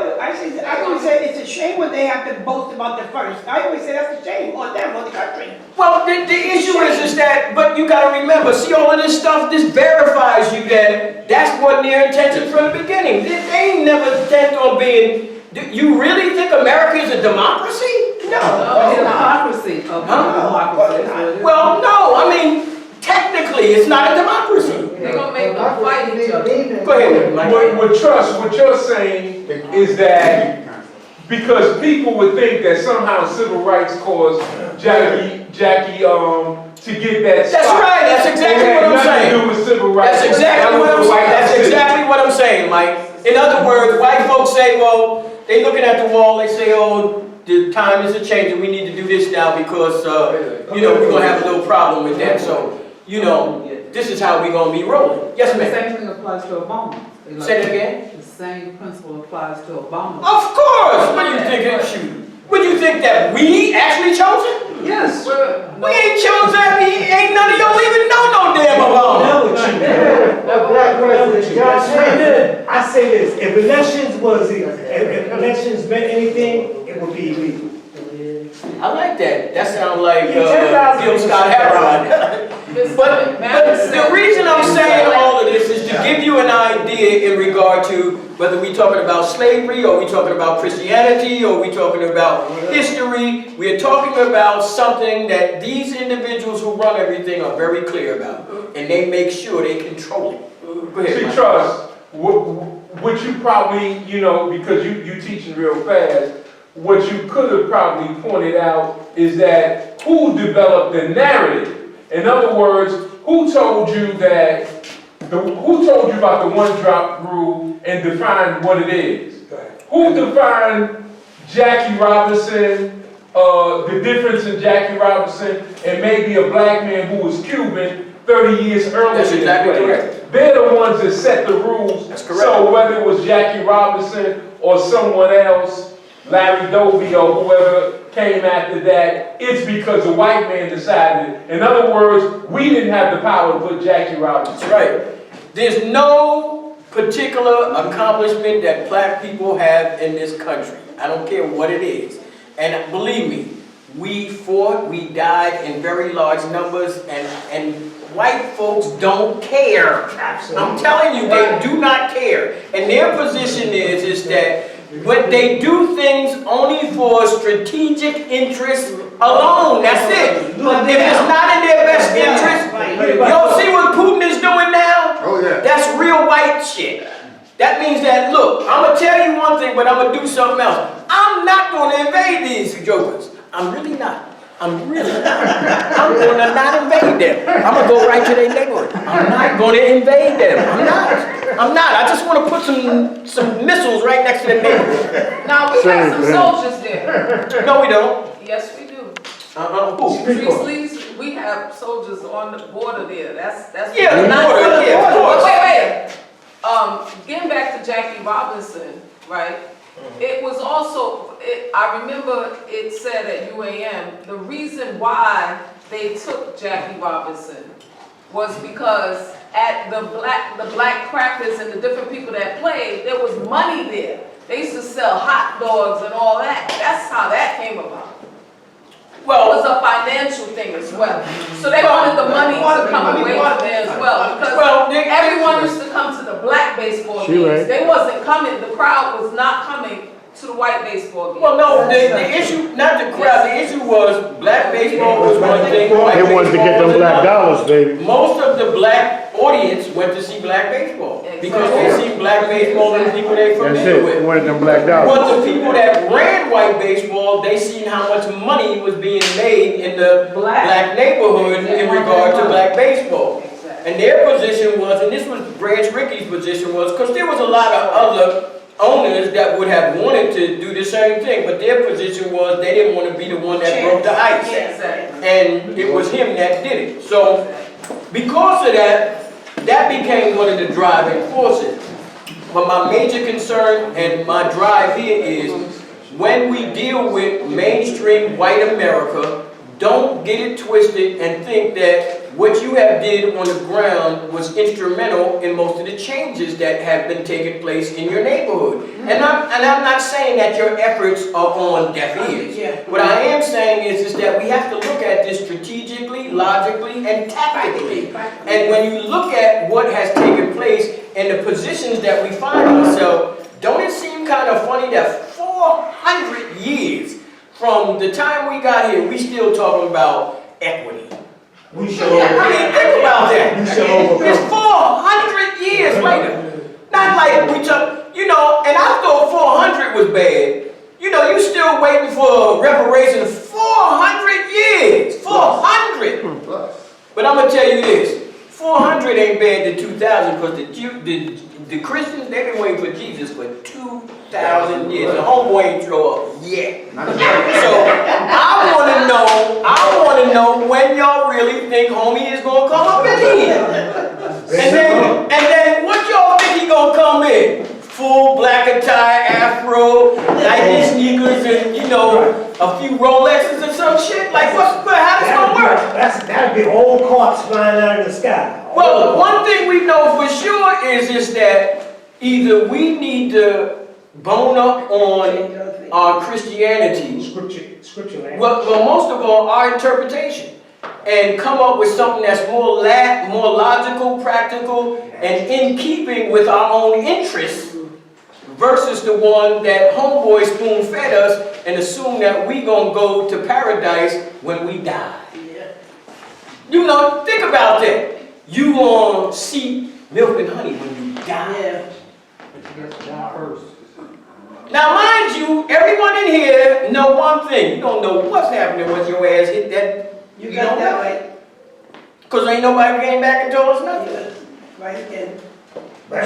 always say it's a shame when they have to boast about the first. I always say that's a shame on them, on the country. Well, the issue is that, but you got to remember, see all of this stuff, this verifies you that that's what their intention from the beginning. They ain't never intent on being, you really think America is a democracy? No. Democracy. Well, no, I mean, technically, it's not a democracy. They're going to make them fight each other. Go ahead, Mike. What you're saying is that because people would think that somehow civil rights caused Jackie to get that spot. That's right, that's exactly what I'm saying. To do with civil rights. That's exactly what I'm saying, Mike. In other words, white folks say, well, they looking at the wall, they say, oh, the time is changing, we need to do this now because, we're going to have a little problem with that. So, this is how we're going to be rolling. Yes, ma'am. The same thing applies to Obama. Say it again. The same principle applies to Obama. Of course! What do you think? What do you think that we actually chose it? Yes. We ain't chose that. Ain't none of y'all even know no damn Obama. I say this, if elections meant anything, it would be illegal. I like that. That sounds like Gil Scott-Heron. But the reason I'm saying all of this is to give you an idea in regard to whether we're talking about slavery or we're talking about Christianity or we're talking about history. We're talking about something that these individuals who run everything are very clear about. And they make sure they control it. Go ahead, See, Mike. Trust, what you probably, because you teaching real fast, what you could have probably pointed out is that who developed the narrative? In other words, who told you about the one-drop rule and defined what it is? Who defined Jackie Robinson, the difference in Jackie Robinson and maybe a black man who was Cuban 30 years earlier? That's exactly correct. They're the ones that set the rules. That's correct. So whether it was Jackie Robinson or someone else, Larry Doby or whoever came after that, it's because the white man decided. In other words, we didn't have the power to put Jackie Robinson. That's right. There's no particular accomplishment that black people have in this country. I don't care what it is. And believe me, we fought, we died in very large numbers, and white folks don't care. I'm telling you, they do not care. And their position is that when they do things only for strategic interest alone, that's it. If it's not in their best interest, y'all see what Putin is doing now? Oh, yeah. That's real white shit. That means that, look, I'm going to tell you one thing, but I'm going to do something else. I'm not going to invade these jokers. I'm really not. I'm really not. I'm going to not invade them. I'm going to go right to their neighborhood. I'm not going to invade them. I'm not. I just want to put some missiles right next to the neighborhood. Now, we got some soldiers there. No, we don't. Yes, we do. Who? Priestley's, we have soldiers on the border there. That's Yeah, the border, yeah, of course. Wait. Getting back to Jackie Robinson, right? It was also, I remember it said at UAM, the reason why they took Jackie Robinson was because at the black crackers and the different people that played, there was money there. They used to sell hot dogs and all that. That's how that came about. Well, it was a financial thing as well. So they wanted the money to come away from there as well. Because everyone used to come to the black baseball games. They wasn't coming, the crowd was not coming to the white baseball games. Well, no, the issue, not the crowd, the issue was black baseball was one thing. White They wanted to get them black dollars, baby. Most of the black audience went to see black baseball because they see black baseball and people they That's familiar it, they with. wanted them black dollars. But the people that ran white baseball, they seen how much money was being made in the black neighborhood in regard to black baseball. And their position was, and this was Branch Rickey's position was, because there was a lot of other owners that would have wanted to do the same thing, but their position was they didn't want to be the one that broke the ice. And it was him that did it. So because of that, that became one of the driving forces. But my major concern and my drive here is when we deal with mainstream white America, don't get it twisted and think that what you have did on the ground was instrumental in most of the changes that have been taking place in your neighborhood. And I'm not saying that your efforts are on deaf ears. What I am saying is that we have to look at this strategically, logically, and tactically. And when you look at what has taken place and the positions that we find ourselves, don't it seem kind of funny that 400 years from the time we got here, we still talking about equity? We should I mean, think about that. We should overcome. It's 400 years later. Not like we took, you know, and I thought 400 was bad. You know, you still waiting for reparations 400 years. 400. But I'm going to tell you this. 400 ain't bad to 2,000 because the Christians, they've been waiting for Jesus for 2,000 years. The homeboy ain't throw up yet. So I want to know when y'all really think homie is going to come up in here. And then what y'all think he going to come in? Full black attire, afro, Nike sneakers, and you know, a few Rolexes and some shit? Like, how does it going to work? That'd be old carts flying out of the sky. Well, one thing we know for sure is that either we need to bone up on our Christianity, Scripture language. well, most of all, our interpretation, and come up with something that's more logical, practical, and in keeping with our own interests, versus the one that homeboy spoon-fed us and assume that we gonna go to paradise when we die. You know, think about that. You gonna see milk and honey when you die. Now, mind you, everyone in here know one thing. You don't know what's happening when your ass hit that. You got that right. Because ain't nobody came back and told us nothing. Right again.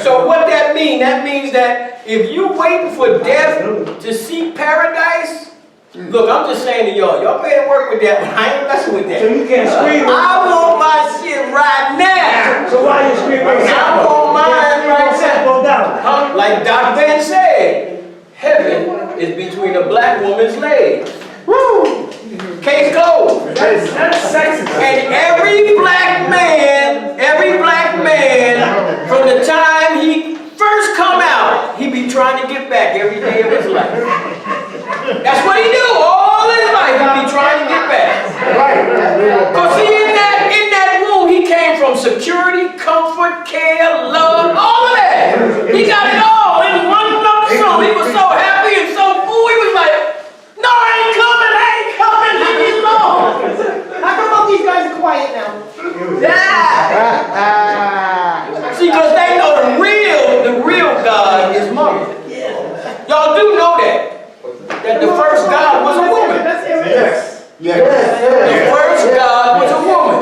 So what that mean? That means that if you waiting for death to see paradise, look, I'm just saying to y'all better work with that one. I ain't messing with that. So you can't scream. I want my shit right now. So why you screaming? I want mine right now. Down. Like Dr. Van said, heaven is between a black woman's legs. Woo! Case closed. That's sexist. And every black man, from the time he first come out, he be trying to get back every day of his life. That's what he do all his life. He be trying to get back. Because see, in that womb, he came from security, comfort, care, love, all of that. He got it all in one lump sum. He was so happy and so full. He was like, no, I ain't coming, leave me alone. How come all these guys are quiet now? See, because they know the real God is mother. Y'all do know that the first God was a woman. The first God was a woman.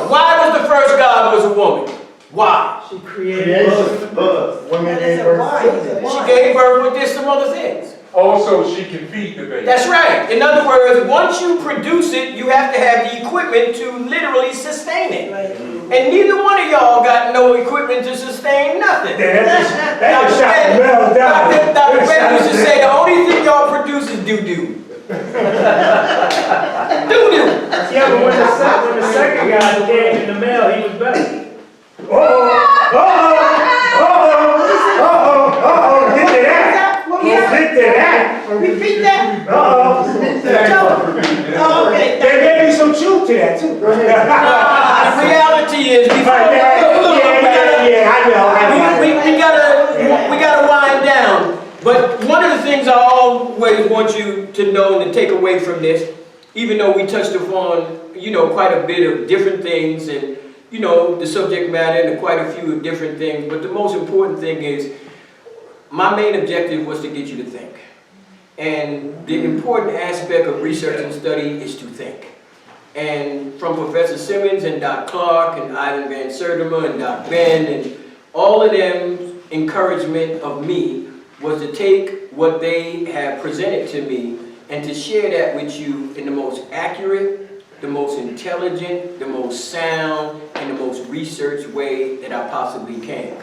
Why was the first God was a woman? Why? She created us. Women gave birth. She gave birth with some other things. Also, she can feed the baby. That's right. In other words, once you produce it, you have to have the equipment to literally sustain it. And neither one of y'all got no equipment to sustain nothing. That's Dr. Ben used to say the only thing y'all produce is doo-doo. Doo-doo. but when the second guy came in the mail, he was better. Get to that. What Get to that. Repeat that? Oh, okay. There may be some truth to that too. The reality is, we gotta wind down. But one of the things I always want you to know and to take away from this, even though we touched upon, quite a bit of different things and, the subject matter and quite a few different things, but the most important thing is, my main objective was to get you to think. And the important aspect of research and study is to think. And from Professor Simmons and Dr. Clark and Ivan Van Sertima and Dr. Ben and all of them's encouragement of me was to take what they have presented to me and to share that with you in the most accurate, the most intelligent, the most sound, and the most researched way that I possibly can.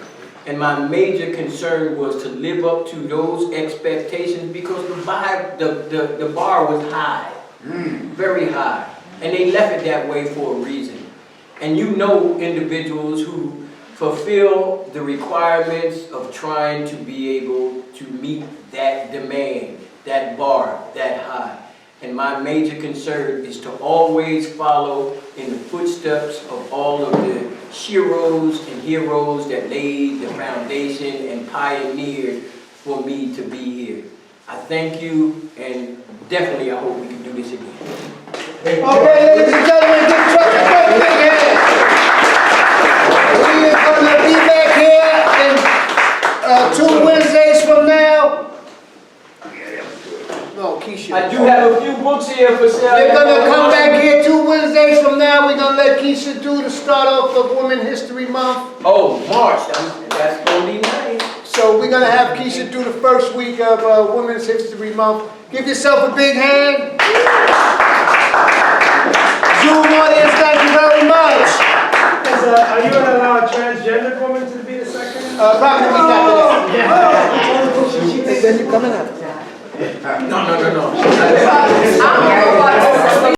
And my major concern was to live up to those expectations because the bar was high, very high. And they left it that way for a reason. And individuals who fulfill the requirements of trying to be able to meet that demand, that bar, that high. And my major concern is to always follow in the footsteps of all of the sheroes and heroes that laid the foundation and pioneered for me to be here. I thank you, and definitely I hope we can do this again. Okay, ladies and gentlemen, give Chuck a great big hand. We are gonna be back here in 2 Wednesdays from now. No, Keisha. I do have a few books here for sale. We're gonna come back here 2 Wednesdays from now. We're gonna let Keisha do the start off of Women's History Month. Oh, March, that's gonna be nice. So we're gonna have Keisha do the first week of Women's History Month. Give yourself a big hand. Zoom audience, thank you very much. Are you gonna allow a transgender woman to be the second? Probably after this. And then you coming up. No.